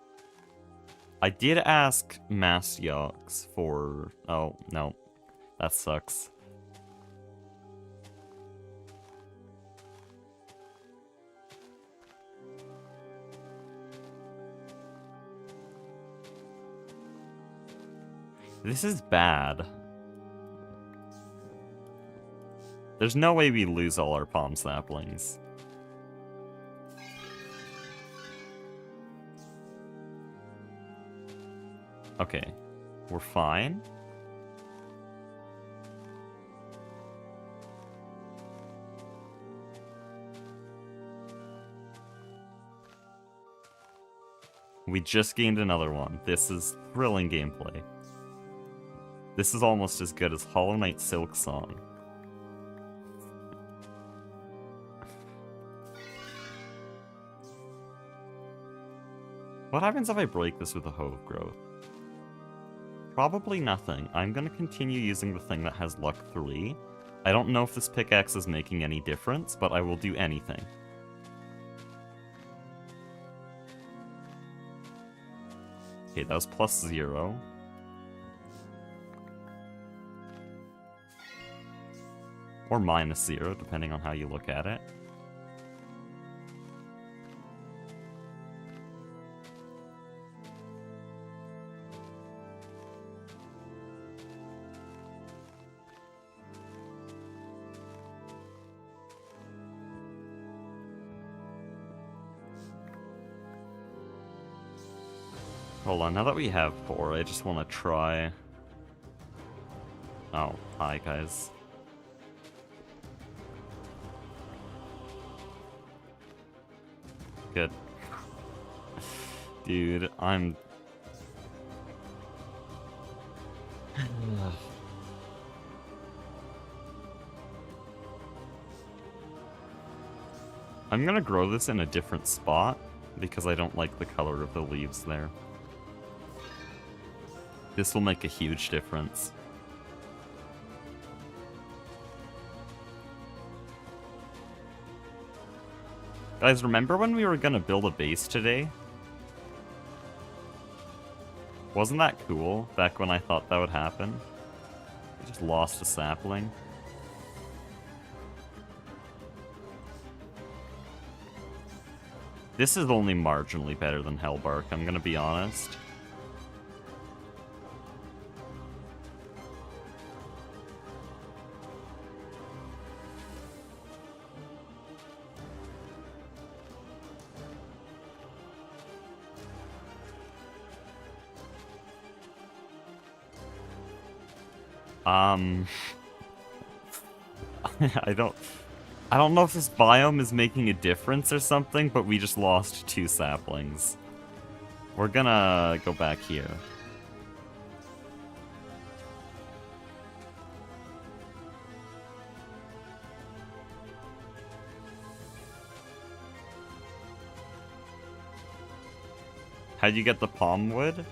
I did ask Mastyox for... Oh, no. That sucks. This is bad. There's no way we lose all our palm saplings. Okay, we're fine. We just gained another one. This is thrilling gameplay. This is almost as good as Hollow Knight Silksong. What happens if I break this with a Hoe of Growth? Probably nothing. I'm gonna continue using the thing that has luck 3. I don't know if this pickaxe is making any difference, but I will do anything. Okay, that was +0. Or -0, depending on how you look at it. Hold on, now that we have 4, I just want to try... Oh, hi guys. Good. Dude, I'm gonna grow this in a different spot, because I don't like the color of the leaves there. This will make a huge difference. Guys, remember when we were gonna build a base today? Wasn't that cool, back when I thought that would happen? I just lost a sapling. This is only marginally better than hellbark, I'm gonna be honest. I don't know if this biome is making a difference or something, but we just lost 2 saplings. We're gonna go back here. How'd you get the palmwood?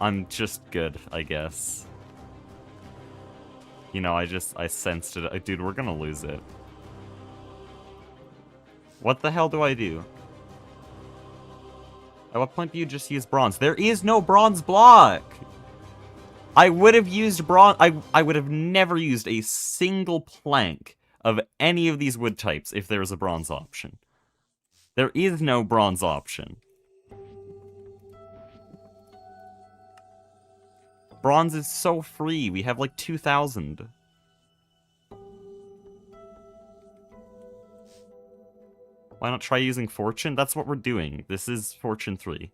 I'm just good, I guess. You know, I sensed it. Dude, we're gonna lose it. What the hell do I do? At what point do you just use bronze? There is no bronze block! I would have used bronze. I would have never used a single plank of any of these wood types if there was a bronze option. There is no bronze option. Bronze is so free. We have like 2,000. Why not try using fortune? That's what we're doing. This is fortune 3.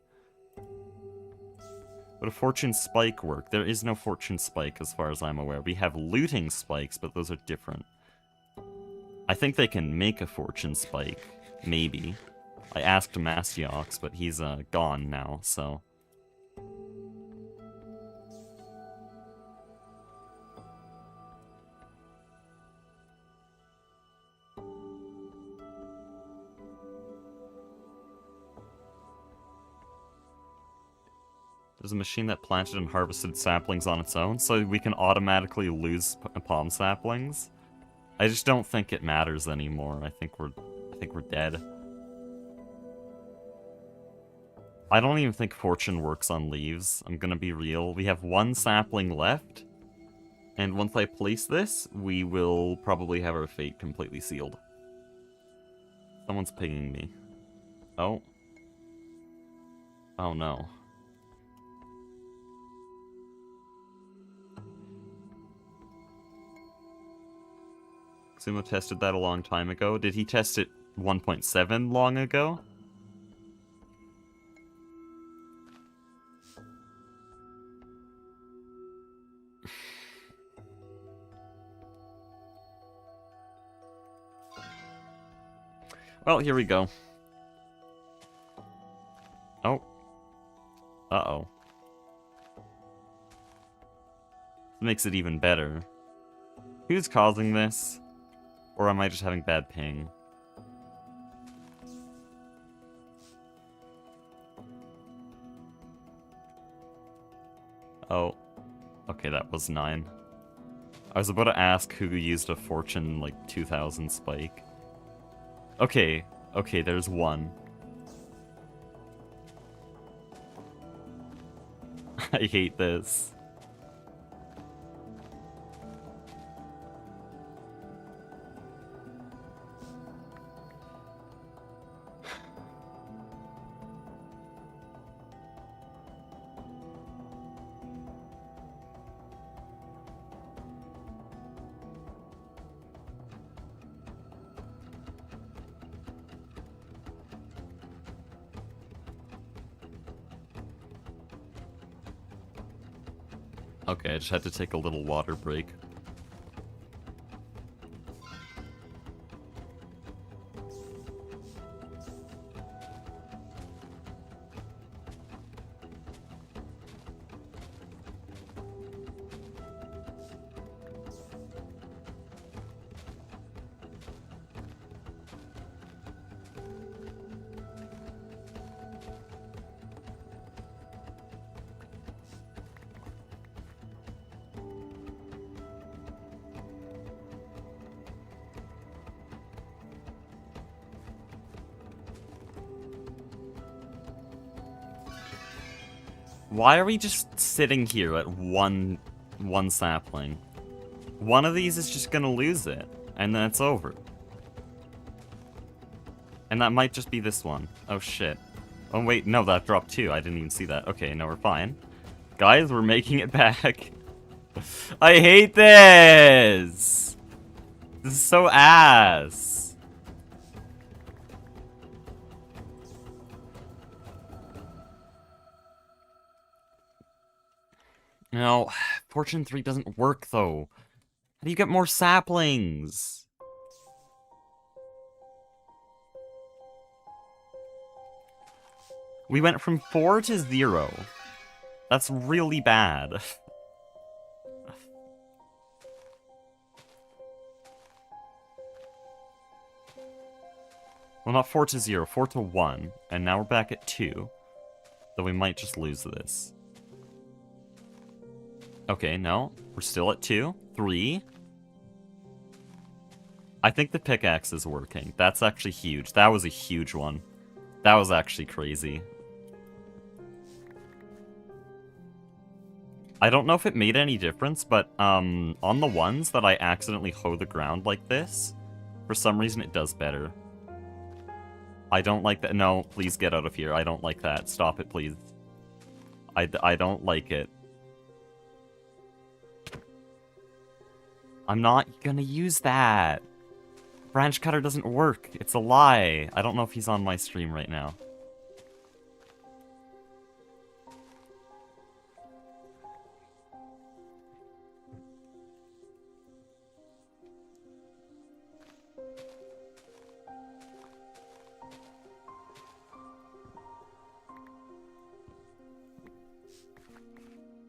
Would a fortune spike work? There is no fortune spike as far as I'm aware. We have looting spikes, but those are different. I think they can make a fortune spike. Maybe. I asked Mastiox, but he's gone now, so... There's a machine that planted and harvested saplings on its own, so we can automatically lose palm saplings. I just don't think it matters anymore. I think we're dead. I don't even think fortune works on leaves. I'm gonna be real. We have 1 sapling left, and once I place this, we will probably have our fate completely sealed. Someone's pinging me. Oh. Oh no. Sumo tested that a long time ago. Did he test it 1.7 long ago? Well, here we go. Oh. Uh-oh. Makes it even better. Who's causing this? Or am I just having bad ping? Oh. Okay, that was 9. I was about to ask who used a fortune, like, 2000 spike. Okay, okay, there's 1. I hate this. Okay, I just had to take a little water break. Why are we just sitting here at one sapling? One of these is just gonna lose it, and then it's over. And that might just be this one. Oh shit. Oh wait, no, that dropped 2. I didn't even see that. Okay, no, we're fine. Guys, we're making it back. I hate this! This is so ass. No, Fortune 3 doesn't work though. How do you get more saplings? We went from 4 to 0. That's really bad. Well, not 4 to 0, 4 to 1. And now we're back at 2. So we might just lose this. Okay, no. We're still at 2. 3. I think the pickaxe is working. That's actually huge. That was a huge one. That was actually crazy. I don't know if it made any difference, but on the ones that I accidentally hoe the ground like this, for some reason it does better. I don't like that. No, please get out of here. I don't like that. Stop it, please. I don't like it. I'm not gonna use that. Branch cutter doesn't work. It's a lie. I don't know if he's on my stream right now.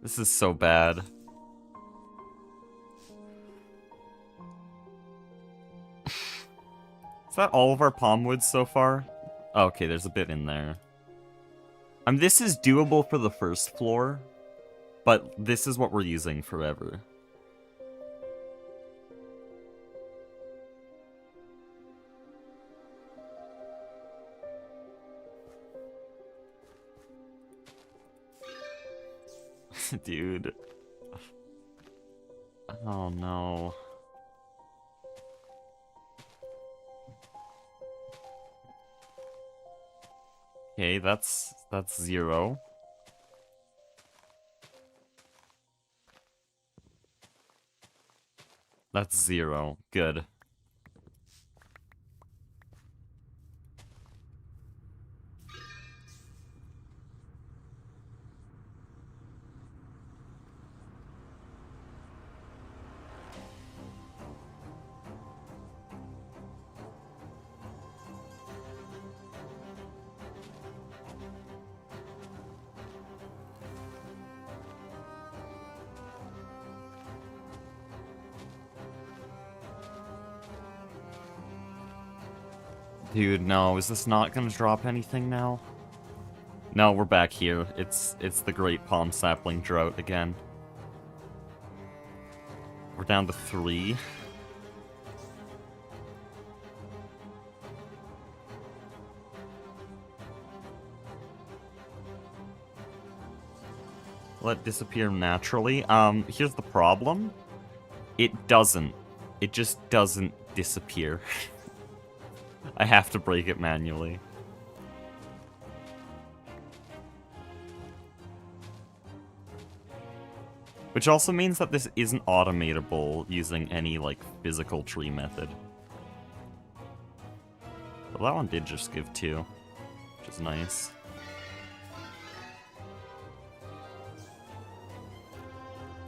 This is so bad. Is that all of our palmwood so far? Oh, okay, there's a bit in there. This is doable for the first floor, but this is what we're using forever. Dude. Oh no. Okay, that's 0. That's 0. Good. Dude, no, is this not gonna drop anything now? No, we're back here. It's the great palm sapling drought again. We're down to 3. Let it disappear naturally. Here's the problem. It doesn't. It just doesn't disappear. I have to break it manually. Which also means that this isn't automatable using any, like, physical tree method. Well, that one did just give 2, which is nice.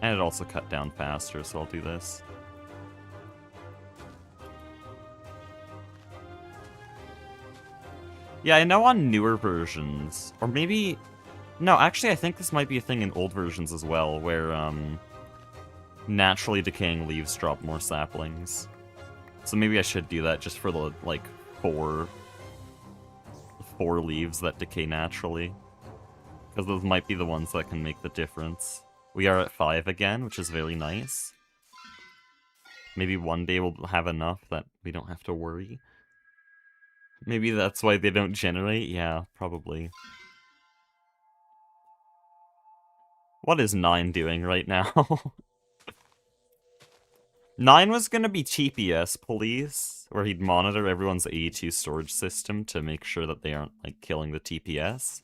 And it also cut down faster, so I'll do this. Yeah, I know on newer versions, or maybe... No, actually I think this might be a thing in old versions as well, where, naturally decaying leaves drop more saplings. So maybe I should do that just for the, like, 4 leaves that decay naturally. Because those might be the ones that can make the difference. We are at 5 again, which is very nice. Maybe one day we'll have enough that we don't have to worry. Maybe that's why they don't generate? Yeah, probably. What is 9 doing right now? 9 was gonna be TPS police, where he'd monitor everyone's A2 storage system to make sure that they aren't, like, killing the TPS.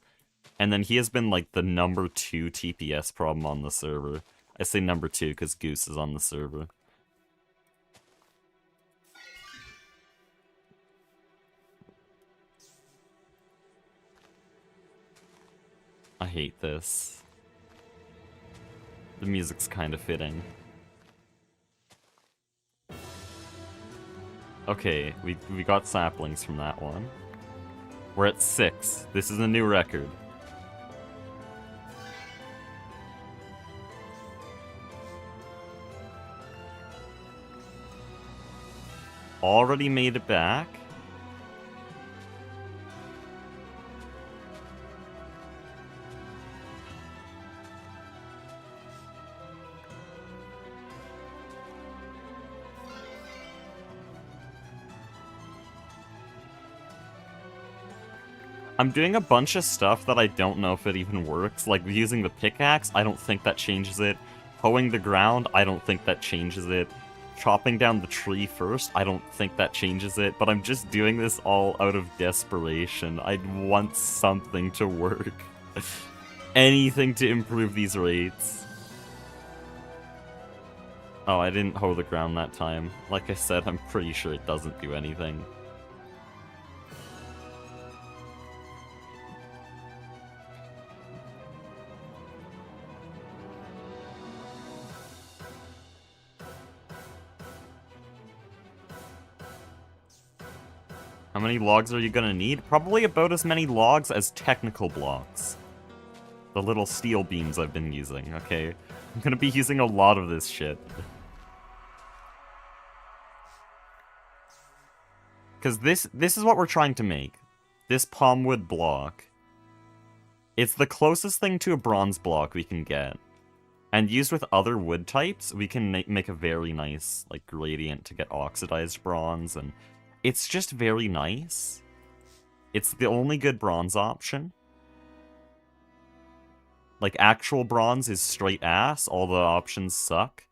And then he has been, like, the number 2 TPS problem on the server. I say number 2 because Goose is on the server. I hate this. The music's kind of fitting. Okay, we got saplings from that one. We're at 6. This is a new record. Already made it back. I'm doing a bunch of stuff that I don't know if it even works, like using the pickaxe, I don't think that changes it. Hoeing the ground, I don't think that changes it. Chopping down the tree first, I don't think that changes it, but I'm just doing this all out of desperation. I want something to work. Anything to improve these rates. Oh, I didn't hoe the ground that time. Like I said, I'm pretty sure it doesn't do anything. How many logs are you gonna need? Probably about as many logs as technical blocks. The little steel beams I've been using, okay? I'm gonna be using a lot of this shit. Because this is what we're trying to make. This palmwood block. It's the closest thing to a bronze block we can get. And used with other wood types, we can make a very nice, like, gradient to get oxidized bronze, and it's just very nice. It's the only good bronze option. Like, actual bronze is straight ass, all the options suck.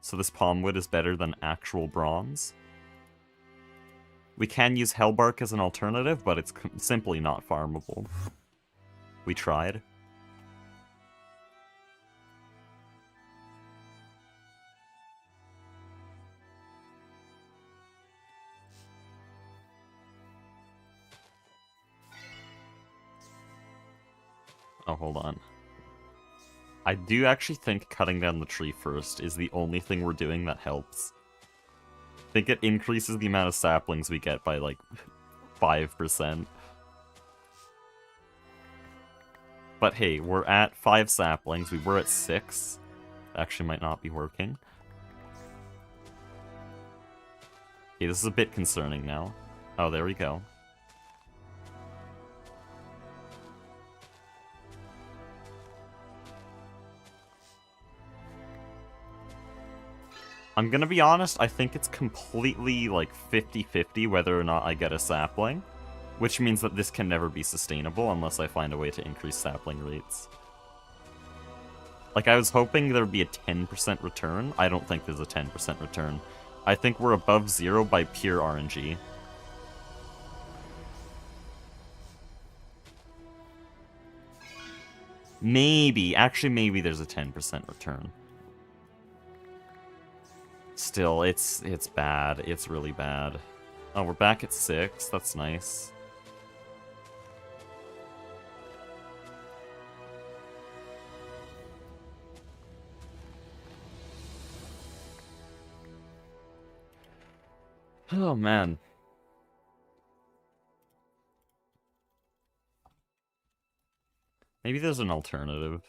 So this palmwood is better than actual bronze. We can use hellbark as an alternative, but it's simply not farmable. We tried. Oh, hold on. I do actually think cutting down the tree first is the only thing we're doing that helps. I think it increases the amount of saplings we get by, like, 5%. But hey, we're at 5 saplings. We were at 6. Actually might not be working. Okay, this is a bit concerning now. Oh, there we go. I'm gonna be honest, I think it's completely, like, 50-50 whether or not I get a sapling. Which means that this can never be sustainable unless I find a way to increase sapling rates. Like, I was hoping there would be a 10% return. I don't think there's a 10% return. I think we're above 0 by pure RNG. Maybe. Actually, maybe there's a 10% return. Still, it's bad. It's really bad. Oh, we're back at 6. That's nice. Oh, man. Maybe there's an alternative.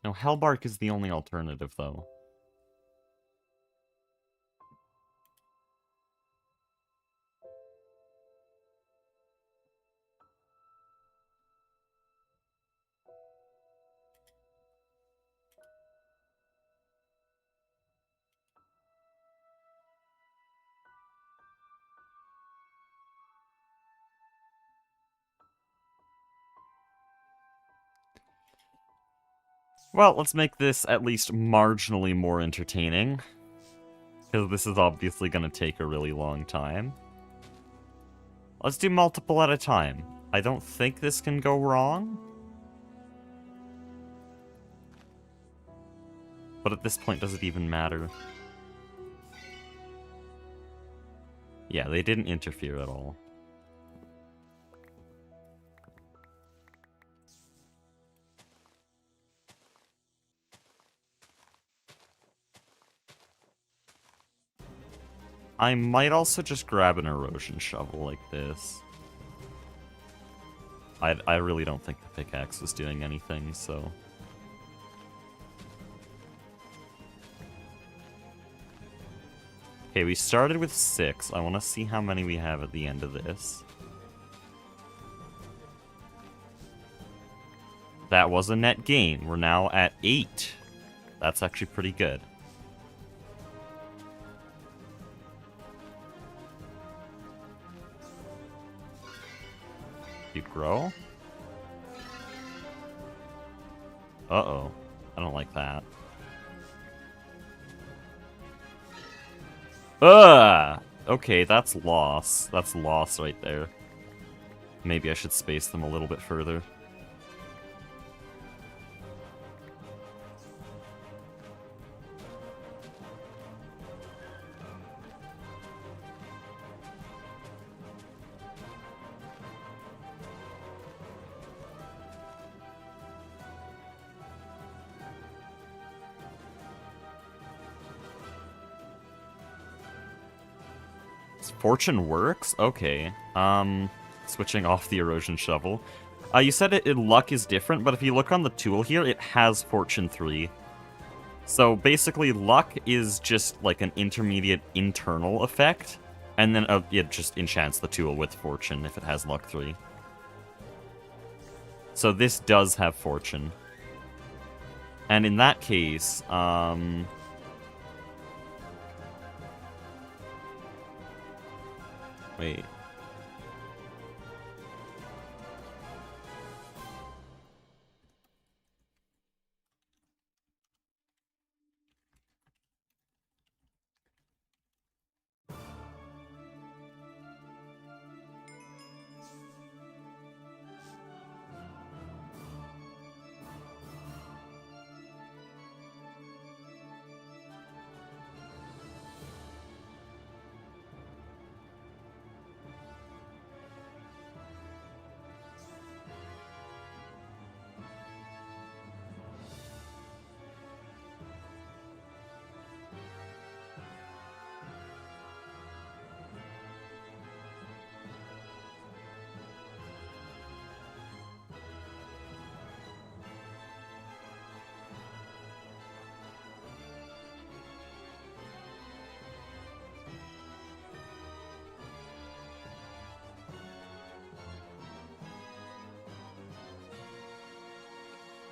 No, hellbark is the only alternative, though. Well, let's make this at least marginally more entertaining. Because this is obviously going to take a really long time. Let's do multiple at a time. I don't think this can go wrong. But at this point, does it even matter? Yeah, they didn't interfere at all. I might also just grab an erosion shovel like this. I really don't think the pickaxe was doing anything, so... Okay, we started with 6. I want to see how many we have at the end of this. That was a net gain. We're now at 8. That's actually pretty good. You grow? Uh-oh. I don't like that. Okay, that's loss. That's loss right there. Maybe I should space them a little bit further. Fortune works? Okay. Switching off the erosion shovel. You said luck is different, but if you look on the tool here, it has Fortune 3. So basically, luck is just like an intermediate internal effect, and then it just enchants the tool with Fortune if it has luck 3. So this does have Fortune. And in that case, wait.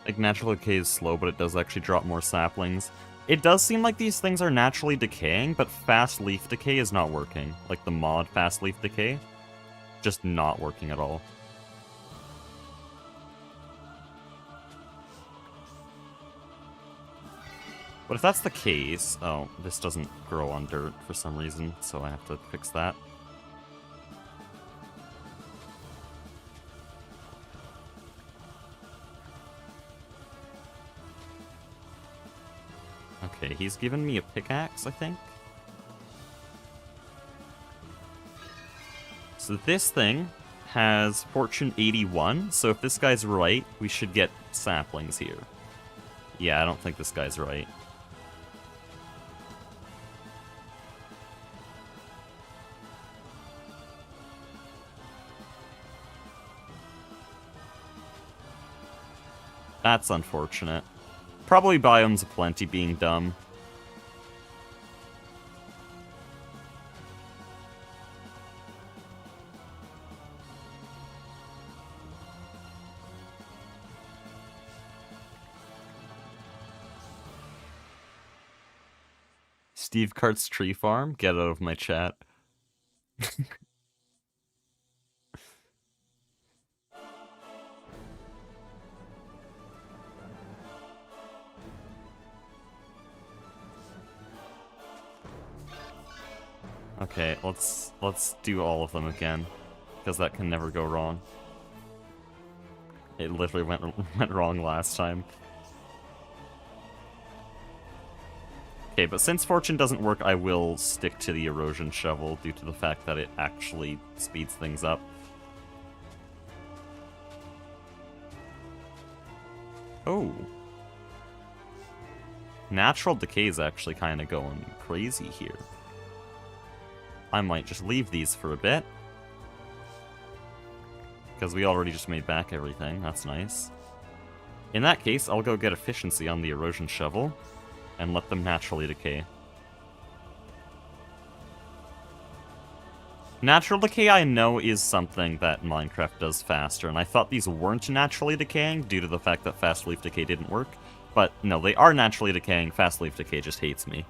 Like, natural decay is slow, but it does actually drop more saplings. It does seem like these things are naturally decaying, but fast leaf decay is not working. Like the mod fast leaf decay, just not working at all. But if that's the case... Oh, this doesn't grow on dirt for some reason, so I have to fix that. Okay, he's given me a pickaxe, I think. So this thing has Fortune 81, so if this guy's right, we should get saplings here. Yeah, I don't think this guy's right. That's unfortunate. Probably biomes aplenty being dumb. Steve Cart's tree farm? Get out of my chat. Okay, let's do all of them again, because that can never go wrong. It literally went wrong last time. Okay, but since fortune doesn't work, I will stick to the erosion shovel due to the fact that it actually speeds things up. Oh. Natural decay is actually kind of going crazy here. I might just leave these for a bit. Because we already just made back everything. That's nice. In that case, I'll go get efficiency on the erosion shovel and let them naturally decay. Natural decay, I know, is something that Minecraft does faster, and I thought these weren't naturally decaying due to the fact that fast leaf decay didn't work. But no, they are naturally decaying. Fast leaf decay just hates me.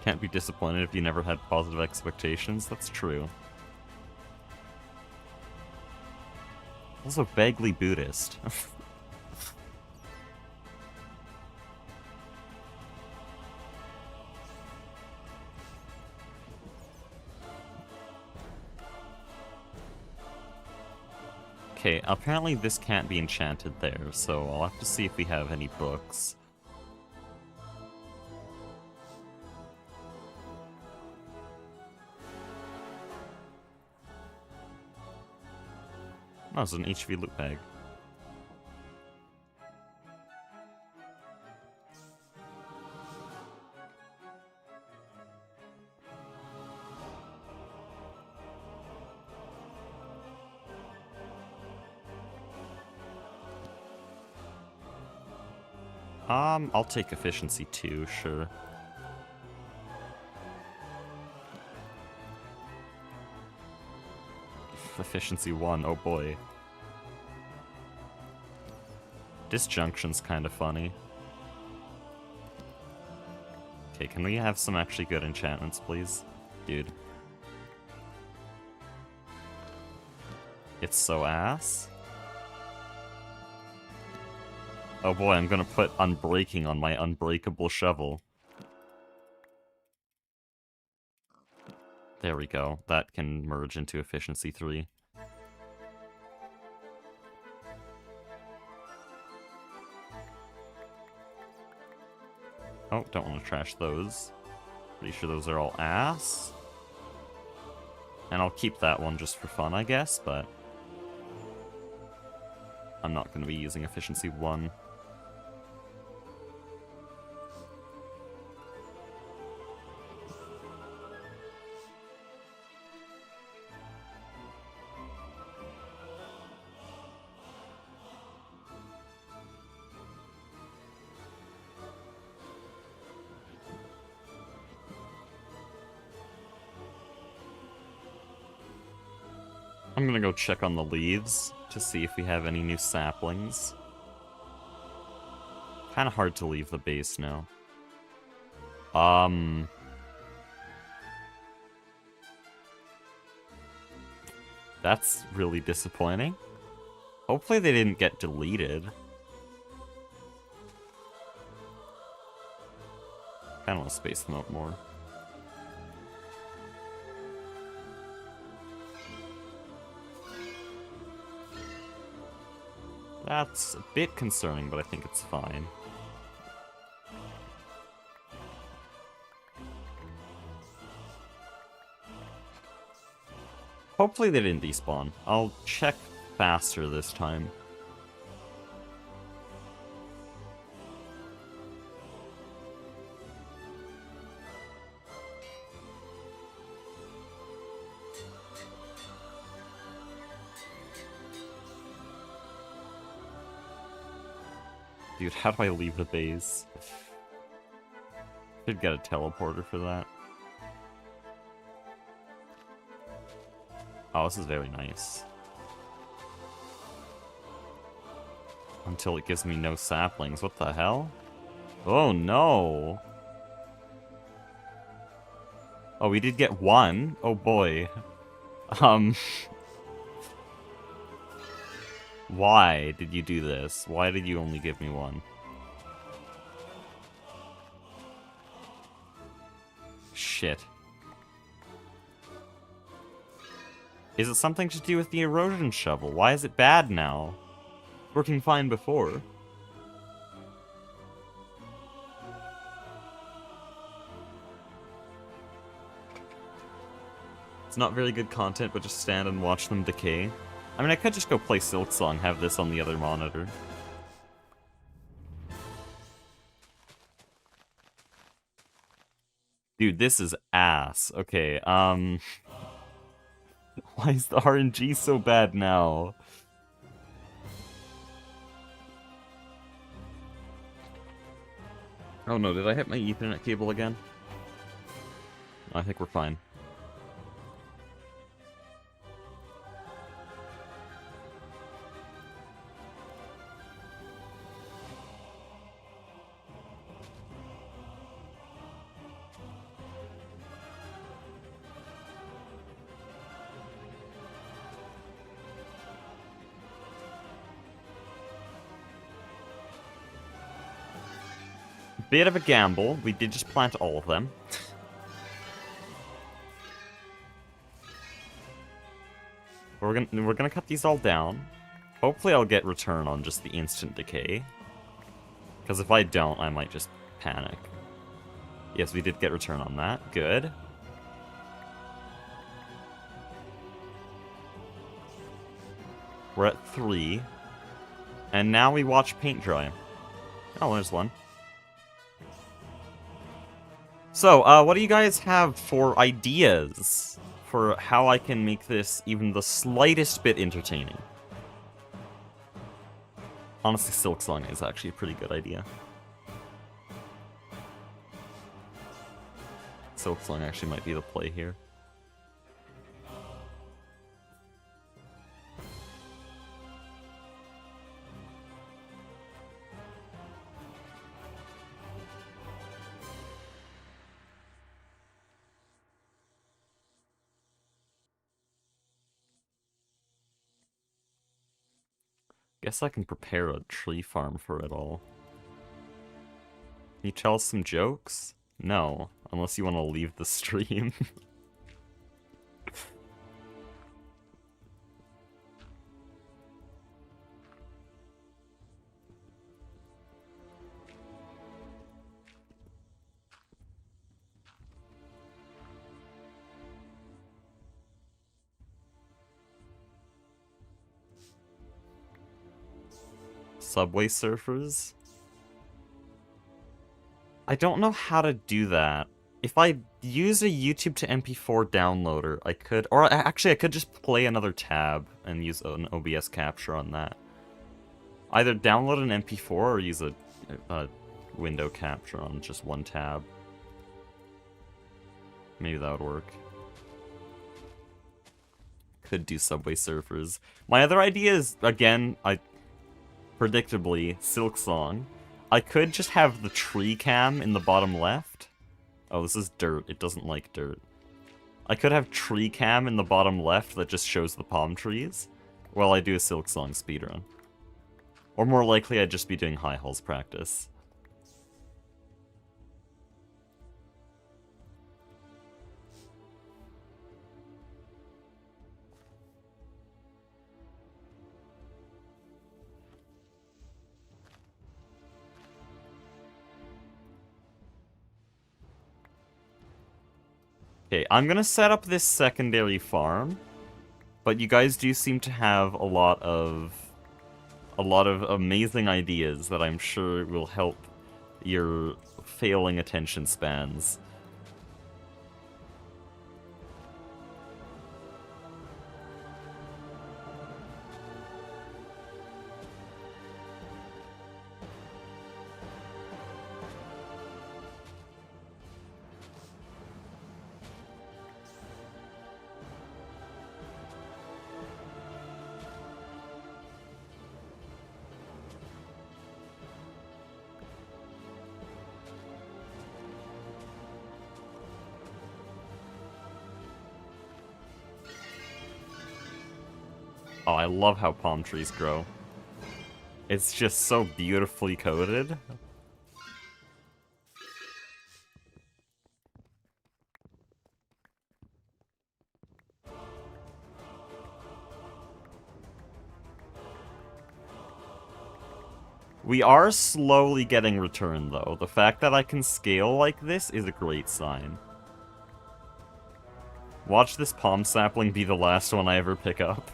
Can't be disappointed if you never had positive expectations. That's true. Also vaguely Buddhist. Okay, apparently this can't be enchanted there, so I'll have to see if we have any books. Oh, it's an HV loot bag. I'll take efficiency 2, sure. Efficiency 1, oh boy. Disjunction's kind of funny. Okay, can we have some actually good enchantments, please? Dude. It's so ass. Oh boy, I'm gonna put Unbreaking on my unbreakable shovel. There we go. That can merge into efficiency 3. Oh, don't want to trash those. Pretty sure those are all ass. And I'll keep that one just for fun, I guess, but I'm not going to be using efficiency 1. I'm gonna go check on the leaves to see if we have any new saplings. Kinda hard to leave the base now. That's really disappointing. Hopefully they didn't get deleted. Kinda wanna space them out more. That's a bit concerning, but I think it's fine. Hopefully they didn't despawn. I'll check faster this time. Dude, how do I leave the base? Should get a teleporter for that. Oh, this is very nice. Until it gives me no saplings. What the hell? Oh no! Oh, we did get one? Oh boy. Why did you do this? Why did you only give me one? Shit. Is it something to do with the erosion shovel? Why is it bad now? Working fine before. It's not very good content, but just stand and watch them decay. I mean, I could just go play Silksong, have this on the other monitor. Dude, this is ass. Okay, why is the RNG so bad now? Oh no, did I hit my Ethernet cable again? I think we're fine. Bit of a gamble. We did just plant all of them. We're gonna cut these all down. Hopefully I'll get return on just the instant decay. Because if I don't, I might just panic. Yes, we did get return on that. Good. We're at 3. And now we watch paint dry. Oh, there's one. So, what do you guys have for ideas for how I can make this even the slightest bit entertaining? Honestly, Silksong is actually a pretty good idea. Silksong actually might be the play here. Guess I can prepare a tree farm for it all. Can you tell us some jokes? No, unless you want to leave the stream. Subway surfers? I don't know how to do that. If I use a YouTube to MP4 downloader, I could... Or actually, I could just play another tab and use an OBS capture on that. Either download an MP4 or use a window capture on just one tab. Maybe that would work. Could do Subway Surfers. My other idea is, again, predictably, Silksong. I could just have the tree cam in the bottom left. Oh, this is dirt. It doesn't like dirt. I could have tree cam in the bottom left that just shows the palm trees while I do a Silksong speedrun. Or more likely, I'd just be doing high halls practice. Okay, I'm gonna set up this secondary farm, but you guys do seem to have a lot of amazing ideas that I'm sure will help your failing attention spans. Oh, I love how palm trees grow. It's just so beautifully coded. We are slowly getting return, though. The fact that I can scale like this is a great sign. Watch this palm sapling be the last one I ever pick up.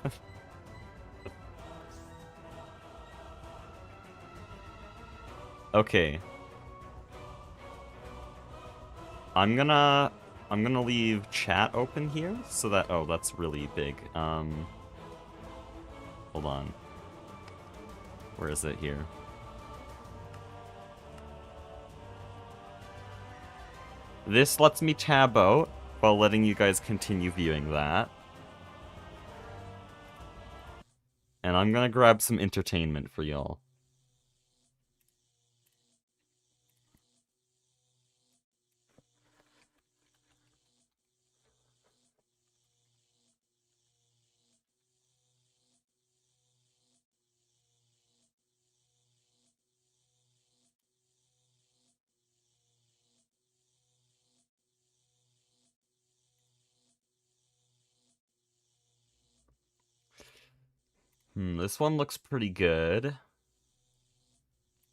Okay. I'm gonna leave chat open here so that that's really big. Hold on. Where is it here? This lets me tab out while letting you guys continue viewing that. And I'm gonna grab some entertainment for y'all. This one looks pretty good. I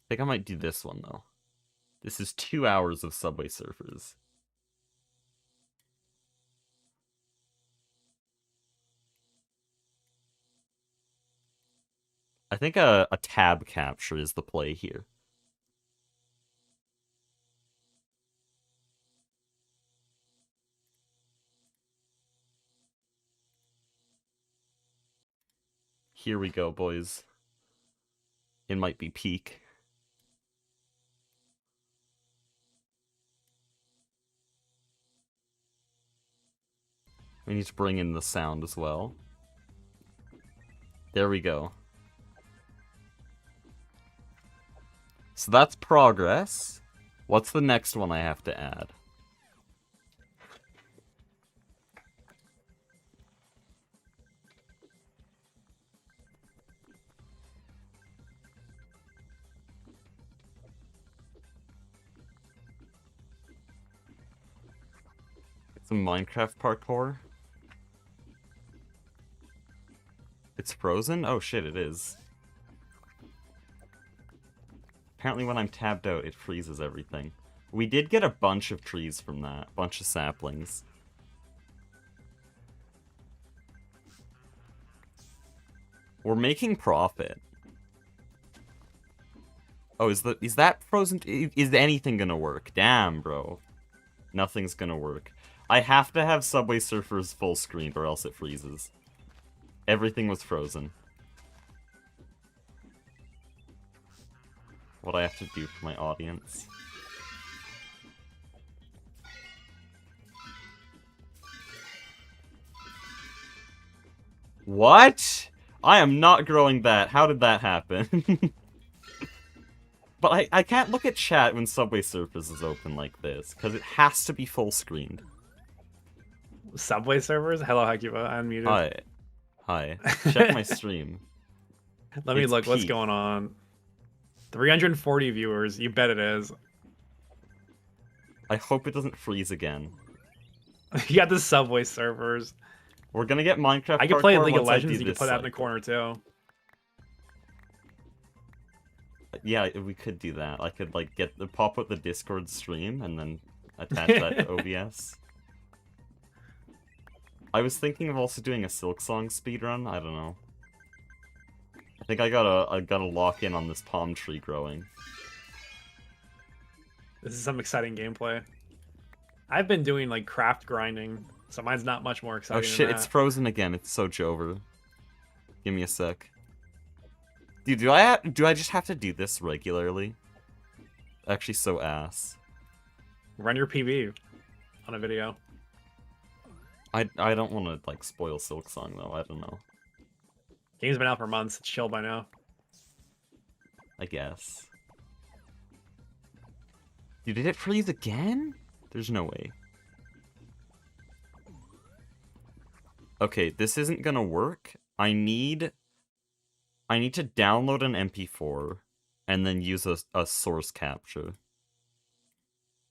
think I might do this one, though. This is 2 hours of Subway Surfers. I think a tab capture is the play here. Here we go, boys. It might be peak. We need to bring in the sound as well. There we go. So that's progress. What's the next one I have to add? Some Minecraft parkour. It's frozen? Oh shit, it is. Apparently when I'm tabbed out, it freezes everything. We did get a bunch of trees from that. A bunch of saplings. We're making profit. Oh, is that frozen? Is anything gonna work? Damn, bro. Nothing's gonna work. I have to have Subway Surfers full screen or else it freezes. Everything was frozen. What I have to do for my audience. What? I am not growing that. How did that happen? But I can't look at chat when Subway Surfers is open like this, because it has to be full screened. Subway servers? Hello, Hakiba. I'm muted. Hi. Check my stream. Let me look. What's going on? 340 viewers. You bet it is. I hope it doesn't freeze again. You got the Subway servers. We're gonna get Minecraft. I can play League of Legends. You can put that in the corner too. Yeah, we could do that. I could like pop out the Discord stream and then attach that to OBS. I was thinking of also doing a Silksong speedrun. I don't know. I think I gotta lock in on this palm tree growing. This is some exciting gameplay. I've been doing like craft grinding, so mine's not much more exciting. Oh shit! Than It's that. frozen again. It's so Jover. Give me a sec. Dude, do I just have to do this regularly? Actually, so ass. Run your PB on a video. I don't want to like spoil Silksong though. I don't know. Game's been out for months. It's chill by now. I guess. Dude, did it freeze again? There's no way. Okay, this isn't gonna work. I need I need to download an MP4 and then use a source capture.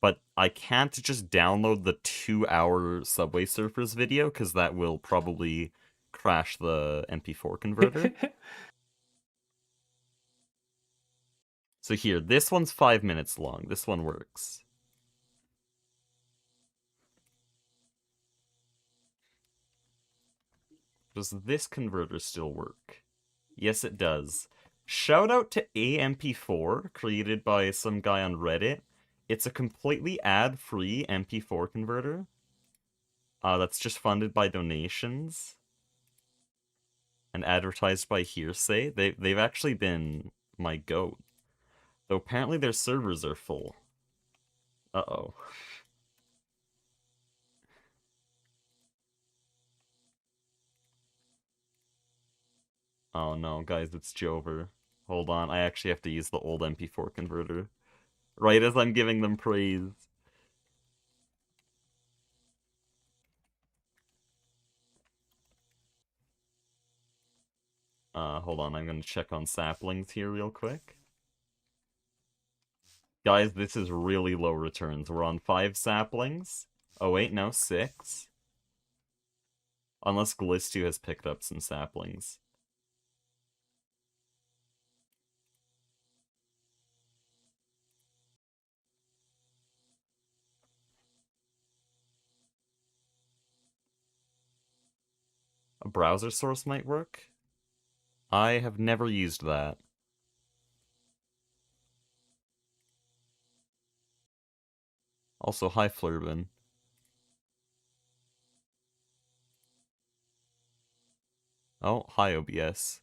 But I can't just download the 2-hour Subway Surfers video, because that will probably crash the MP4 converter. So here, this one's 5 minutes long. This one works. Does this converter still work? Yes, it does. Shout out to AMP4, created by some guy on Reddit. It's a completely ad-free MP4 converter. That's just funded by donations and advertised by Hearsay. They've actually been my goat. Though apparently their servers are full. Uh-oh. Oh no, guys, it's Jover. Hold on, I actually have to use the old MP4 converter. Right as I'm giving them praise. Hold on, I'm gonna check on saplings here real quick. Guys, this is really low returns. We're on 5 saplings. Oh wait, no, 6. Unless Glistu has picked up some saplings. A browser source might work? I have never used that. Also, hi Flurbin. Oh, hi OBS.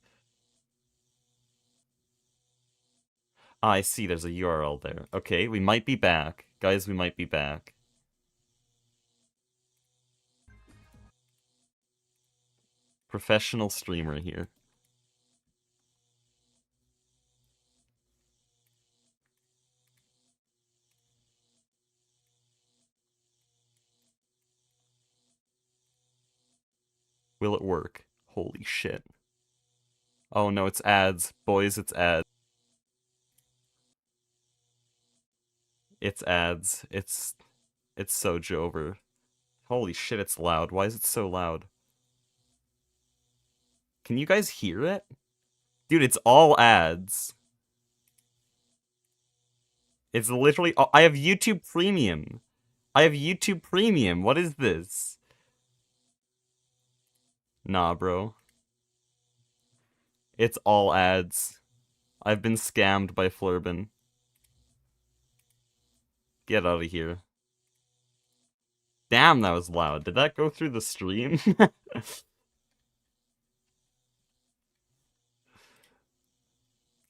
Ah, I see, there's a URL there. Okay, we might be back. Guys, we might be back. Professional streamer here. Will it work? Holy shit. Oh no, it's ads. Boys, it's ads. It's ads. It's so Jover. Holy shit, it's loud. Why is it so loud? Can you guys hear it? Dude, it's all ads. It's literally... Oh, I have YouTube Premium. I have YouTube Premium. What is this? Nah, bro. It's all ads. I've been scammed by Flurbin. Get out of here. Damn, that was loud. Did that go through the stream?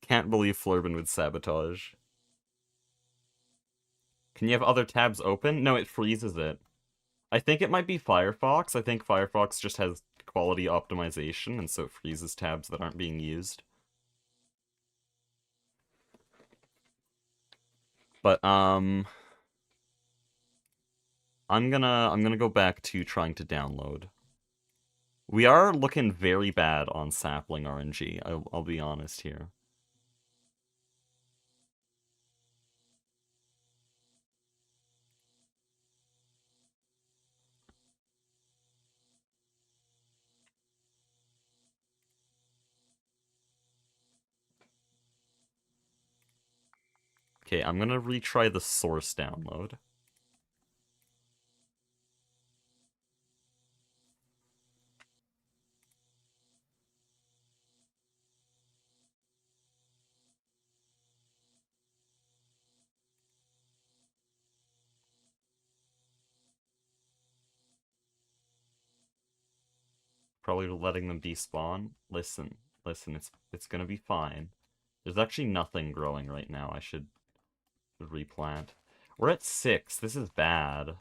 Can't believe Flurbin would sabotage. Can you have other tabs open? No, it freezes it. I think it might be Firefox. I think Firefox just has quality optimization, and so it freezes tabs that aren't being used. But, I'm gonna go back to trying to download. We are looking very bad on sapling RNG, I'll be honest here. Okay, I'm gonna retry the source download. Probably letting them despawn. Listen, it's gonna be fine. There's actually nothing growing right now. I should replant. We're at 6. This is bad.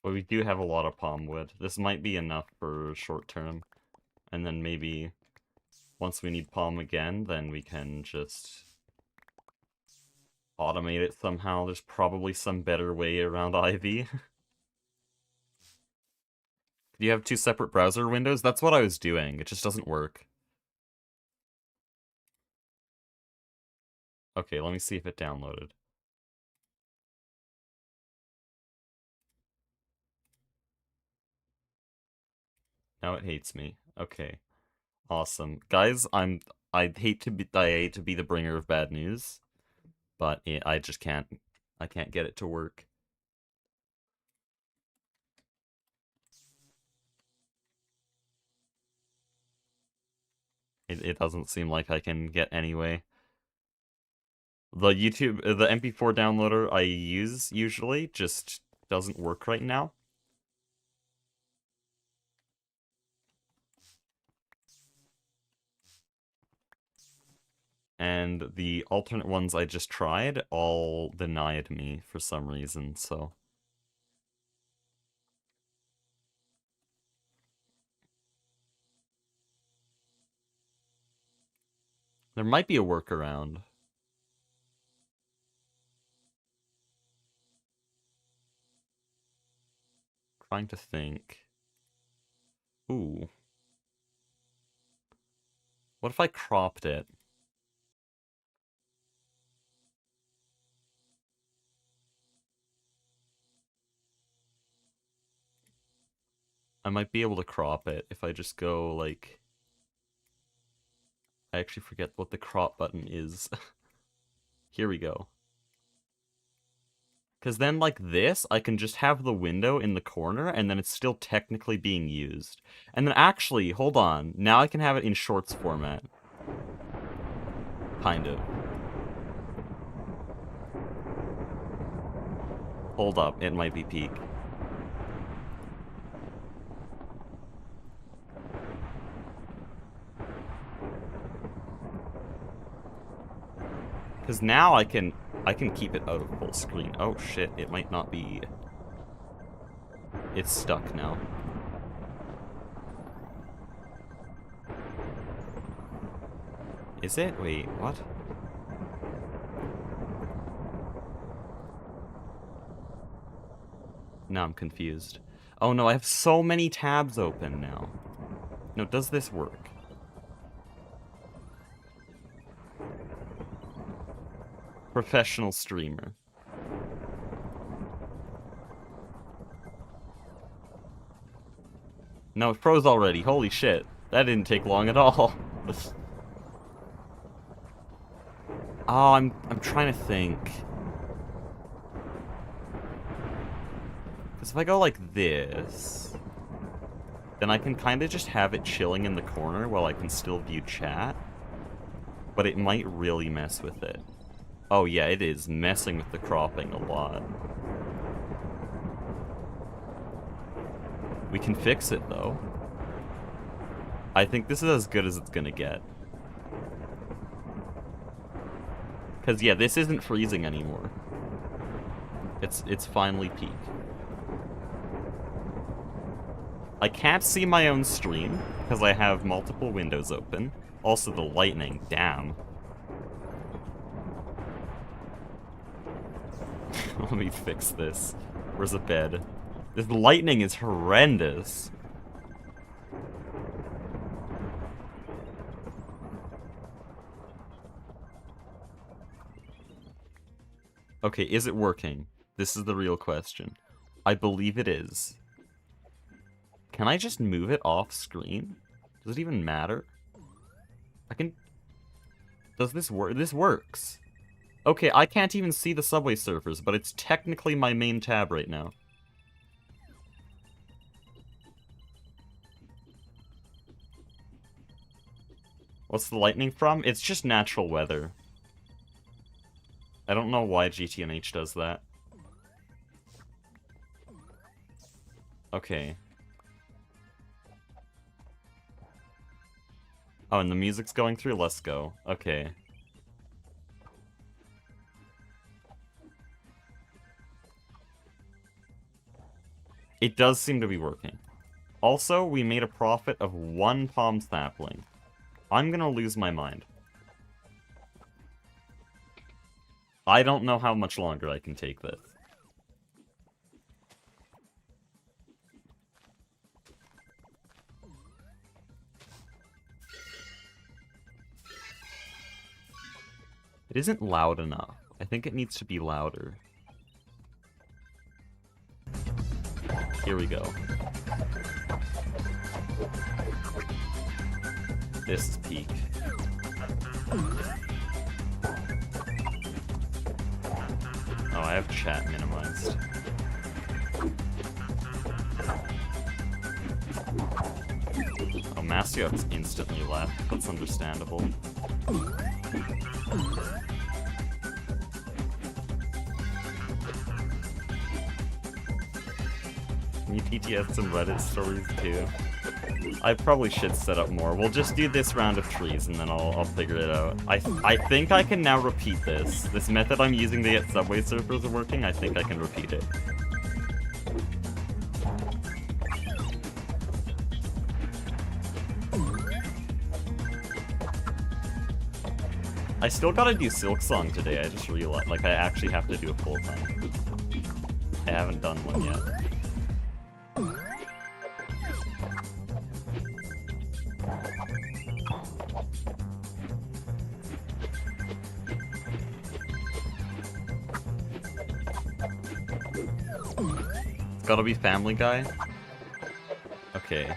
But we do have a lot of palmwood. This might be enough for short term. And then maybe once we need palm again, then we can just automate it somehow. There's probably some better way around Ivy. Do you have two separate browser windows? That's what I was doing. It just doesn't work. Okay, let me see if it downloaded. Now it hates me. Okay. Awesome. Guys, I hate to be the bringer of bad news, but I just can't get it to work. It doesn't seem like I can get anyway. The MP4 downloader I use usually just doesn't work right now. And the alternate ones I just tried all denied me for some reason, so... There might be a workaround. Trying to think. Ooh. What if I cropped it? I might be able to crop it if I just go, like... I actually forget what the crop button is. Here we go. Because then, like this, I can just have the window in the corner, and then it's still technically being used. And then actually, hold on, now I can have it in shorts format. Kind of. Hold up, it might be peak. Because now I can keep it out of full screen. Oh shit, it might not be... It's stuck now. Is it? Wait, what? Now I'm confused. Oh no, I have so many tabs open now. No, does this work? Professional streamer. No, it froze already. Holy shit. That didn't take long at all. Oh, I'm trying to think. Because if I go like this, then I can kind of just have it chilling in the corner while I can still view chat. But it might really mess with it. Oh yeah, it is messing with the cropping a lot. We can fix it though. I think this is as good as it's gonna get. Because yeah, this isn't freezing anymore. It's finally peak. I can't see my own stream because I have multiple windows open. Also the lightning, damn. Let me fix this. Where's the bed? This lightning is horrendous. Okay, is it working? This is the real question. I believe it is. Can I just move it off screen? Does it even matter? I can... Does this work? This works. Okay, I can't even see the Subway Surfers, but it's technically my main tab right now. What's the lightning from? It's just natural weather. I don't know why GTNH does that. Okay. Oh, and the music's going through? Let's go. Okay. It does seem to be working. Also, we made a profit of 1 palm sapling. I'm gonna lose my mind. I don't know how much longer I can take this. It isn't loud enough. I think it needs to be louder. Here we go. This is peak. Oh, I have chat minimized. Oh, Mastiot's instantly left. That's understandable. Can you PTS some Reddit stories too? I probably should set up more. We'll just do this round of trees and then I'll figure it out. I think I can now repeat this. This method I'm using to get subway surfers working, I think I can repeat it. I still gotta do Silksong today, I just realized. Like, I actually have to do it full time. I haven't done one yet. Gotta be Family Guy? Okay.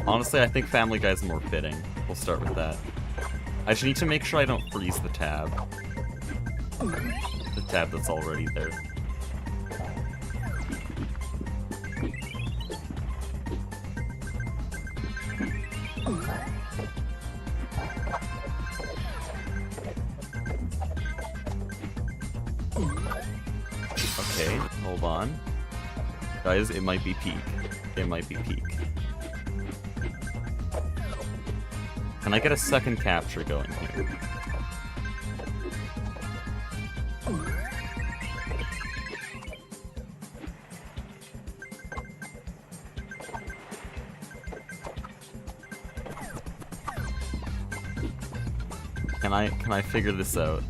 Honestly, I think Family Guy's more fitting. We'll start with that. I just need to make sure I don't freeze the tab. The tab that's already there. Okay, hold on. Guys, it might be peak. It might be peak. Can I get a second capture going here? Can I figure this out?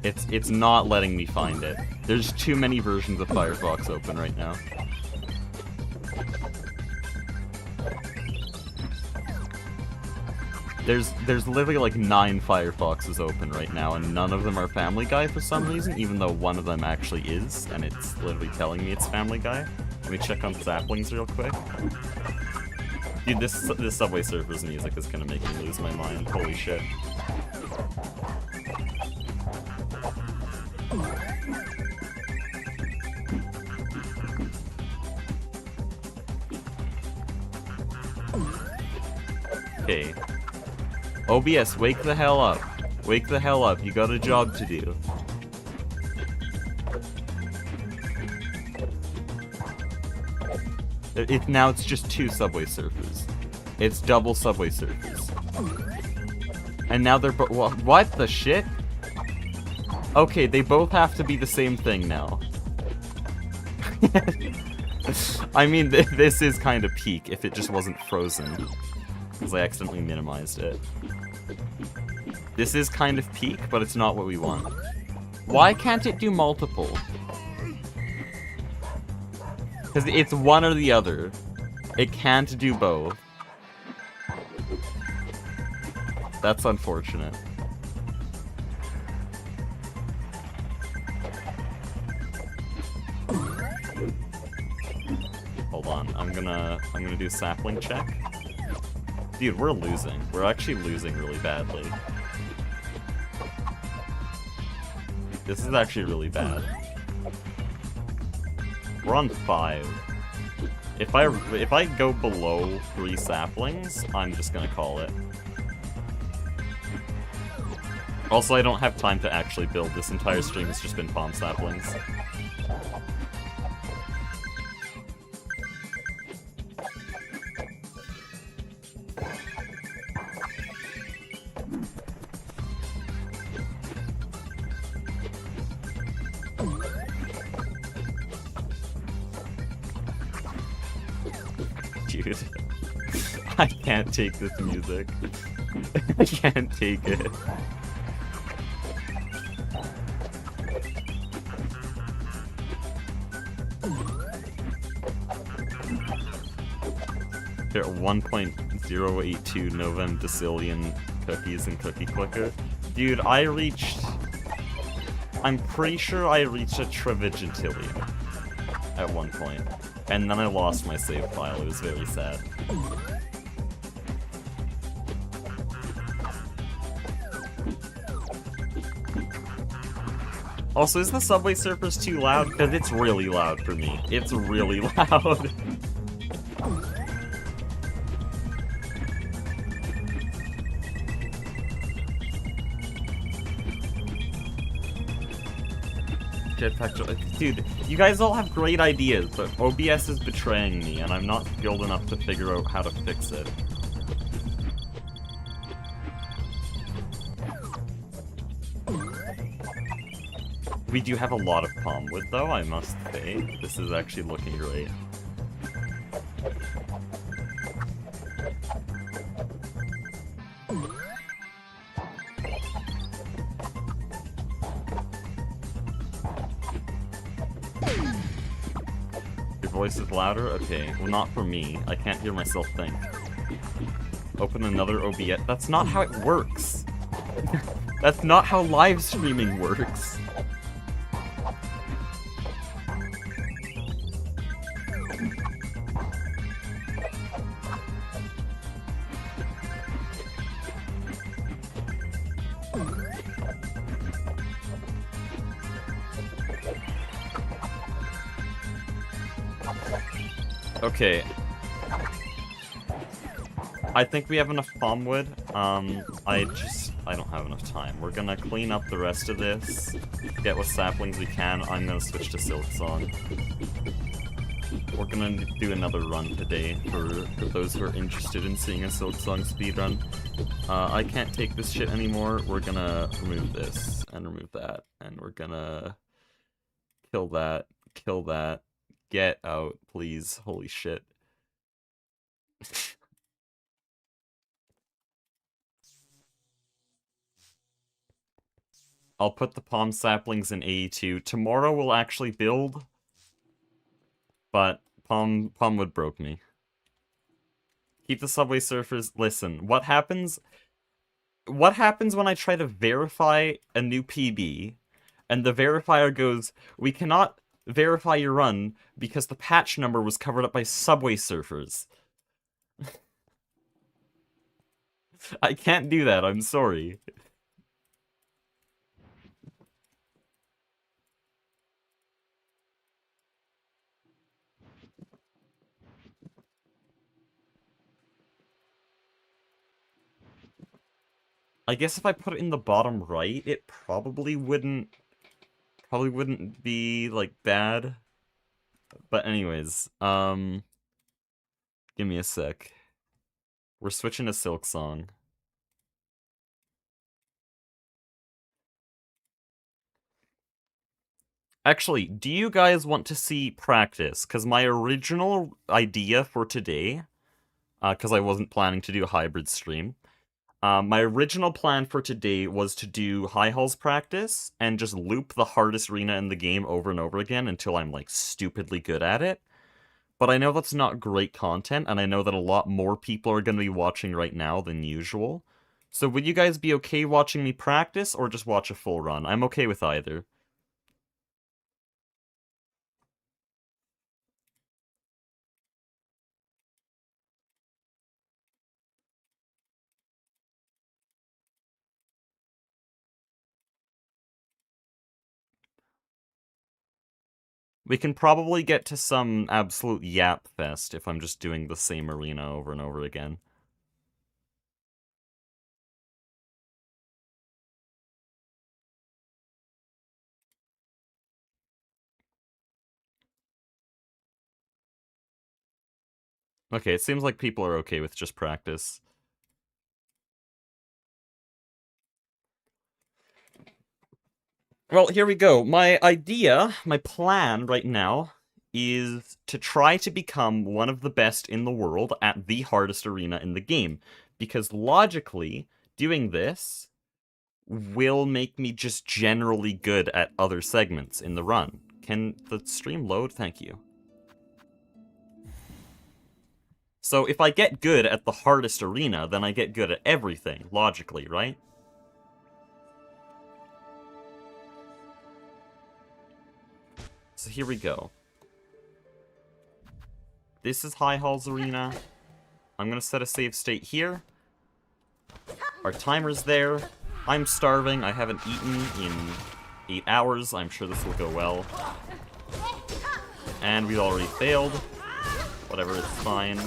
It's not letting me find it. There's too many versions of Firefox open right now. There's literally like 9 Firefoxes open right now, and none of them are Family Guy for some reason, even though one of them actually is, and it's literally telling me it's Family Guy. Let me check on saplings real quick. Dude, this Subway Surfers music is gonna make me lose my mind. Holy shit. Okay. OBS, wake the hell up. Wake the hell up. You got a job to do. Now it's just 2 Subway Surfers. It's double Subway Surfers. And now they're what the shit? Okay, they both have to be the same thing now. I mean, this is kind of peak if it just wasn't frozen. Because I accidentally minimized it. This is kind of peak, but it's not what we want. Why can't it do multiple? Because it's one or the other. It can't do both. That's unfortunate. Hold on, I'm gonna do a sapling check. Dude, we're losing. We're actually losing really badly. This is actually really bad. We're on 5. If I go below 3 saplings, I'm just gonna call it. Also, I don't have time to actually build. This entire stream has just been palm saplings. Dude, I can't take this music. I can't take it. There are 1.082 Novem Decillion cookies in Cookie Clicker. Dude, I'm pretty sure I reached a trivigitillion at one point. And then I lost my save file, it was very sad. Also, is the Subway Surfers too loud? Because it's really loud for me. It's really loud. Jetpack, dude, you guys all have great ideas, but OBS is betraying me, and I'm not skilled enough to figure out how to fix it. We do have a lot of palmwood, though, I must say. This is actually looking great. Voice is louder? Okay, well not for me. I can't hear myself think. Open another OBS. That's not how it works. That's not how live streaming works. Okay. I think we have enough palmwood. I don't have enough time. We're gonna clean up the rest of this, get what saplings we can. I'm gonna switch to Silksong. We're gonna do another run today for those who are interested in seeing a Silksong speedrun. I can't take this shit anymore. We're gonna remove this, and remove that, and we're gonna kill that, kill that. Get out, please. Holy shit. I'll put the palm saplings in AE2. Tomorrow we'll actually build, but palmwood broke me. Keep the Subway Surfers. Listen, what happens when I try to verify a new PB, and the verifier goes, we cannot verify your run because the patch number was covered up by Subway Surfers. I can't do that, I'm sorry. I guess if I put it in the bottom right, it probably wouldn't be, like, bad. But anyways, give me a sec. We're switching to Silksong. Actually, do you guys want to see practice? Because my original idea for today, because I wasn't planning to do a hybrid stream, my original plan for today was to do high halls practice and just loop the hardest arena in the game over and over again until I'm, like, stupidly good at it. But I know that's not great content, and I know that a lot more people are going to be watching right now than usual. So would you guys be okay watching me practice, or just watch a full run? I'm okay with either. We can probably get to some absolute yap fest if I'm just doing the same arena over and over again. Okay, it seems like people are okay with just practice. Well, here we go. My idea, my plan right now, is to try to become one of the best in the world at the hardest arena in the game. Because logically, doing this will make me just generally good at other segments in the run. Can the stream load? Thank you. So if I get good at the hardest arena, then I get good at everything, logically, right? So here we go. This is High Halls Arena. I'm gonna set a save state here. Our timer's there. I'm starving. I haven't eaten in 8 hours. I'm sure this will go well. And we already failed. Whatever, it's fine.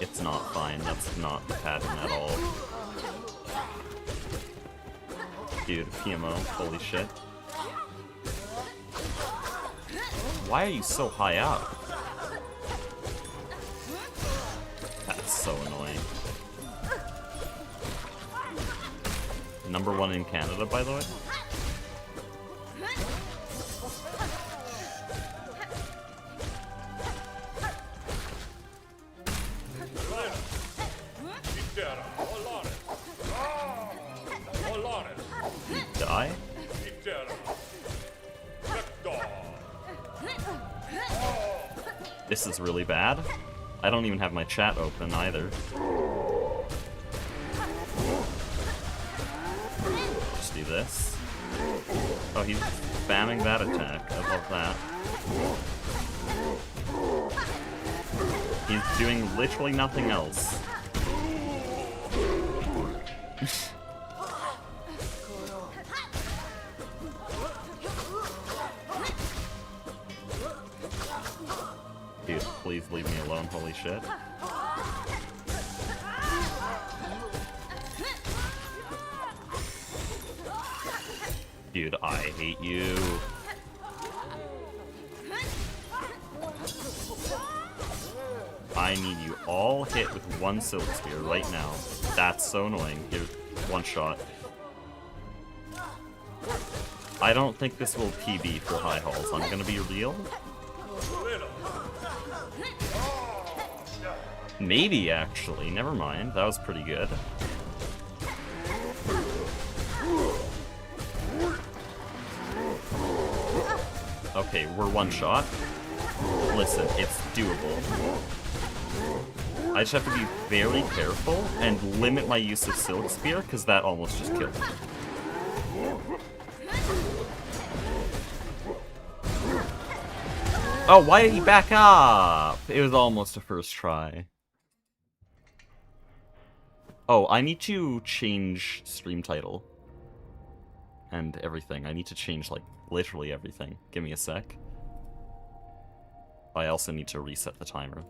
It's not fine. That's not the pattern at all. Dude, PMO. Holy shit. Why are you so high up? That's so annoying. #1 in Canada, by the way. Die? This is really bad. I don't even have my chat open either. Just do this. Oh, he's spamming that attack. I love that. He's doing literally nothing else. Dude, please leave me alone, holy shit. Dude, I hate you. I need you all hit with one Silk Spear right now. That's so annoying. Here's one shot. I don't think this will PB for High Halls. I'm gonna be real. Maybe, actually. Never mind. That was pretty good. Okay, we're one shot. Listen, it's doable. I just have to be very careful and limit my use of Silk Spear, because that almost just killed me. Oh, why did he back up? It was almost a first try. Oh, I need to change stream title. And everything. I need to change, like, literally everything. Give me a sec. I also need to reset the timer.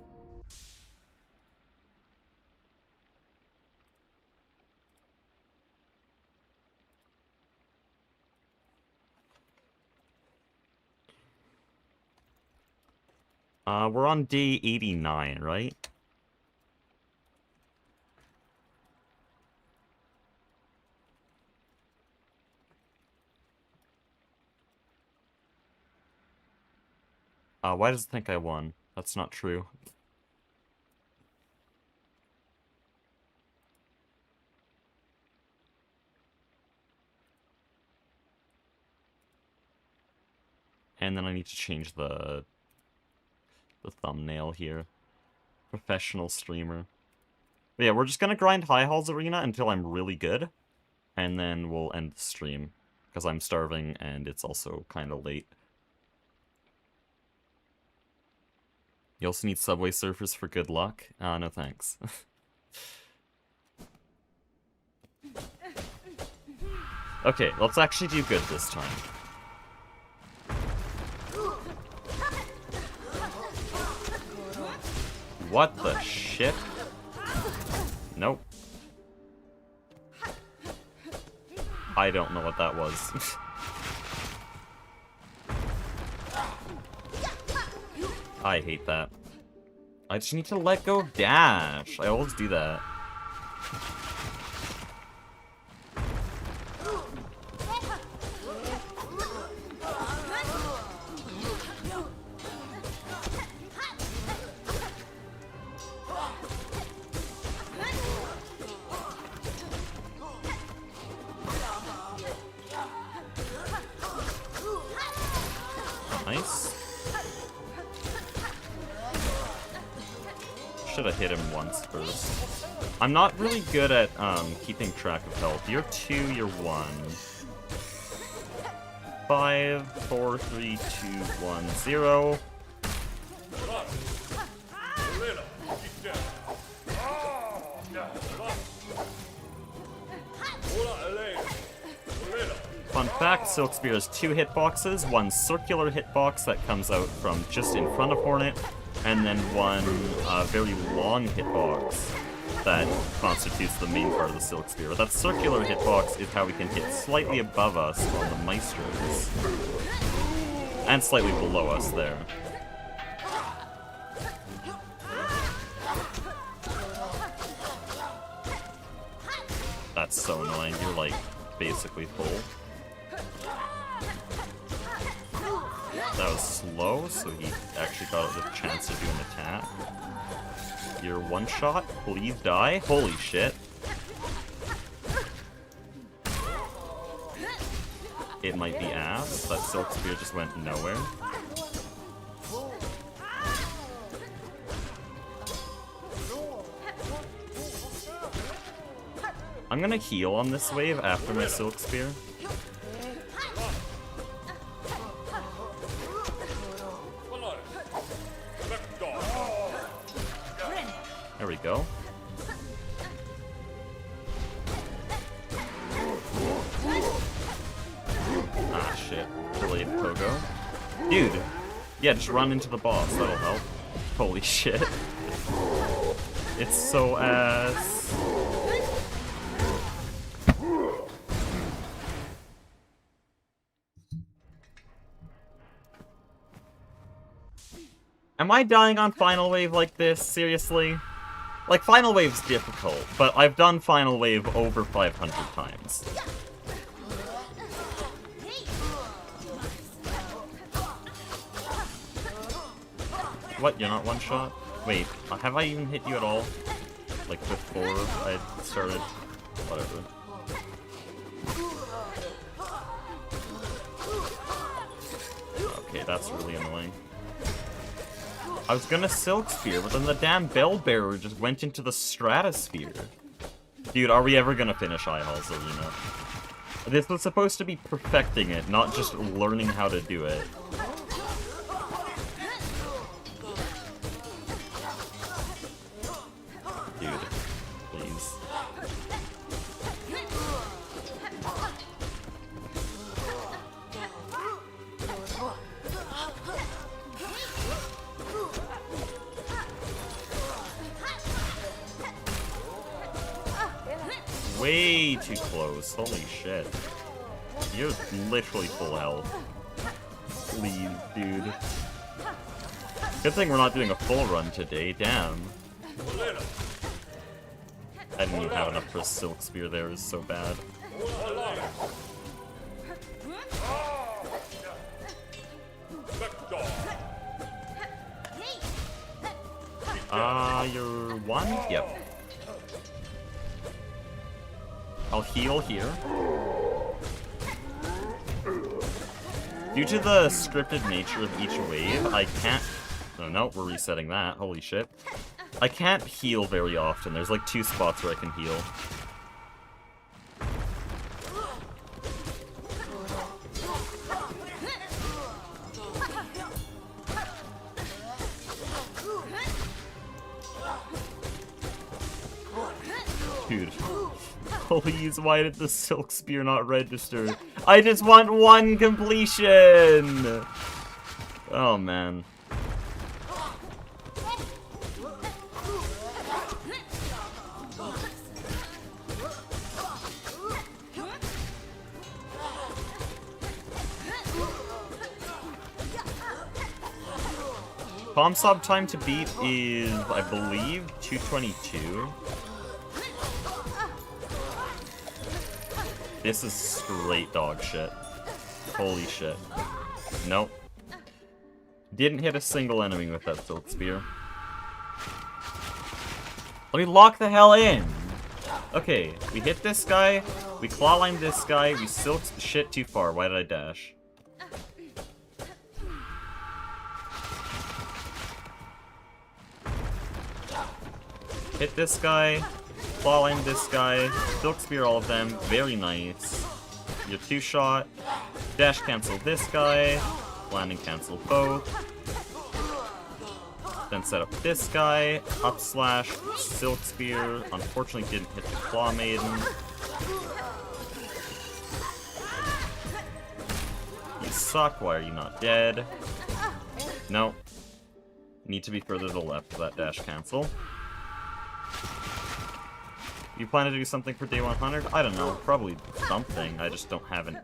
We're on day 89, right? Why does it think I won? That's not true. And then I need to change the thumbnail here. Professional streamer. But yeah, we're just gonna grind High Halls Arena until I'm really good. And then we'll end the stream. Because I'm starving and it's also kind of late. You also need Subway Surfers for good luck? No thanks. Okay, let's actually do good this time. What the shit? Nope. I don't know what that was. I hate that. I just need to let go of dash. I always do that. should have hit him once first. I'm not really good at keeping track of health. You're 2, you're 1. 5, 4, 3, 2, 1, 0. Fun fact, Silk Spear has 2 hitboxes, one circular hitbox that comes out from just in front of Hornet, and then one very long hitbox that constitutes the main part of the Silk Spear. That circular hitbox is how we can hit slightly above us on the Maestros, and slightly below us there. That's so annoying, you're like basically full. That was slow, so he actually got the chance to do an attack. You're one shot, please die. Holy shit. It might be ass. That Silk Spear just went nowhere. I'm gonna heal on this wave after my Silk Spear. There we go. Ah, shit. Delayed Pogo. Dude! Yeah, just run into the boss, that'll help. Holy shit. It's so ass. Am I dying on Final Wave like this? Seriously? Like, Final Wave's difficult, but I've done Final Wave over 500 times. What, you're not one shot? Wait, have I even hit you at all? Like, before I started? Whatever. Okay, that's really annoying. I was gonna Silk Spear, but then the damn Bell Bearer just went into the stratosphere. Dude, are we ever gonna finish Ihall's Arena? This was supposed to be perfecting it, not just learning how to do it. Dude, please. Way too close. Holy shit. You're literally full health. Please, dude. Good thing we're not doing a full run today. Damn. I didn't even have enough for a Silk Spear there. It was so bad. You're one? Yep. I'll heal here. Due to the scripted nature of each wave, I can't... Oh, no, we're resetting that. Holy shit. I can't heal very often. There's like 2 spots where I can heal. Dude. Please, why did the Silk Spear not register? I just want 1 completion! Oh, man. Palm Sob time to beat is, I believe, 222. This is straight dog shit. Holy shit. Nope. Didn't hit a single enemy with that Silk Spear. Let me lock the hell in! Okay, we hit this guy, we clawline this guy, we silk shit too far. Why did I dash? Hit this guy. Clawline this guy. Silk Spear all of them. Very nice. Your 2-shot. Dash cancel this guy. Landing cancel both. Then set up this guy. Up slash. Silk Spear. Unfortunately didn't hit the Claw Maiden. You suck. Why are you not dead? No. Need to be further to the left for that dash cancel. You plan to do something for day 100? I don't know. Probably something. I just don't have an...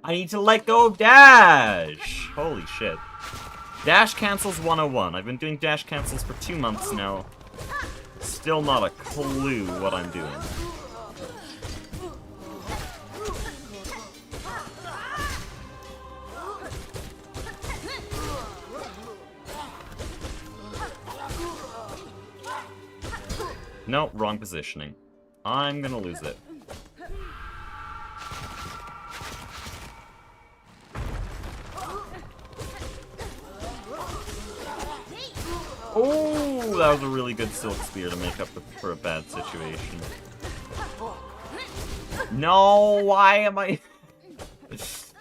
I need to let go of dash! Holy shit. Dash cancels 101. I've been doing dash cancels for 2 months now. Still not a clue what I'm doing. No, wrong positioning. I'm gonna lose it. Oh, that was a really good Silk Spear to make up for a bad situation. No, why am I...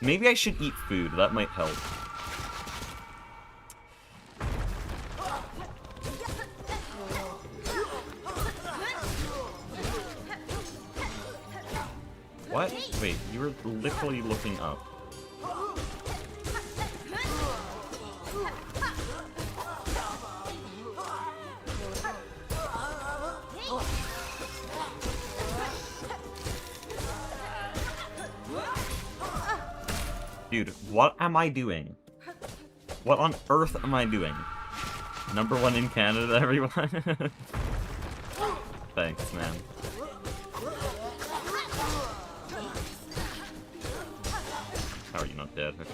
Maybe I should eat food, that might help. What? Wait, you were literally looking up. Dude, what am I doing? What on earth am I doing? #1 in Canada, everyone. Thanks, man. How are you not dead? Okay.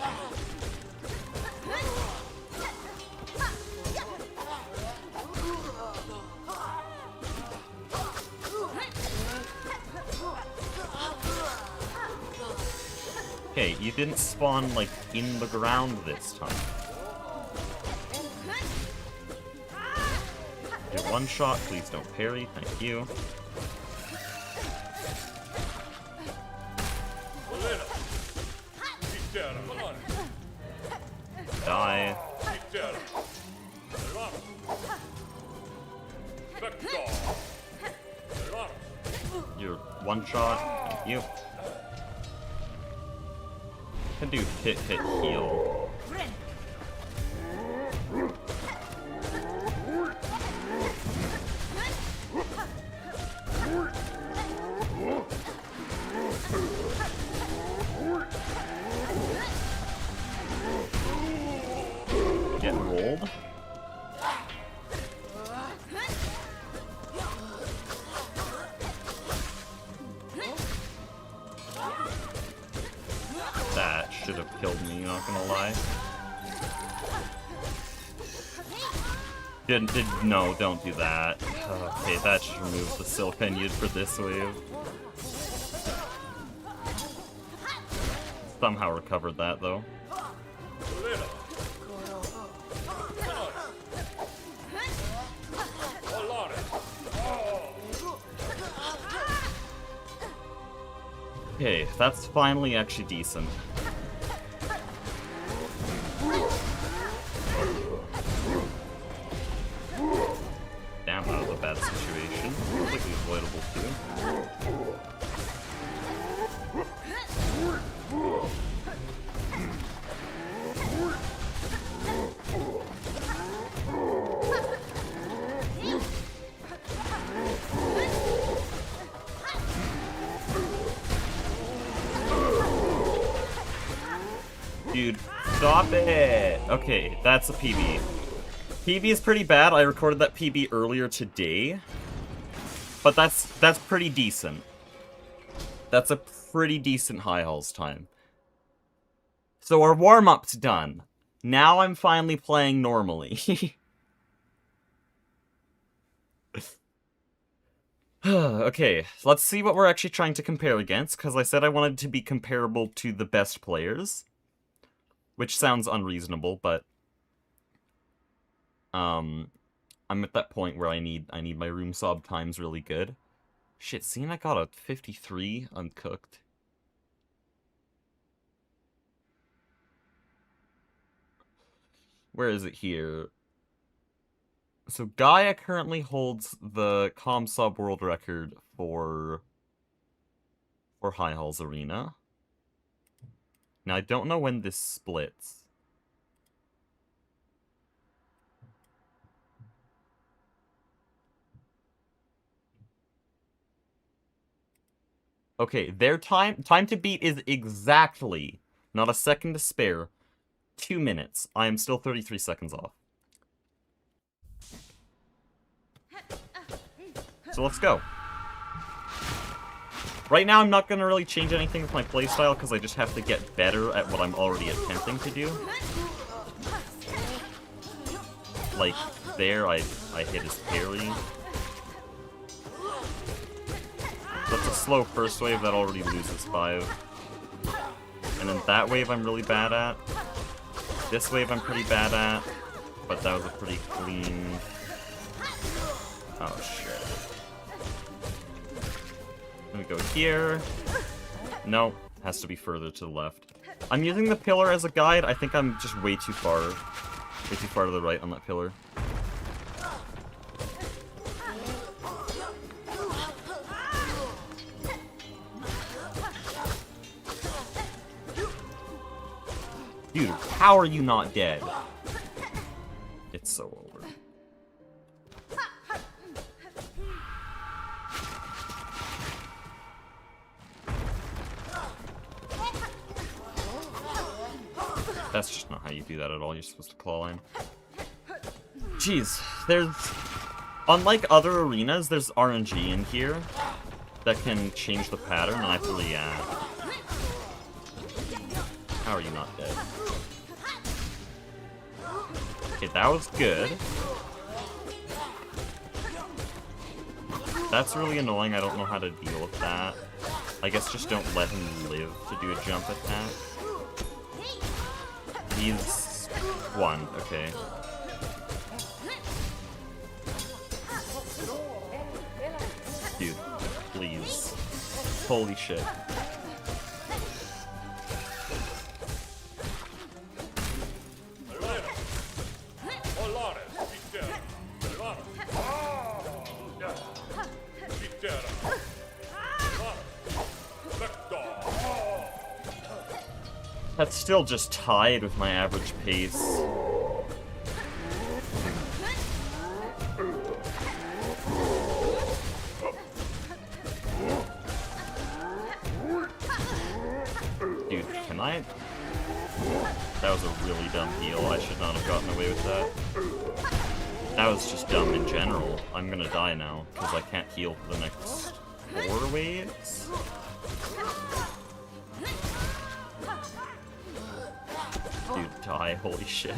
Okay, you didn't spawn, like, in the ground this time. Okay, 1 shot, please don't parry, thank you. Die. You're 1 shot, thank you. Can do hit, heal. Get rolled. That should have killed me, not gonna lie. No, don't do that. Okay, that should remove the silk I needed for this wave. Somehow recovered that, though. Okay, that's finally actually decent. Damn, that was a bad situation. Completely avoidable too. Dude, stop it! Okay, that's a PB. PB is pretty bad. I recorded that PB earlier today. But that's pretty decent. That's a pretty decent high halls time. So our warm-up's done. Now I'm finally playing normally. Okay, let's see what we're actually trying to compare against, because I said I wanted to be comparable to the best players. Which sounds unreasonable, but... I'm at that point where I need my room sob times really good. Shit, seeing I got a 53 uncooked. Where is it here? So Gaia currently holds the comm sub world record for High Halls Arena. Now I don't know when this splits. Okay, their time to beat is exactly, not a second to spare, 2 minutes. I am still 33 seconds off. So let's go. Right now I'm not going to really change anything with my playstyle because I just have to get better at what I'm already attempting to do. Like, there I hit his parry. That's a slow first wave that already loses 5. And then that wave I'm really bad at. This wave I'm pretty bad at. But that was a pretty clean... Oh shit. Let me go here. No, has to be further to the left. I'm using the pillar as a guide. I think I'm just way too far to the right on that pillar. Dude, how are you not dead? It's so over. That's just not how you do that at all. You're supposed to claw line. Jeez, there's... Unlike other arenas, there's RNG in here that can change the pattern, and I really How are you not dead? Okay, that was good. That's really annoying. I don't know how to deal with that. I guess just don't let him live to do a jump attack. He's 1, okay. Dude, please. Holy shit. That's still just tied with my average pace. Dude, can I? That was a really dumb heal. I should not have gotten away with that. That was just dumb in general. I'm gonna die now, because I can't heal for the next 4 waves. Dude, die. Holy shit.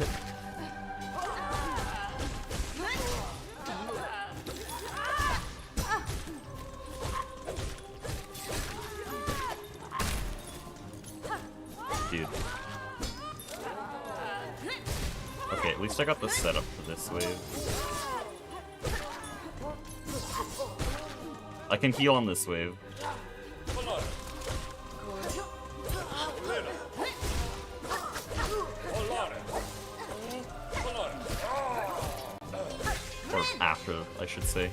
Dude. Okay, at least I got the setup for this wave. I can heal on this wave. Or after, I should say.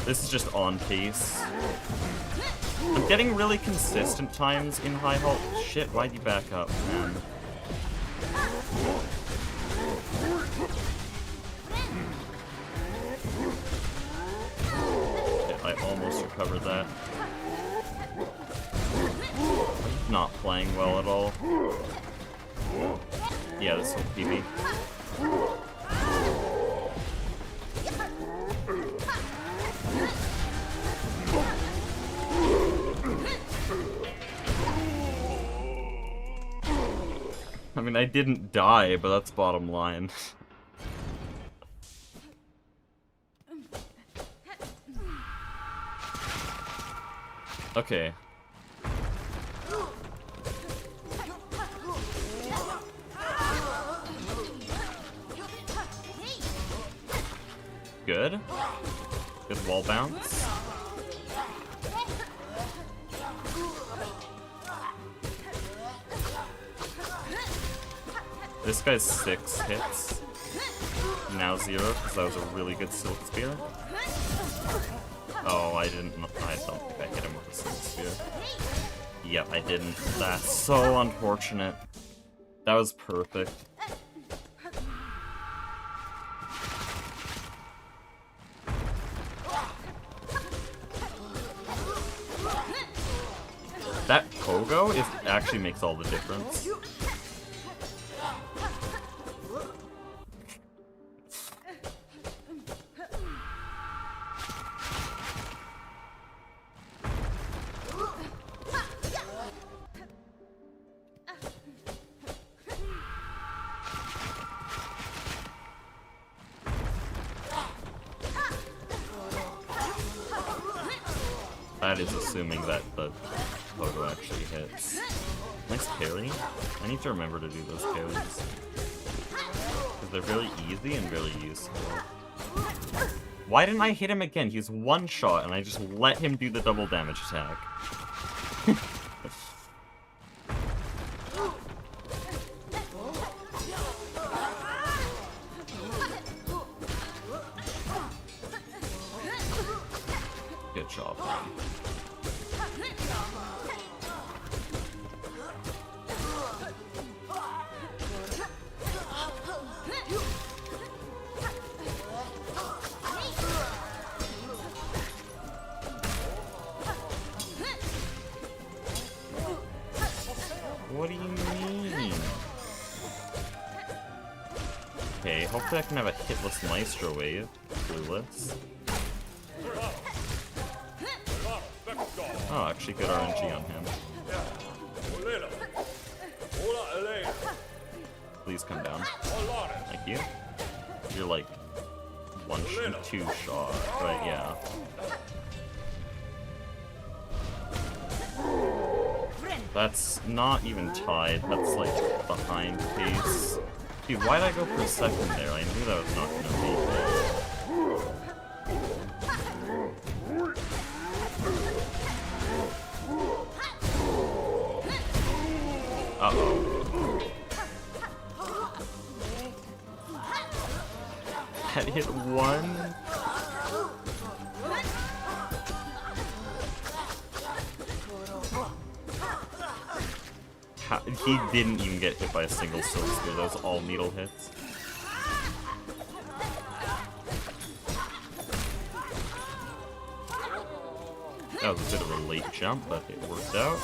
This is just on pace. I'm getting really consistent times in high halt. Shit, why'd you back up, man? Okay, I almost recovered that. Not playing well at all. Yeah, this will PB. I mean, I didn't die, but that's bottom line. Okay. good. Good wall bounce. This guy's 6 hits. Now 0, because that was a really good Silk Spear. Oh, I don't think I hit him with a Silk Spear. Yep, I didn't. That's so unfortunate. That was perfect. That pogo actually makes all the difference. That is assuming that the photo actually hits. Nice parry. I need to remember to do those parries. Because they're very easy and very useful. Why didn't I hit him again? He's one shot and I just let him do the double damage attack. Good job. What do you mean? Okay, hopefully I can have a hitless Maestro wave. Clueless. Oh, actually good RNG on him. Please come down. Thank you. You're like 2 shot, right? Yeah. That's not even tied. That's like behind pace. Dude, why'd I go for a second there? I knew that was not gonna be there. Uh-oh. That hit 1. He didn't even get hit by a single Silk Spear. That was all needle hits. That was a bit of a late jump, but it worked out.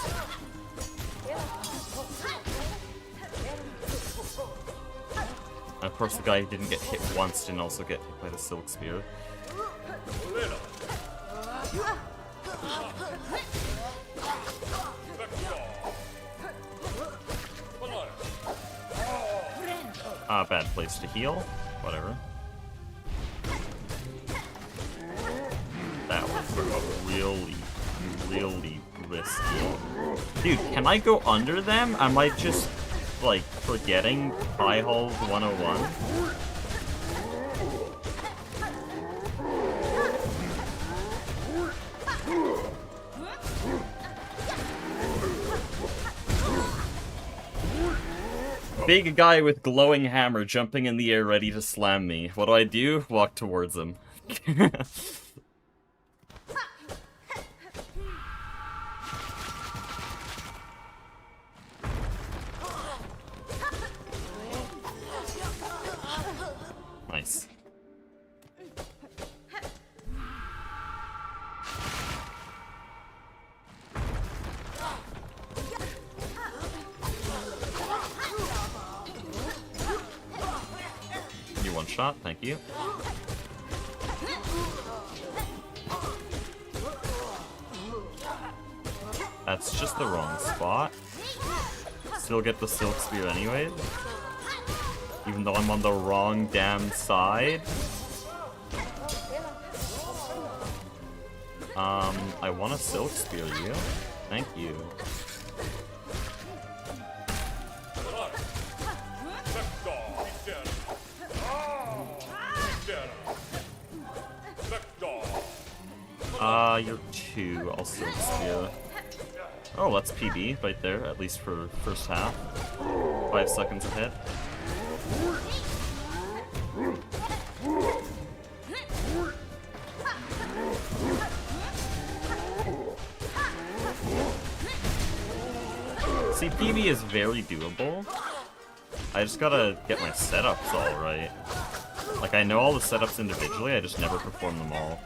And of course, the guy who didn't get hit once didn't also get hit by the Silk Spear. Bad place to heal. Whatever. That was really risky. Dude, can I go under them? Am I just, like, forgetting High Halls 101? Big guy with glowing hammer jumping in the air ready to slam me. What do? Walk towards him. Nice. One shot, thank you. That's just the wrong spot. Still get the Silk Spear anyways. Even though I'm on the wrong damn side. I want to Silk Spear you. Thank you. You're 2. I'll still spear. Oh, that's PB right there, at least for first half. 5 seconds ahead. See, PB is very doable. I just gotta get my setups all right. Like, I know all the setups individually, I just never perform them all.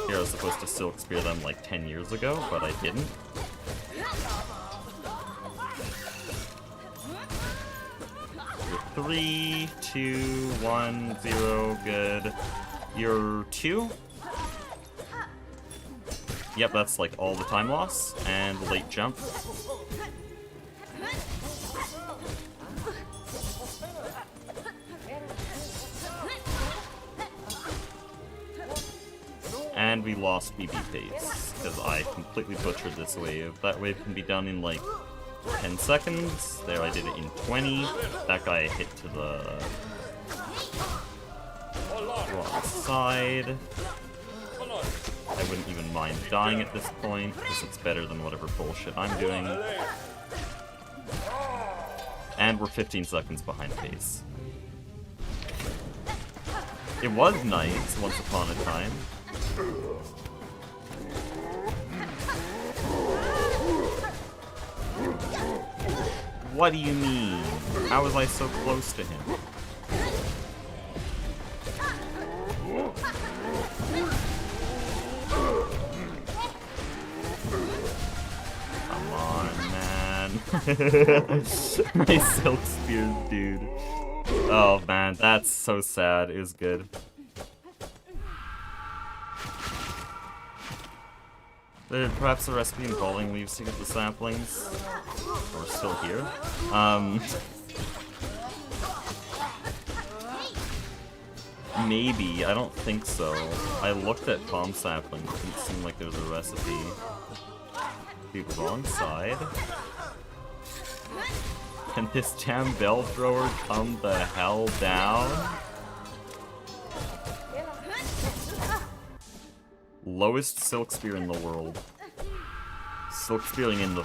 Here, I was supposed to Silk Spear them like 10 years ago, but I didn't. You're 3, 2, 1, 0, good. You're 2? Yep, that's like all the time loss, and late jump. And we lost BB pace, because I completely butchered this wave. That wave can be done in like 10 seconds. There, I did it in 20. That guy hit to the wrong side. I wouldn't even mind dying at this point, because it's better than whatever bullshit I'm doing. And we're 15 seconds behind pace. It was nice once upon a time. What do you mean? How was I so close to him? Come on, man. My Silk Spears, dude. Oh, man, that's so sad. It was good. Perhaps a recipe involving leaves to get the saplings. We're still here. Maybe. I don't think so. I looked at palm saplings. It didn't seem like there was a recipe. The wrong side. Can this damn bell thrower come the hell down? Lowest Silk Spear in the world. Silk Spearing in the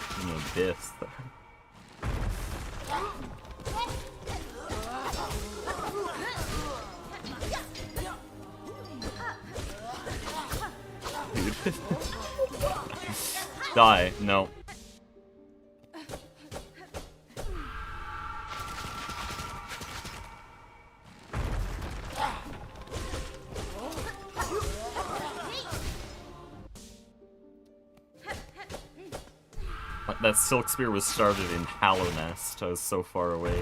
abyss. Dude. Die. No. That Silk Spear was started in Hallow Nest. I was so far away.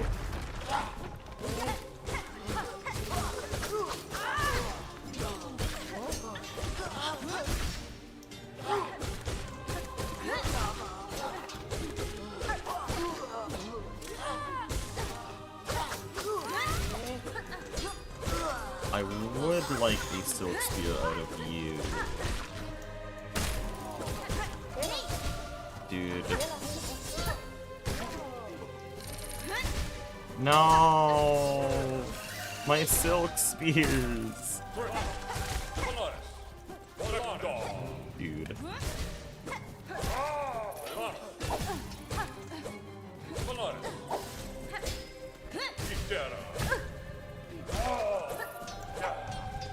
I would like a Silk Spear out of you. Dude. No! My Silk Spears! Dude.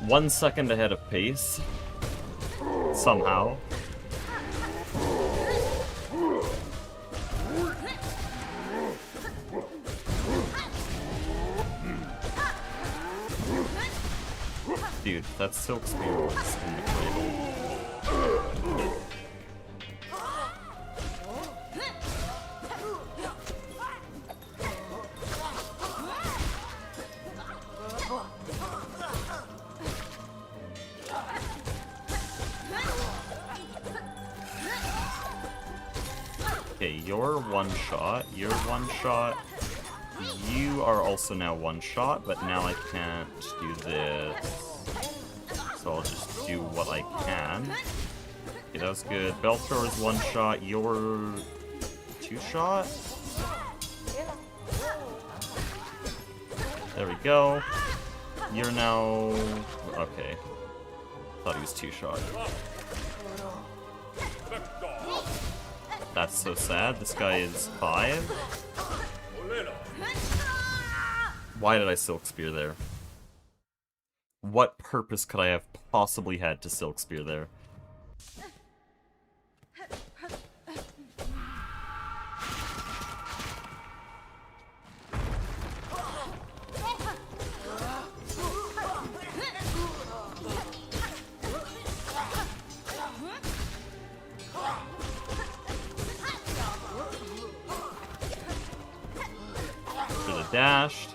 One second ahead of pace. Somehow. Dude, that Silk Spear was in the cradle. Okay, you're one shot, you're one shot. You are also now one shot, but now I can't do this. So I'll just do what I can. Okay, that was good. Bell thrower's one shot, you're two shot? There we go. You're now... okay. Thought he was 2-shot. That's so sad. This guy is 5. Why did I Silk Spear there? What purpose could I have possibly had to Silk Spear there? Dashed.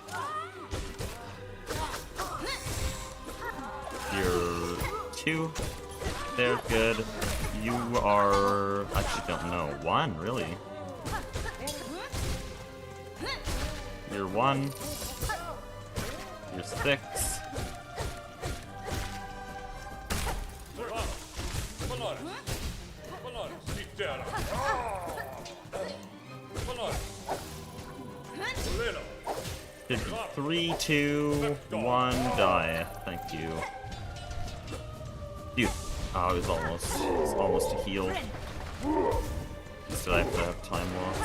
You're 2. They're good. You are... actually don't know. 1, really? You're 1. You're 6. Did 3, 2, 1, die. Thank you. Dude. Oh, it was almost a heal. Just did I have to have time loss?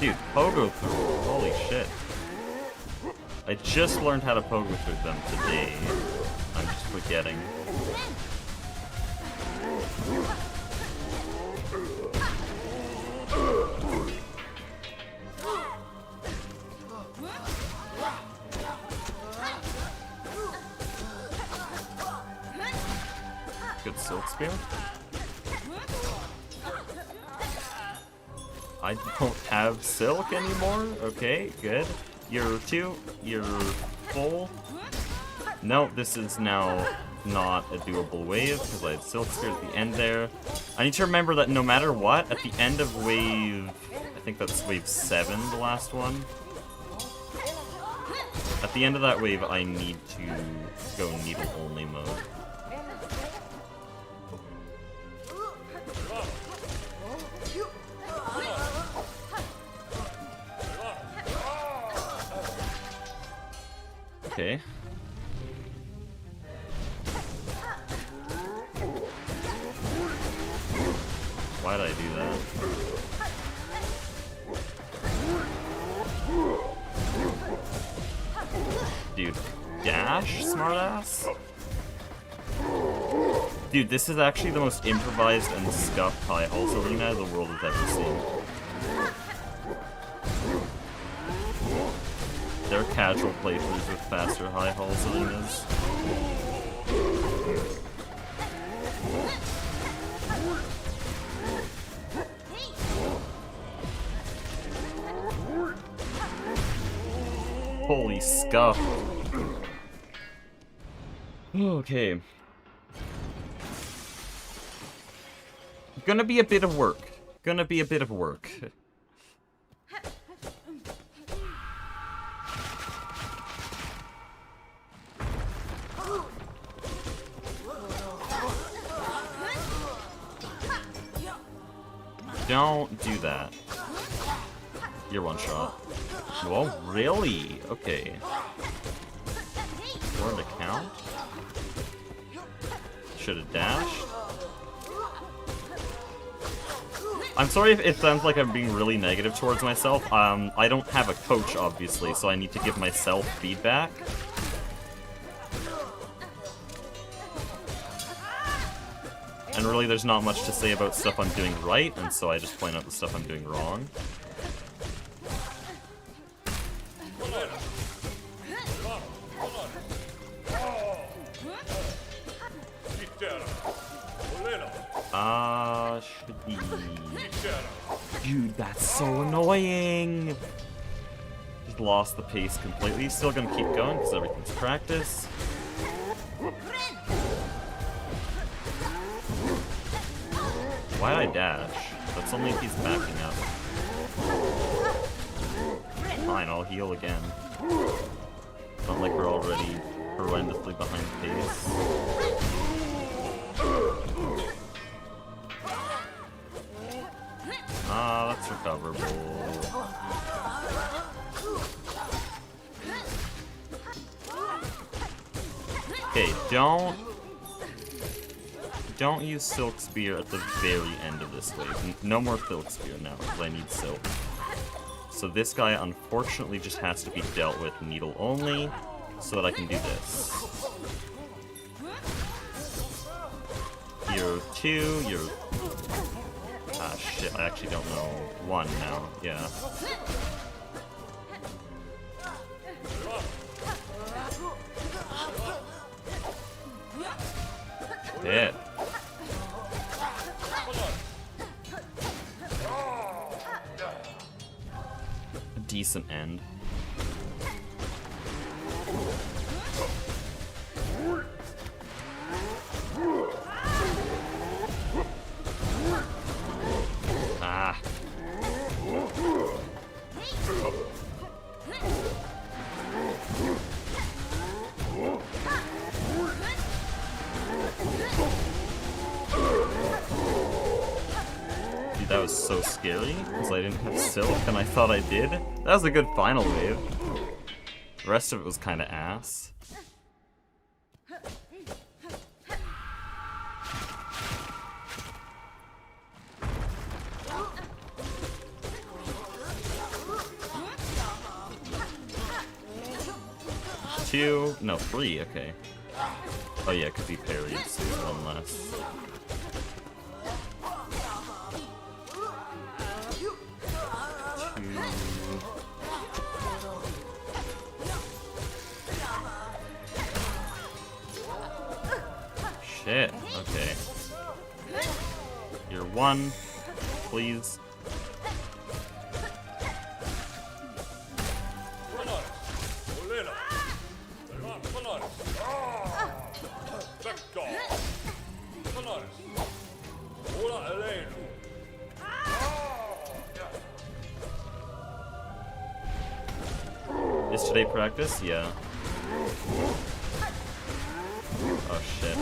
Dude, pogo through. Holy shit. I just learned how to pogo through them today. I'm just forgetting. Good Silk Spear. I don't have Silk anymore? Okay, good. You're 2. You're full. No, this is now not a doable wave because I had Silk Spear at the end there. I need to remember that no matter what, at the end of wave... I think that's wave 7, the last one. At the end of that wave, I need to go needle-only mode. Okay. Why did I do that? Dude, dash, smartass? Dude, this is actually the most improvised and scuffed high halls arena the world has ever seen. There are casual playthroughs with faster high halls arenas. Holy scuff. Okay. Gonna be a bit of work. Gonna be a bit of work. Don't do that. You're 1-shot. Oh, really? Okay. Learn to count? Should have dashed. I'm sorry if it sounds like I'm being really negative towards myself. I don't have a coach, obviously, so I need to give myself feedback. And really, there's not much to say about stuff I'm doing right, and so I just point out the stuff I'm doing wrong. Should be... Dude, that's so annoying! Just lost the pace completely. Still gonna keep going, because everything's practice. Why'd I dash? That's only if he's backing up. Fine, I'll heal again. Not like we're already horrendously behind pace. Ah, that's recoverable. Okay, don't use Silk Spear at the very end of this wave. No more Silk Spear now, because I need Silk. So this guy unfortunately just has to be dealt with needle only, so that I can do this. You're 2, you're... Ah, shit, I actually don't know. 1 now, yeah. Hit. A decent end. Ah. Dude, that was so scary, because I didn't have Silk, and I thought I did. That was a good final wave. The rest of it was kind of ass. Two, no, 3, okay. Oh yeah, because he parried, so he's 1 less. Shit, okay. You're 1, please. Is today practice? Yeah. Oh shit.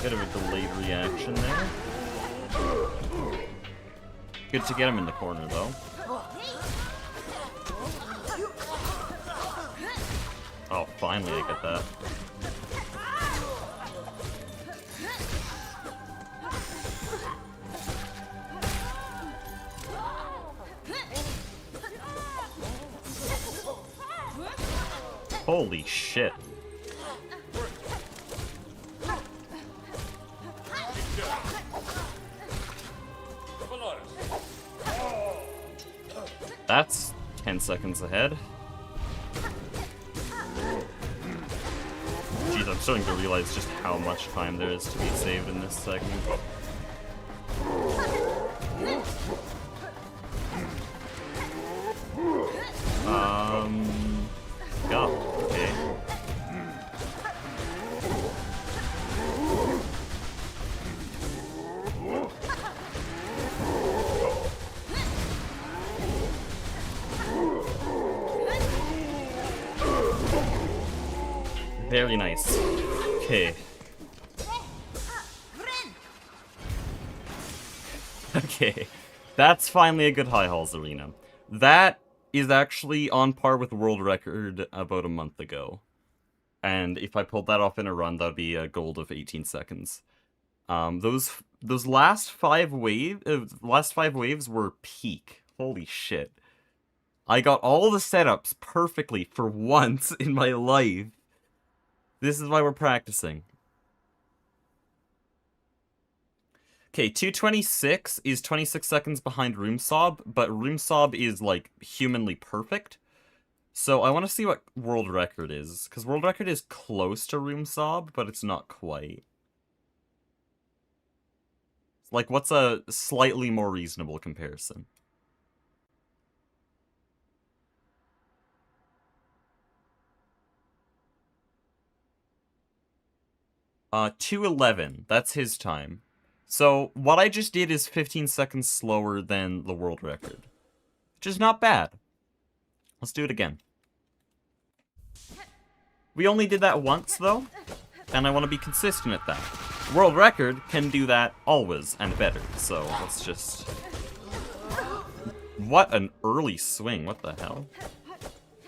Bit of a delayed reaction there. Good to get him in the corner though. Oh, finally I get that. Holy shit. That's 10 seconds ahead. Jeez, I'm starting to realize just how much time there is to be saved in this segment. Go. Okay. Very nice. Okay. Okay. That's finally a good high halls arena. That is actually on par with world record about a month ago. And if I pulled that off in a run, that would be a gold of 18 seconds. Those last five waves were peak. Holy shit. I got all the setups perfectly for once in my life. This is why we're practicing. Okay, 226 is 26 seconds behind Room Sob, but Room Sob is, like, humanly perfect. So I want to see what world record is, because world record is close to Room Sob, but it's not quite. Like, what's a slightly more reasonable comparison? Uh, 211, that's his time. So, what I just did is 15 seconds slower than the world record. Which is not bad. Let's do it again. We only did that once, though, and I want to be consistent at that. World record can do that always and better, so let's just... What an early swing, what the hell?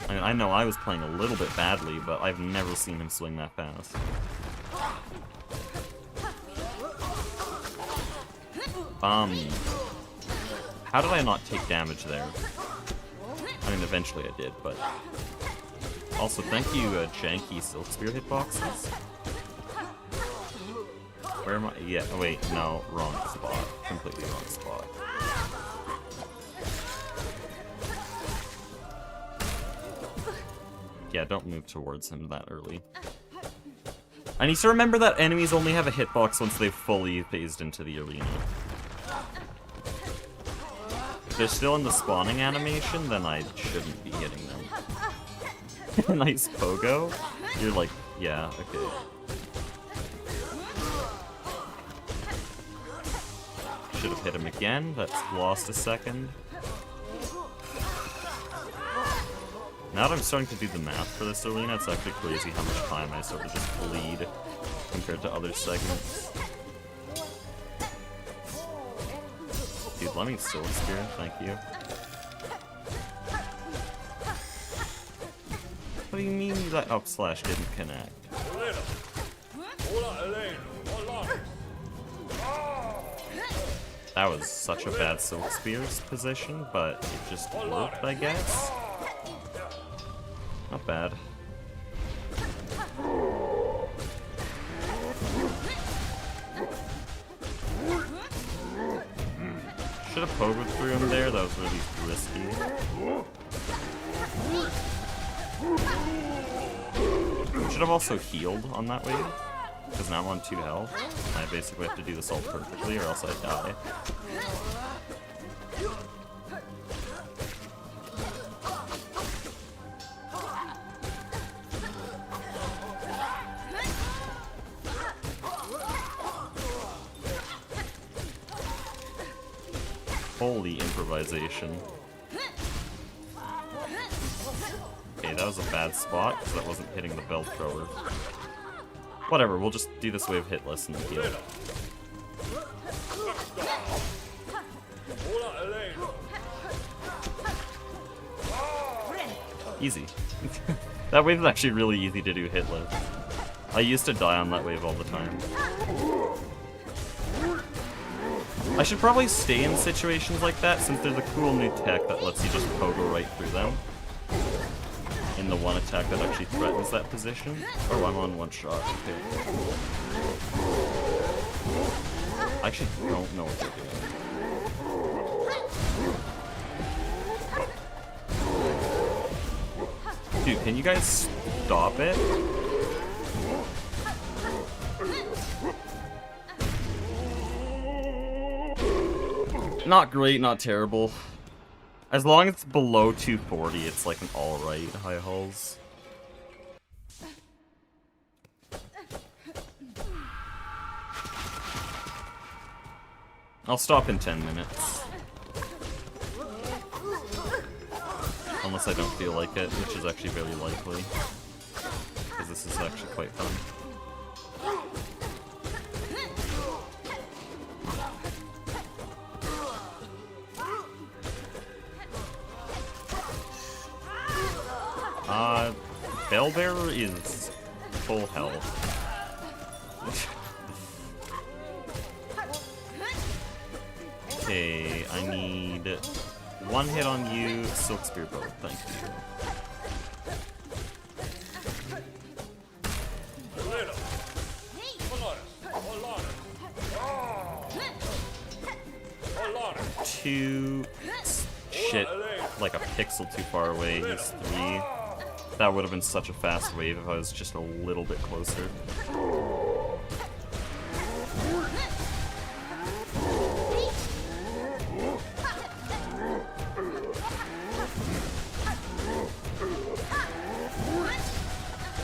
I mean, I know I was playing a little bit badly, but I've never seen him swing that fast. How did I not take damage there? I mean, eventually I did, but... Also, thank you, janky Silk Spear hitboxes. Where am I? Yeah, oh wait, no, wrong spot. Completely wrong spot. Yeah, don't move towards him that early. I need to remember that enemies only have a hitbox once they've fully phased into the arena. If they're still in the spawning animation, then I shouldn't be hitting them. Nice pogo? You're like, yeah, okay. Should have hit him again, that's lost a second. Now that I'm starting to do the math for this arena, it's actually crazy how much time I sort of just bleed compared to other segments. Dude, let me Silk Spear, thank you. What do you mean that up slash didn't connect? That was such a bad Silk Spear's position, but it just worked, I guess. Not bad. Should have pogoed through him there, that was really risky. Should have also healed on that wave, because now I'm on 2 health. I basically have to do this all perfectly or else I die. Holy improvisation. Okay, that was a bad spot, because that wasn't hitting the bell thrower. Whatever, we'll just do this wave hitless and heal. Easy. That wave is actually really easy to do hitless. I used to die on that wave all the time. I should probably stay in situations like that, since there's a cool new tech that lets you just pogo right through them. In the one attack that actually threatens that position. Oh, I'm on 1 shot. Okay. I actually don't know what they're doing. Dude, can you guys stop it? Not great, not terrible. As long as it's below 240, it's like an alright high hulls. I'll stop in 10 minutes. Unless I don't feel like it, which is actually very likely. Because this is actually quite fun. Bellbearer is full health. Okay, I need 1 hit on you, Silk Spear bow, thank you. 2... Shit, like a pixel too far away, he's 3. That would have been such a fast wave if I was just a little bit closer.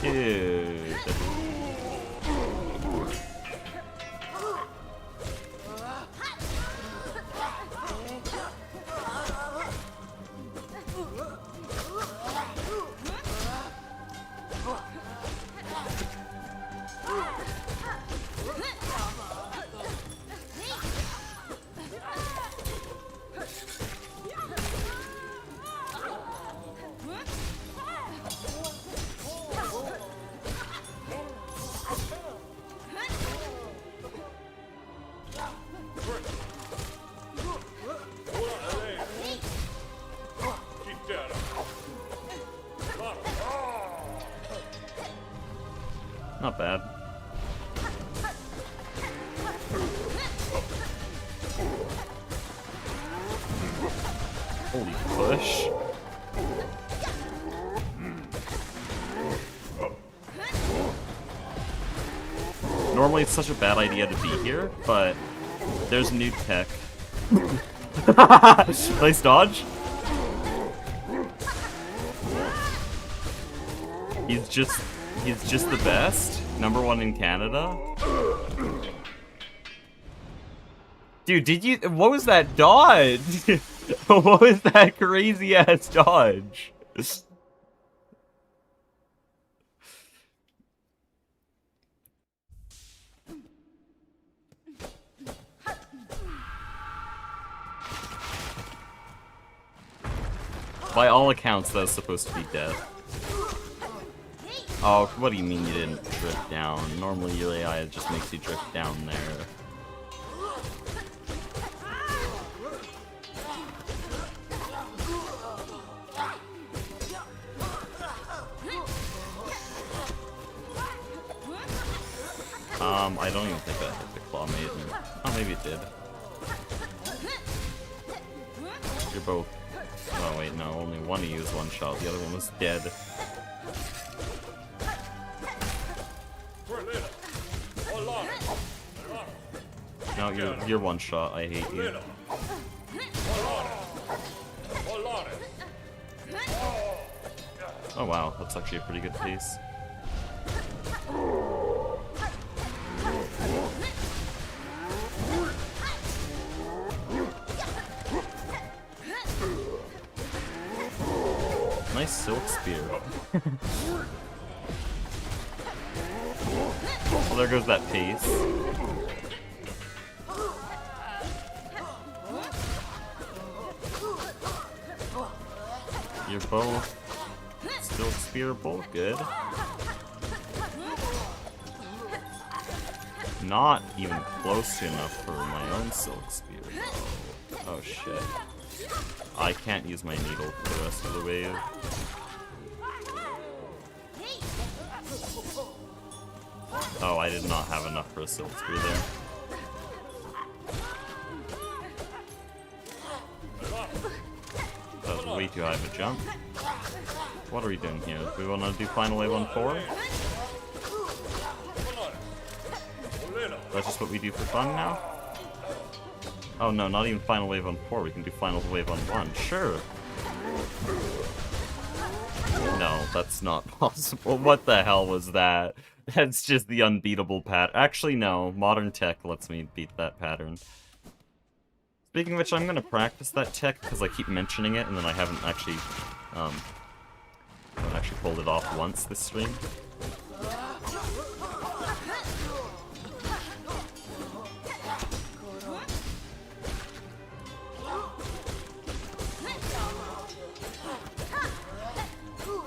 Dude. Not bad. Holy push. Normally it's such a bad idea to be here, but there's new tech. Nice dodge. He's just the best. #1 in Canada. Dude, what was that dodge? What was that crazy ass dodge? By all accounts, that's supposed to be death. Oh, what do you mean you didn't drift down? Normally your AI just makes you drift down there. I don't even think that hit the claw maiden. Oh, maybe it did. You're both... Oh wait, no, only one of you is one shot, the other one was dead. No, you're one shot, I hate you. Oh wow, that's actually a pretty good pace. Nice silk spear. Well, there goes that pace. You're both silk spear, both good. Not even close enough for my own silk spear, though. Oh shit. I can't use my needle for the rest of the wave. Oh, I did not have enough for a silk spear there. That was way too high of a jump. What are we doing here? Do we want to do final wave on 4? That's just what we do for fun now? Oh no, not even final wave on 4, we can do final wave on 1, sure! No, that's not possible. What the hell was that? That's just the unbeatable pattern. Actually, no, modern tech lets me beat that pattern. Speaking of which, I'm gonna practice that tech, because I keep mentioning it, and then I haven't actually pulled it off once this stream.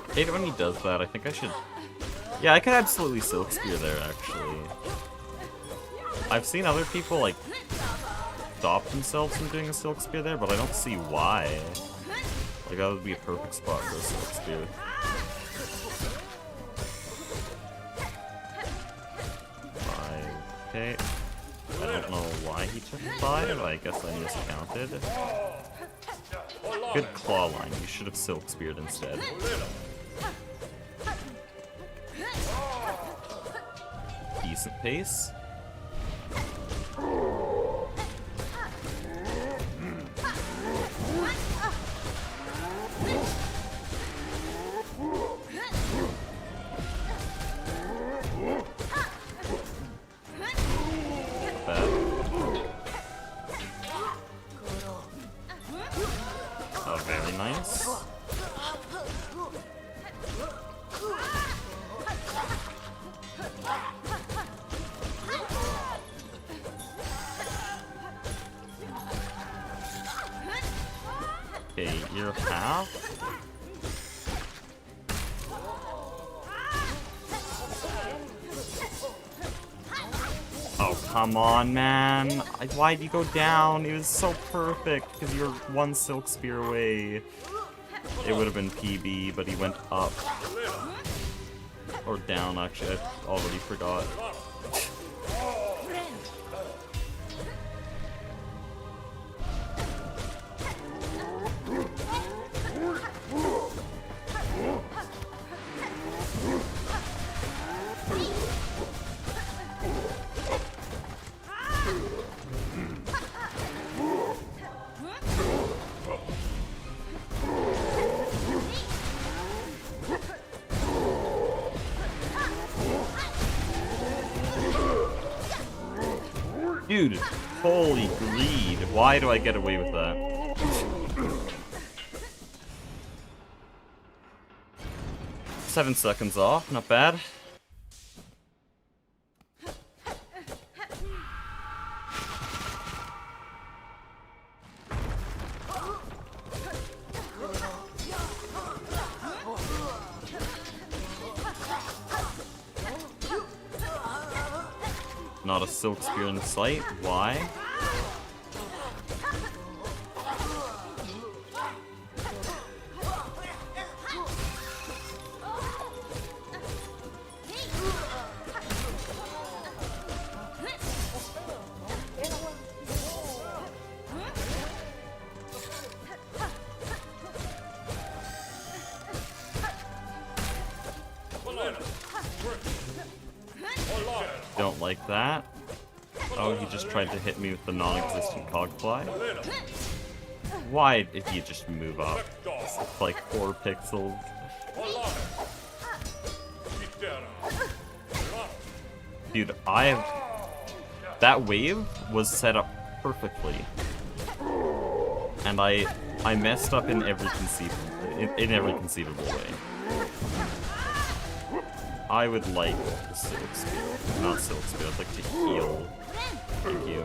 I hate it when he does that. I think I should... Yeah, I could absolutely silk spear there, actually. I've seen other people, like, stop themselves from doing a silk spear there, but I don't see why. Like, that would be a perfect spot for a silk spear. Okay. I don't know why he took 5. I guess I miscounted. Good claw line. You should have silk speared instead. Decent pace. Oh, very nice. Okay, you're half. Oh, come on, man. Why'd you go down? It was so perfect, because you're one silk spear away. It would have been PB, but he went up. Or down, actually. I already forgot. Dude, holy greed. Why do I get away with that? 7 seconds off, not bad. Not a silk spear in sight. Why? Don't like that. Oh, he just tried to hit me with the non-existent cogfly. Why did he just move up? It's like 4 pixels. Dude, that wave was set up perfectly. And I messed up in every conceivable way. I would like the silk spear. Not silk spear, I'd like to heal. Thank you.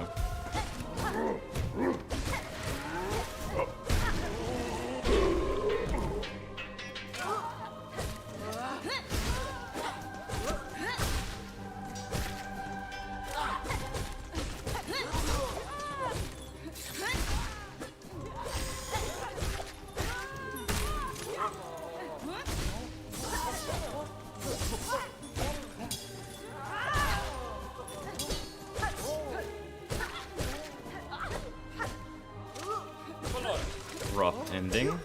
Rough ending.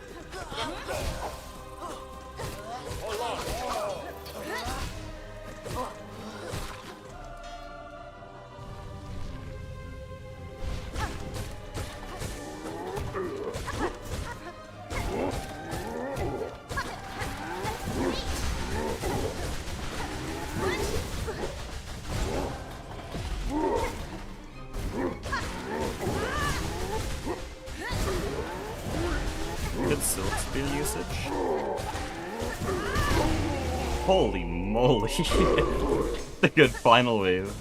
Good silk spear usage. Holy moly. The good final wave.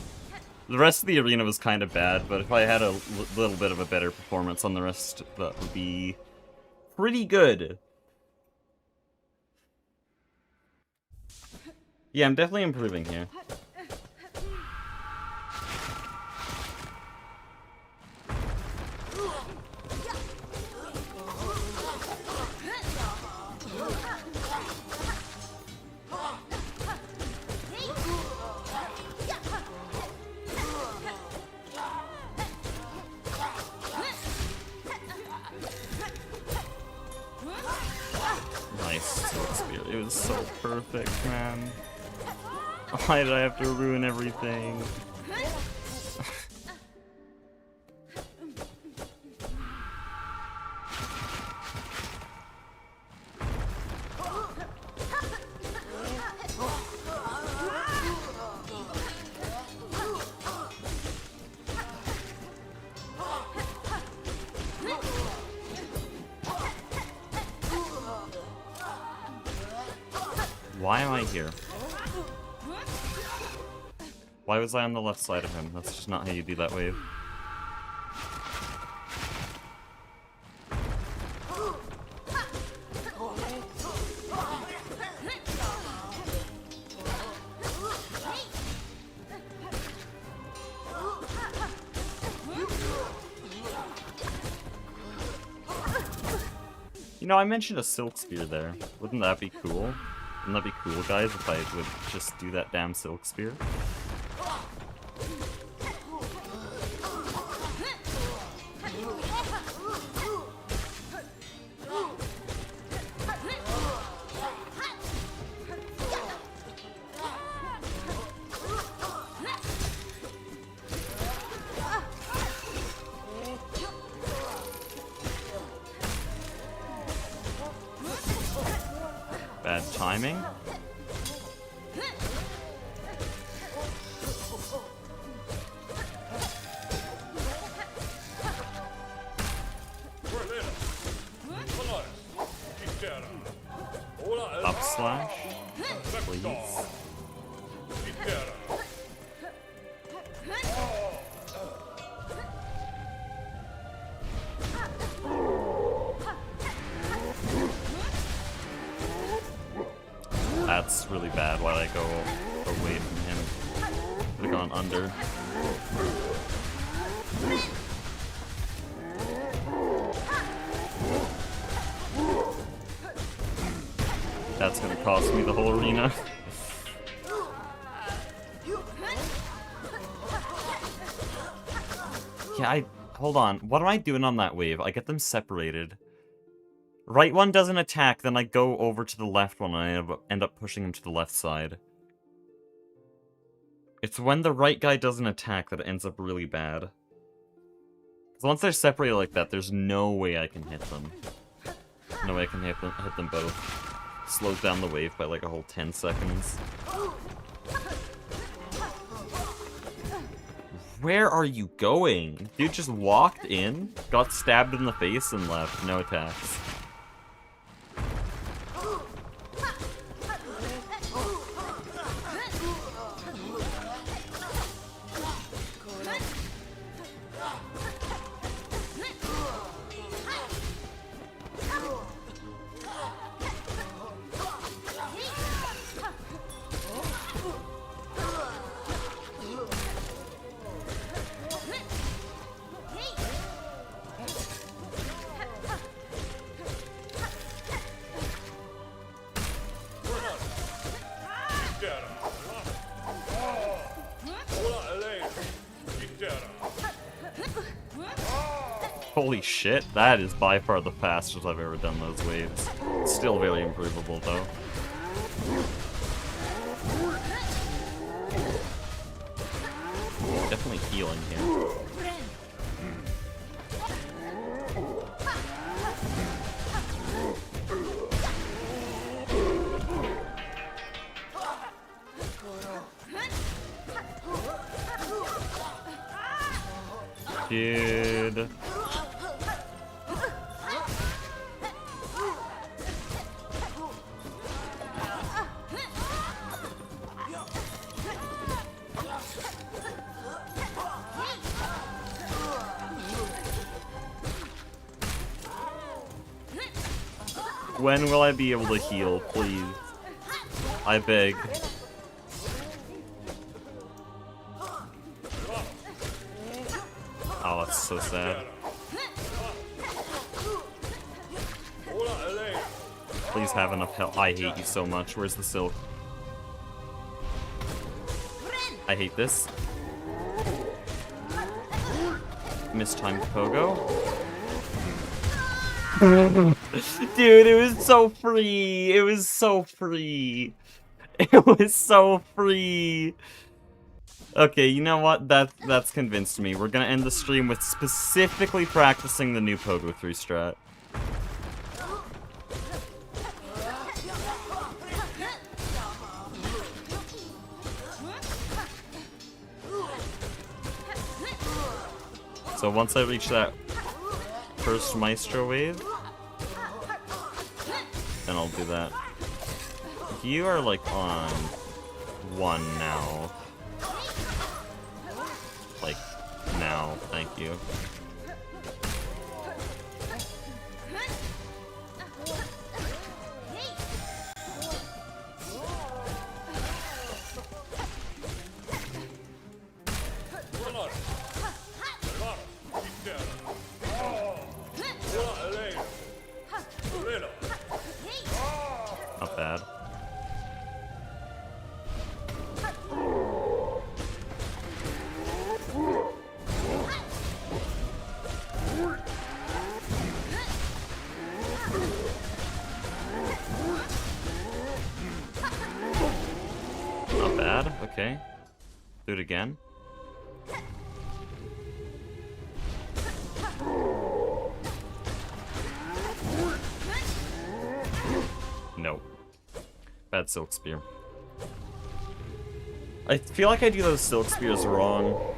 The rest of the arena was kind of bad, but if I had a little bit of a better performance on the rest, that would be pretty good. Yeah, I'm definitely improving here. Nice silk spear. It was so perfect, man. Why did I have to ruin everything? Why am I here? Why was I on the left side of him? That's just not how you do that wave. You know, I mentioned a silk spear there. Wouldn't that be cool? Wouldn't that be cool, guys, if I would just do that damn silk spear? Bad timing. Up slash, please. That's really bad. Why'd I go away from him? Would've gone under. That's gonna cost me the whole arena. Yeah, hold on. What am I doing on that wave? I get them separated. Right one doesn't attack, then I go over to the left one and I end up pushing him to the left side. It's when the right guy doesn't attack that it ends up really bad. Because once they're separated like that, there's no way I can hit them. No way I can hit them both. Slows down the wave by like a whole 10 seconds. Where are you going? Dude just walked in, got stabbed in the face, and left. No attacks. Holy shit, that is by far the fastest I've ever done those waves. Still very improvable though. Definitely healing here. Dude. When will I be able to heal, please? I beg. Oh, that's so sad. Please have enough health. I hate you so much. Where's the silk? I hate this. Mistimed pogo. Dude, it was so free. It was so free. It was so free. Okay, you know what? That's convinced me. We're gonna end the stream with specifically practicing the new pogo 3 strat. So once I reach that first Maestro wave, then I'll do that. You are like on 1 now. Like, now, thank you. Not bad. Do it again. No. Bad Silk Spear. I feel like I do those Silk Spears wrong.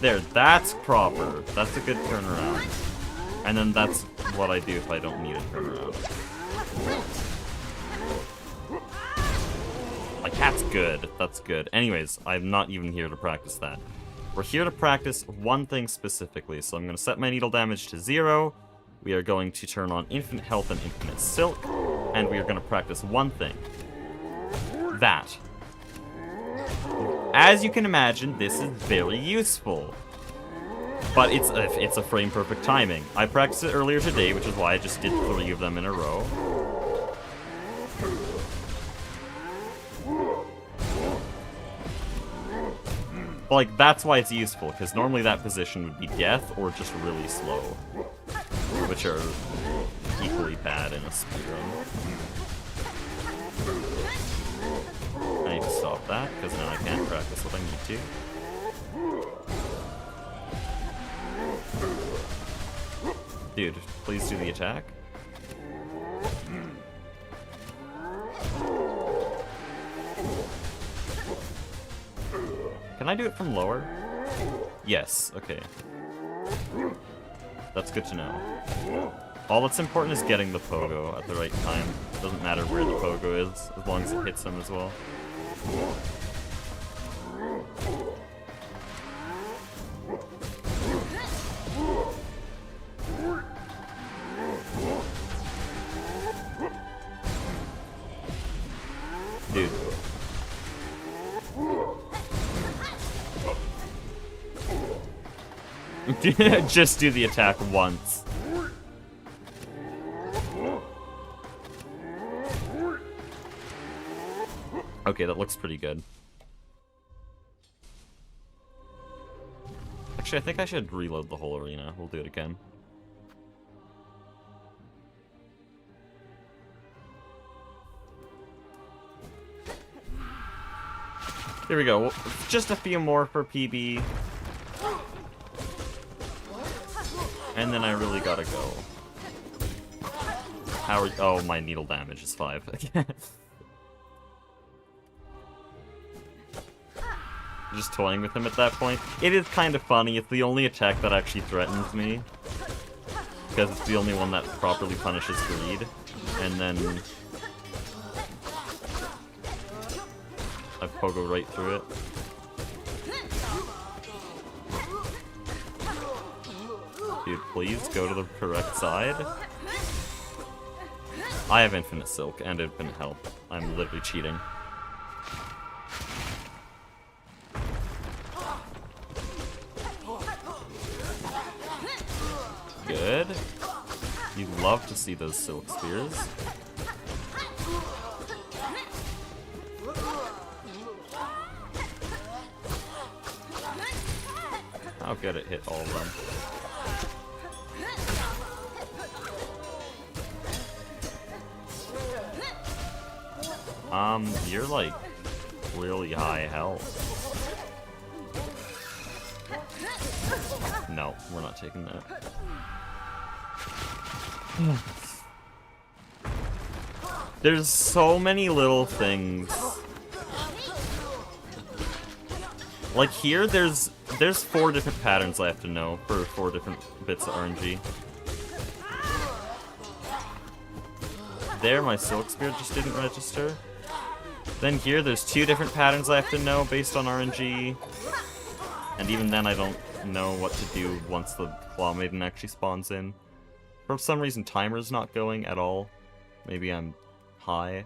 There, that's proper. That's a good turnaround. And then that's what I do if I don't need a turnaround. Like, that's good. That's good. Anyways, I'm not even here to practice that. We're here to practice one thing specifically. So I'm going to set my needle damage to 0. We are going to turn on infinite health and infinite silk. And we are going to practice one thing. That. As you can imagine, this is very useful. But it's a frame-perfect timing. I practiced it earlier today, which is why I just did 3 of them in a row. But, like, that's why it's useful, because normally that position would be death or just really slow. Which are equally bad in a speedrun. I need to stop that, because now I can't practice what I need to. Dude, please do the attack. Can I do it from lower? Yes, okay. That's good to know. All that's important is getting the pogo at the right time. Doesn't matter where the pogo is, as long as it hits them as well. Dude. Just do the attack once. Okay, that looks pretty good. Actually, I think I should reload the whole arena. We'll do it again. Here we go. Just a few more for PB. And then I really gotta go. How are you? Oh, my needle damage is 5. Just toying with him at that point. It is kind of funny. It's the only attack that actually threatens me. Because it's the only one that properly punishes greed. And then I pogo right through it. Dude, please go to the correct side. I have infinite silk and infinite health. I'm literally cheating. Good. You love to see those silk spears. How good it hit all of them. You're like really high health. No, we're not taking that. There's so many little things. Like here, there's 4 different patterns I have to know for 4 different bits of RNG. There, my Silk Spear just didn't register. Then here, there's 2 different patterns I have to know based on RNG. And even then, I don't know what to do once the Claw Maiden actually spawns in. For some reason, timer's not going at all. Maybe I'm high.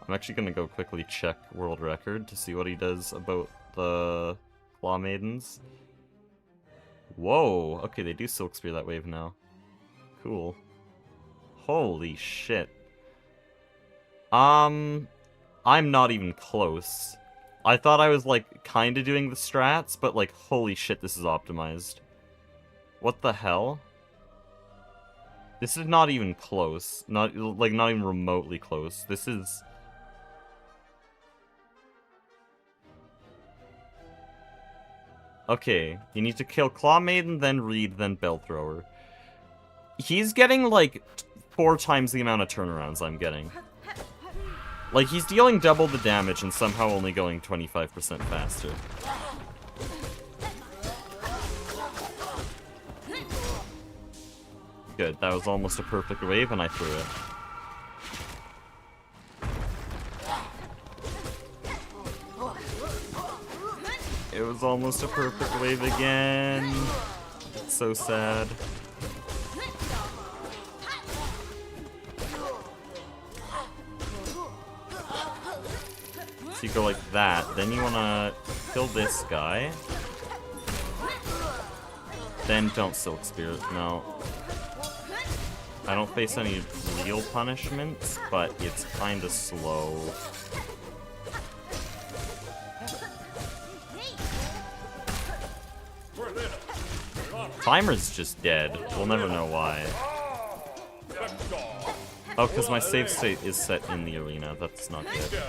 I'm actually gonna go quickly check world record to see what he does about the Claw Maidens. Whoa! Okay, they do Silk Spear that wave now. Cool. Holy shit. I'm not even close. I thought I was, like, kinda doing the strats, but, like, holy shit, this is optimized. What the hell? This is not even close. Not even remotely close. This is Okay, you need to kill Claw Maiden, then Reed, then Bell Thrower. He's getting, like, 4 times the amount of turnarounds I'm getting. Like, he's dealing double the damage and somehow only going 25% faster. Good, that was almost a perfect wave and I threw it. It was almost a perfect wave again. It's so sad. So you go like that, then you wanna kill this guy. Then don't Silk Spirit, no. I don't face any real punishments, but it's kinda slow. Timer's just dead. We'll never know why. Oh, because my save state is set in the arena. That's not good.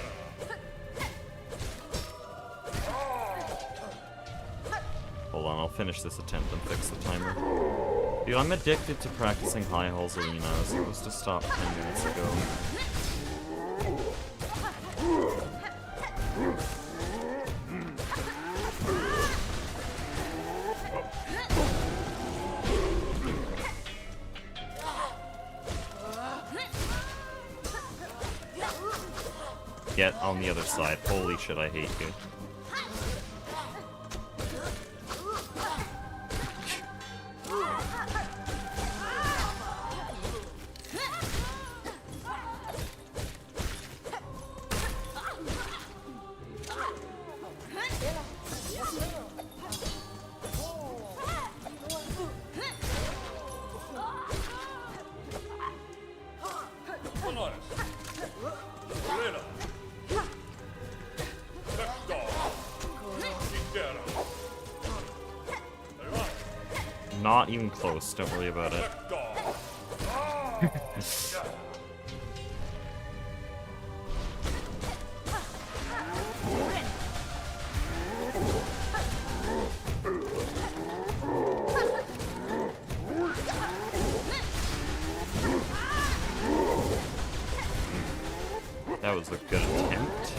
Hold on, I'll finish this attempt and fix the timer. Dude, I'm addicted to practicing High Halls Arena. I was supposed to stop 10 minutes ago. Get on the other side. Holy shit, I hate you. Not even close, don't worry about it. That was a good attempt.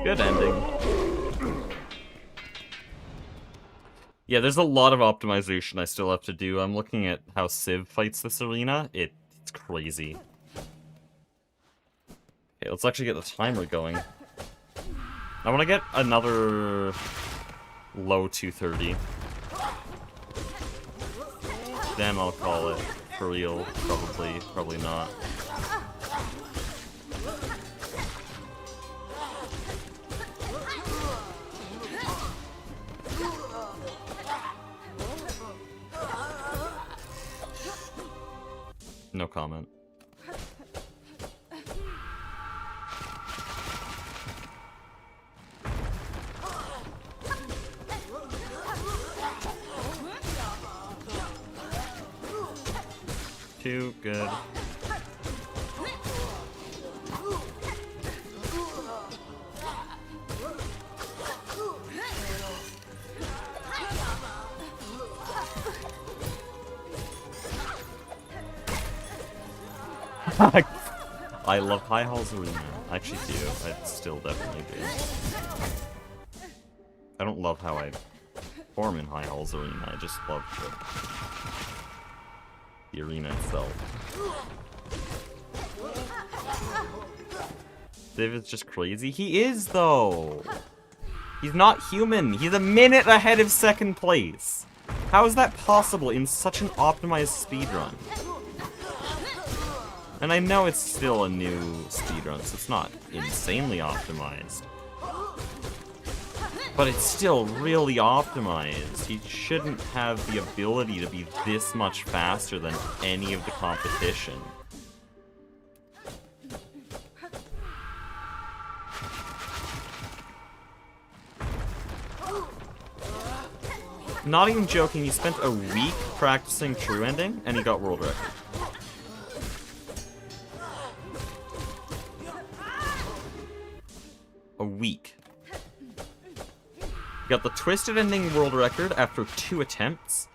Good ending. Yeah, there's a lot of optimization I still have to do. I'm looking at how Civ fights this arena. It's crazy. Okay, let's actually get the timer going. I want to get another low 230. Then I'll call it for real. Probably not. No comment. Too good. I love High Halls Arena. I actually do. I still definitely do. I don't love how I perform in High Halls Arena. I just love the arena itself. David's just crazy. He is, though. He's not human. He's a minute ahead of second place. How is that possible in such an optimized speedrun? And I know it's still a new speedrun, so it's not insanely optimized. But it's still really optimized. He shouldn't have the ability to be this much faster than any of the competition. not even joking, he spent a week practicing true ending, and he got world record. A week. He got the twisted ending world record after 2 attempts.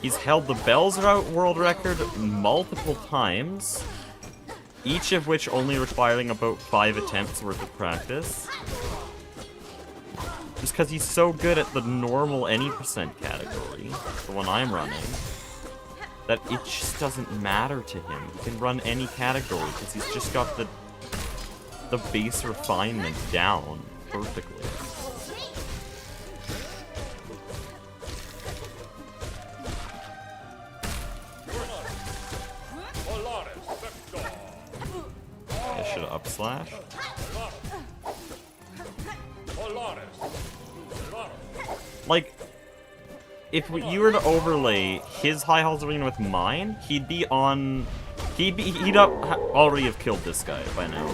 He's held the Bells Route world record multiple times, each of which only requiring about 5 attempts worth of practice. Just because he's so good at the normal any percent category, the one I'm running, that it just doesn't matter to him. He can run any category because he's just got the base refinement down perfectly. I should have upslashed. Like, if you were to overlay his High Halls Arena with mine, he'd already have killed this guy by now.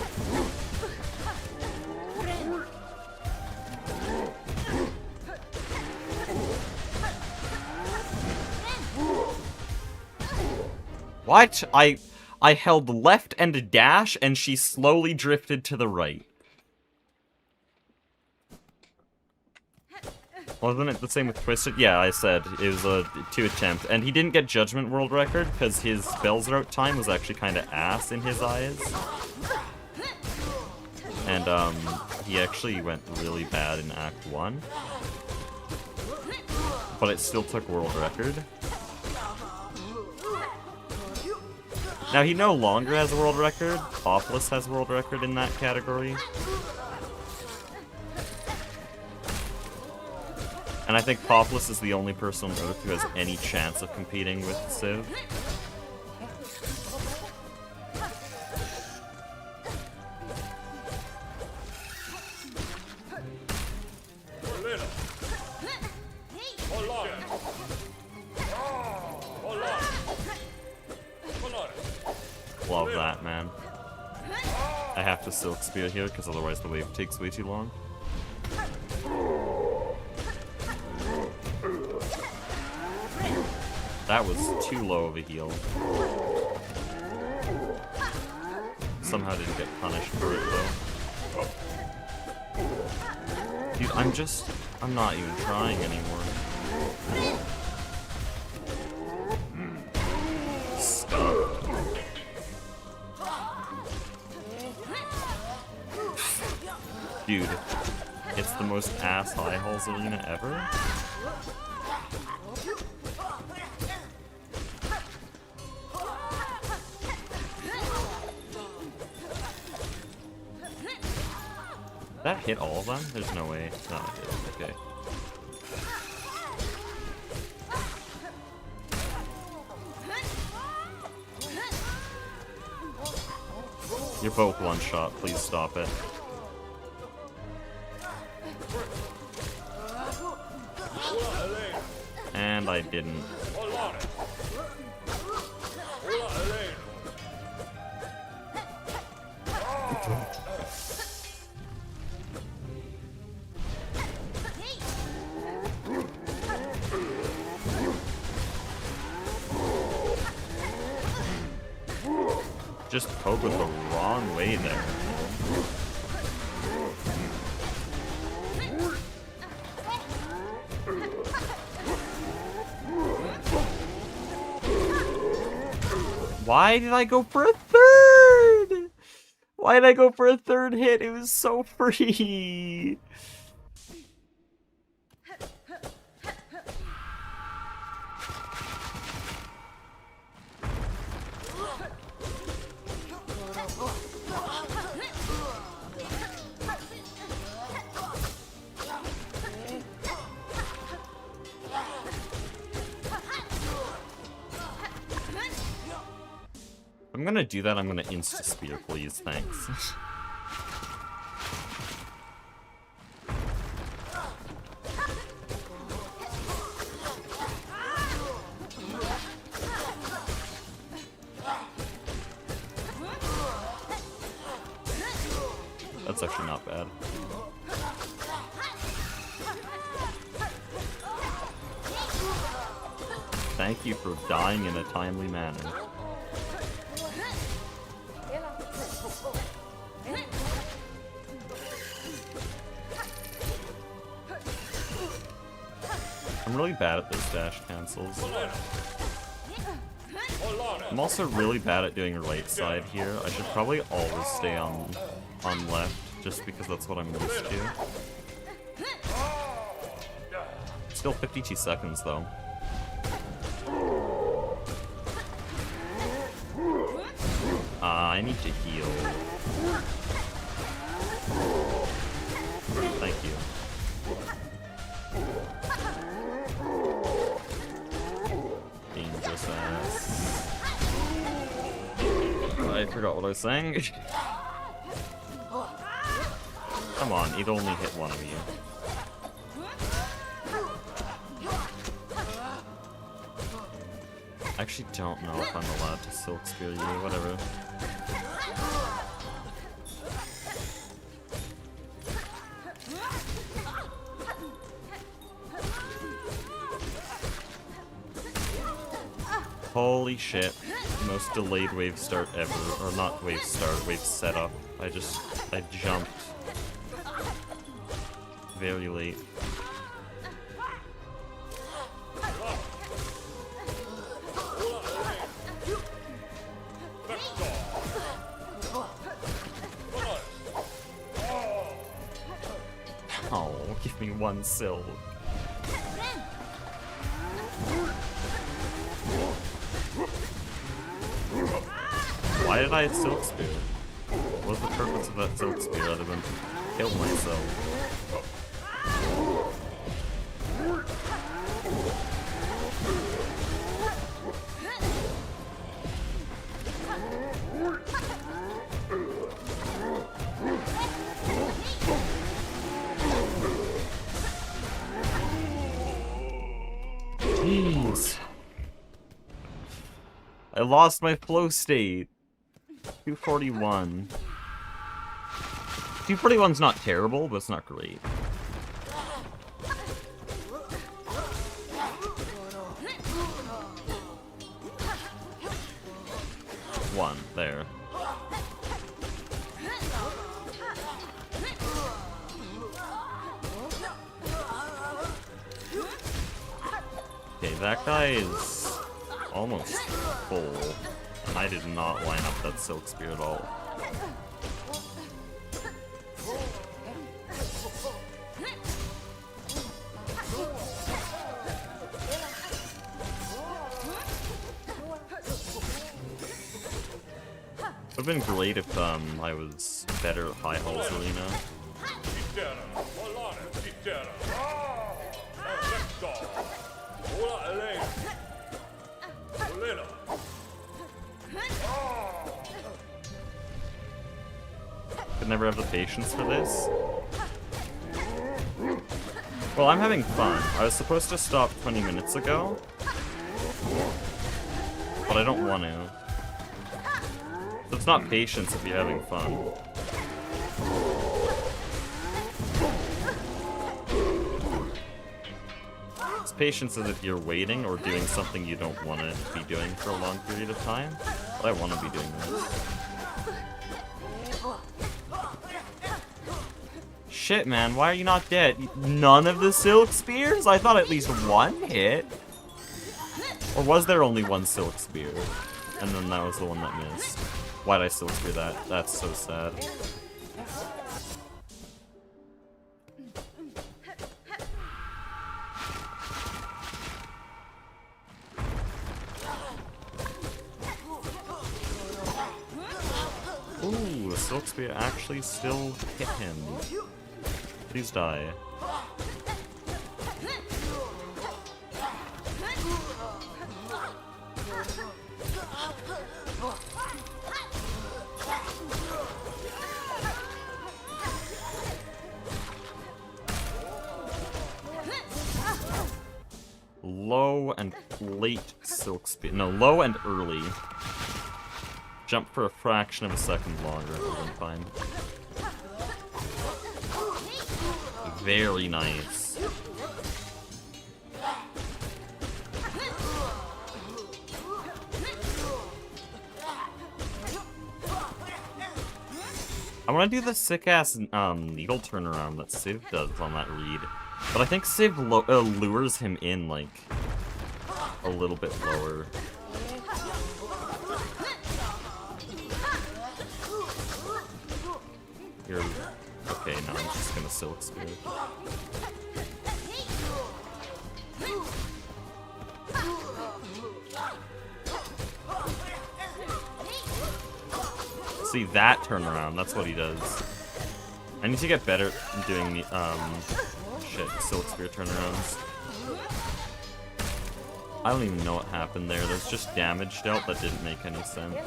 What? I held left and a dash, and she slowly drifted to the right. Wasn't it the same with Twisted? Yeah, I said it was a 2 attempt. And he didn't get Judgment World Record because his Bells Route time was actually kind of ass in his eyes. And he actually went really bad in Act 1. But it still took World Record. Now he no longer has a World Record. Topless has World Record in that category. And I think Topless is the only person on Earth who has any chance of competing with Civ. Love that, man. I have to Silk Spear here because otherwise the wave takes way too long. That was too low of a heal. Somehow didn't get punished for it, though. Dude, I'm not even trying anymore. Stop. Dude, it's the most ass High Halls Arena ever. That hit all of them? There's no way. No, it didn't. Okay. You're both one shot. Please stop it. And I didn't. Just poke with the wrong way there. Why did I go for a third? Why did I go for a third hit? It was so free. I'm gonna do that, I'm gonna insta-spear, please, thanks. That's actually not bad. thank you for dying in a timely manner. I'm really bad at those dash cancels. I'm also really bad at doing right side here. I should probably always stay on left, just because that's what I'm used to. Still 52 seconds though. I need to heal. Thank you. Dangerous ass. I forgot what I was saying. Come on, it only hit one of you. I actually don't know if I'm allowed to silk spear you, whatever. Holy shit. Most delayed wave start ever. Or not wave start, wave setup. I jumped very late. Oh, give me one silk. Why did I silk spear? What was the purpose of that silk spear other than to kill myself? Jeez. I lost my flow state. 241. 241's not terrible, but it's not great. One, there. Okay, that guy is almost full. And I did not line up that silk spear at all. It would have been great if I was better at High Halls Arena. Could never have the patience for this. Well, I'm having fun. I was supposed to stop 20 minutes ago, but I don't want to. So it's not patience if you're having fun. It's patience as if you're waiting or doing something you don't want to be doing for a long period of time. But I want to be doing this. Shit, man, why are you not dead? None of the silk spears? I thought at least one hit. Or was there only one silk spear? And then that was the one that missed. Why'd I silk spear that? That's so sad. Ooh, the silk spear actually still hit him. Please die. Low and late silk spear. No, low and early. Jump for a fraction of a second longer, would have been fine. Very nice. want to do the sick-ass needle turnaround that Civ does on that reed. But I think Civ lures him in, like, a little bit lower. You're... Okay, now I'm just gonna Silk Spear. See, that turnaround, that's what he does. I need to get better at doing the, Silk Spear turnarounds. I don't even know what happened there. There's just damage dealt that didn't make any sense.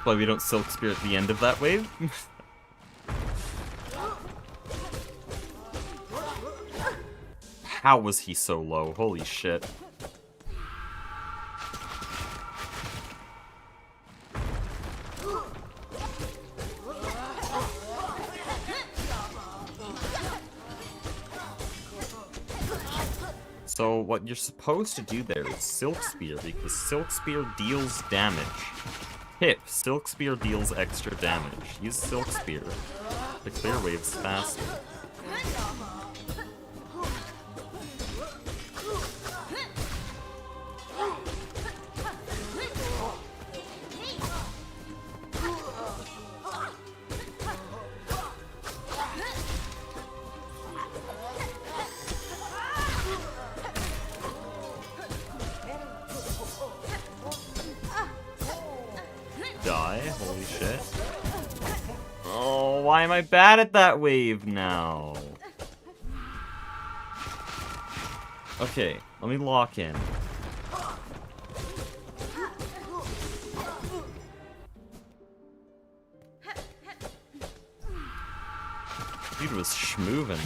Why we don't Silk Spear at the end of that wave? How was he so low? Holy shit. So what you're supposed to do there is Silk Spear, because Silk Spear deals damage. Tip, Silk Spear deals extra damage. Use Silk Spear to clear waves faster. Die, holy shit. Oh, why am I bad at that wave now? Okay, let me lock in. Dude was schmoovin'.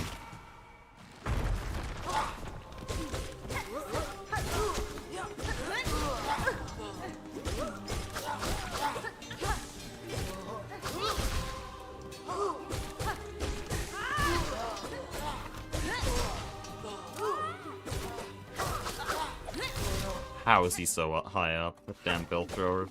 How is he so high up? The damn bill thrower.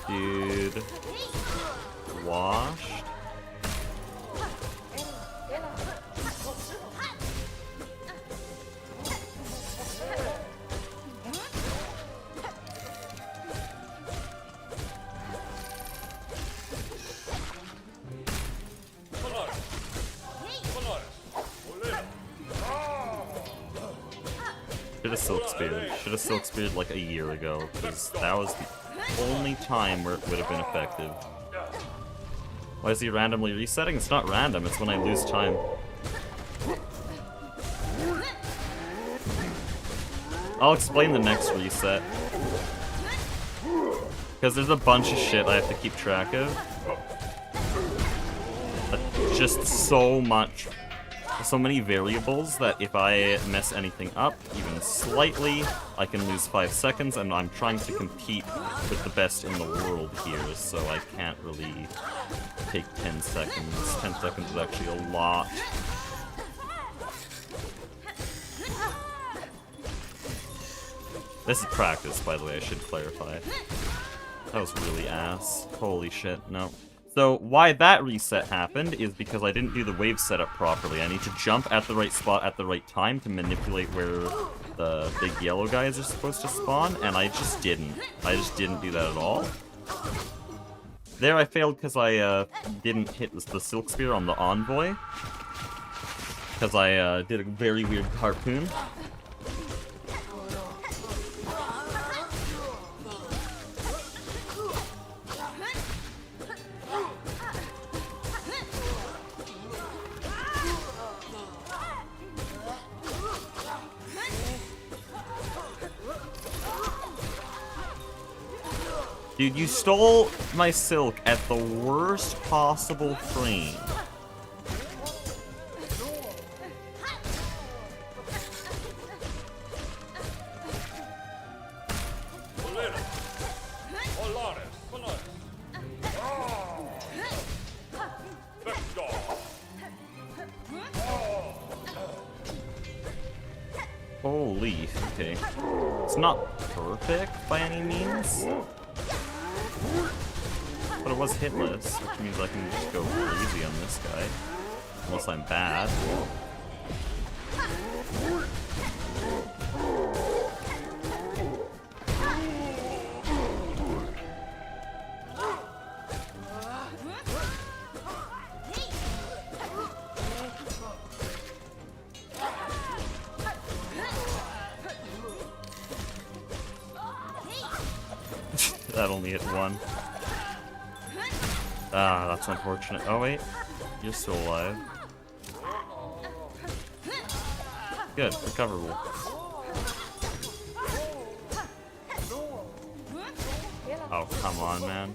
Dude. Washed. Should have Silk Speared like a year ago, because that was the only time where it would have been effective. Why is he randomly resetting? It's not random, it's when I lose time. I'll explain the next reset. Because there's a bunch of shit I have to keep track of. Just so much. So many variables that if I mess anything up, even slightly, I can lose 5 seconds, and I'm trying to compete with the best in the world here, so I can't really take 10 seconds. 10 seconds is actually a lot. This is practice, by the way, I should clarify. That was really ass. Holy shit, no. So why that reset happened is because I didn't do the wave setup properly. I need to jump at the right spot at the right time to manipulate where the big yellow guys are supposed to spawn, and I just didn't. I just didn't do that at all. There I failed because I didn't hit the Silk Spear on the Envoy. Because I did a very weird harpoon. Dude, you stole my silk at the worst possible frame. Holy, okay. It's not perfect by any means, but it was hitless, which means I can just go crazy on this guy. Unless I'm bad. That only hit one. Ah, that's unfortunate. Oh wait, you're still alive. Good, recoverable. Oh, come on, man.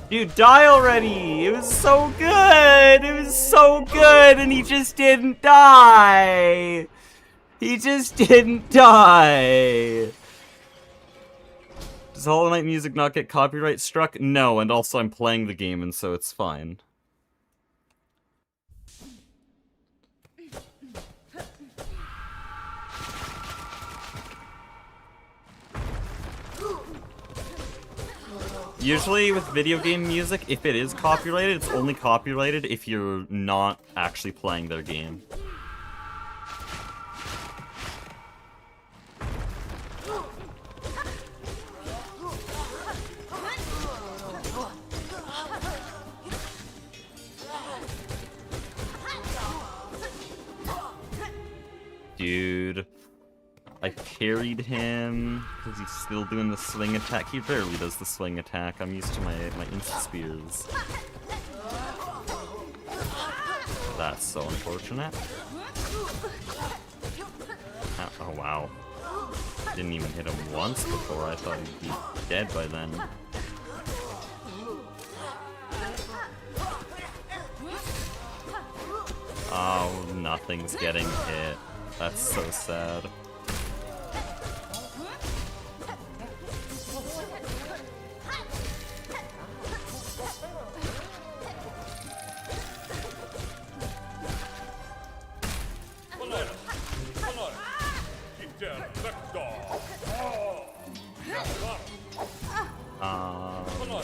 Dude, die already! It was so good! It was so good, and he just didn't die! He just didn't die! Does Hollow Knight music not get copyright struck? No, and also I'm playing the game, and so it's fine. Usually with video game music, if it is copyrighted, it's only copyrighted if you're not actually playing their game. Dude. I parried him because he's still doing the swing attack. He rarely does the swing attack. I'm used to my insta spears. That's so unfortunate. Oh wow. Didn't even hit him once before. I thought he'd be dead by then. Oh, nothing's getting hit. That's so sad.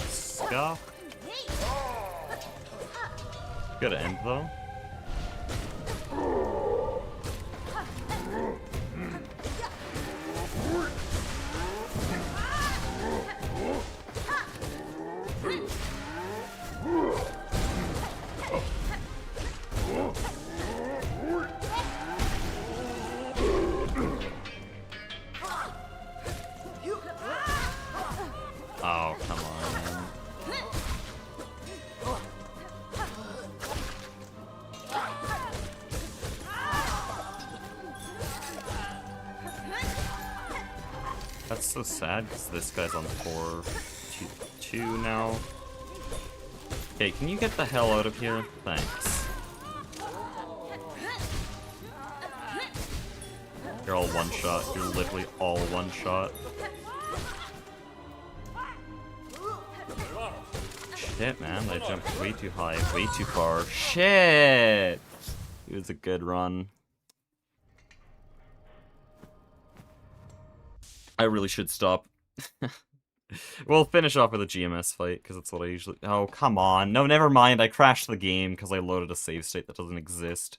Scuff. Good end though. Oh, come on, man. That's so sad because this guy's on 4-2 now. Okay, can you get the hell out of here? Thanks. You're all one shot. You're literally all one shot. Shit, man. I jumped way too high, way too far. Shit! It was a good run. I really should stop. We'll finish off with a GMS fight, because that's what I usually... Oh, come on. No, never mind. I crashed the game because I loaded a save state that doesn't exist.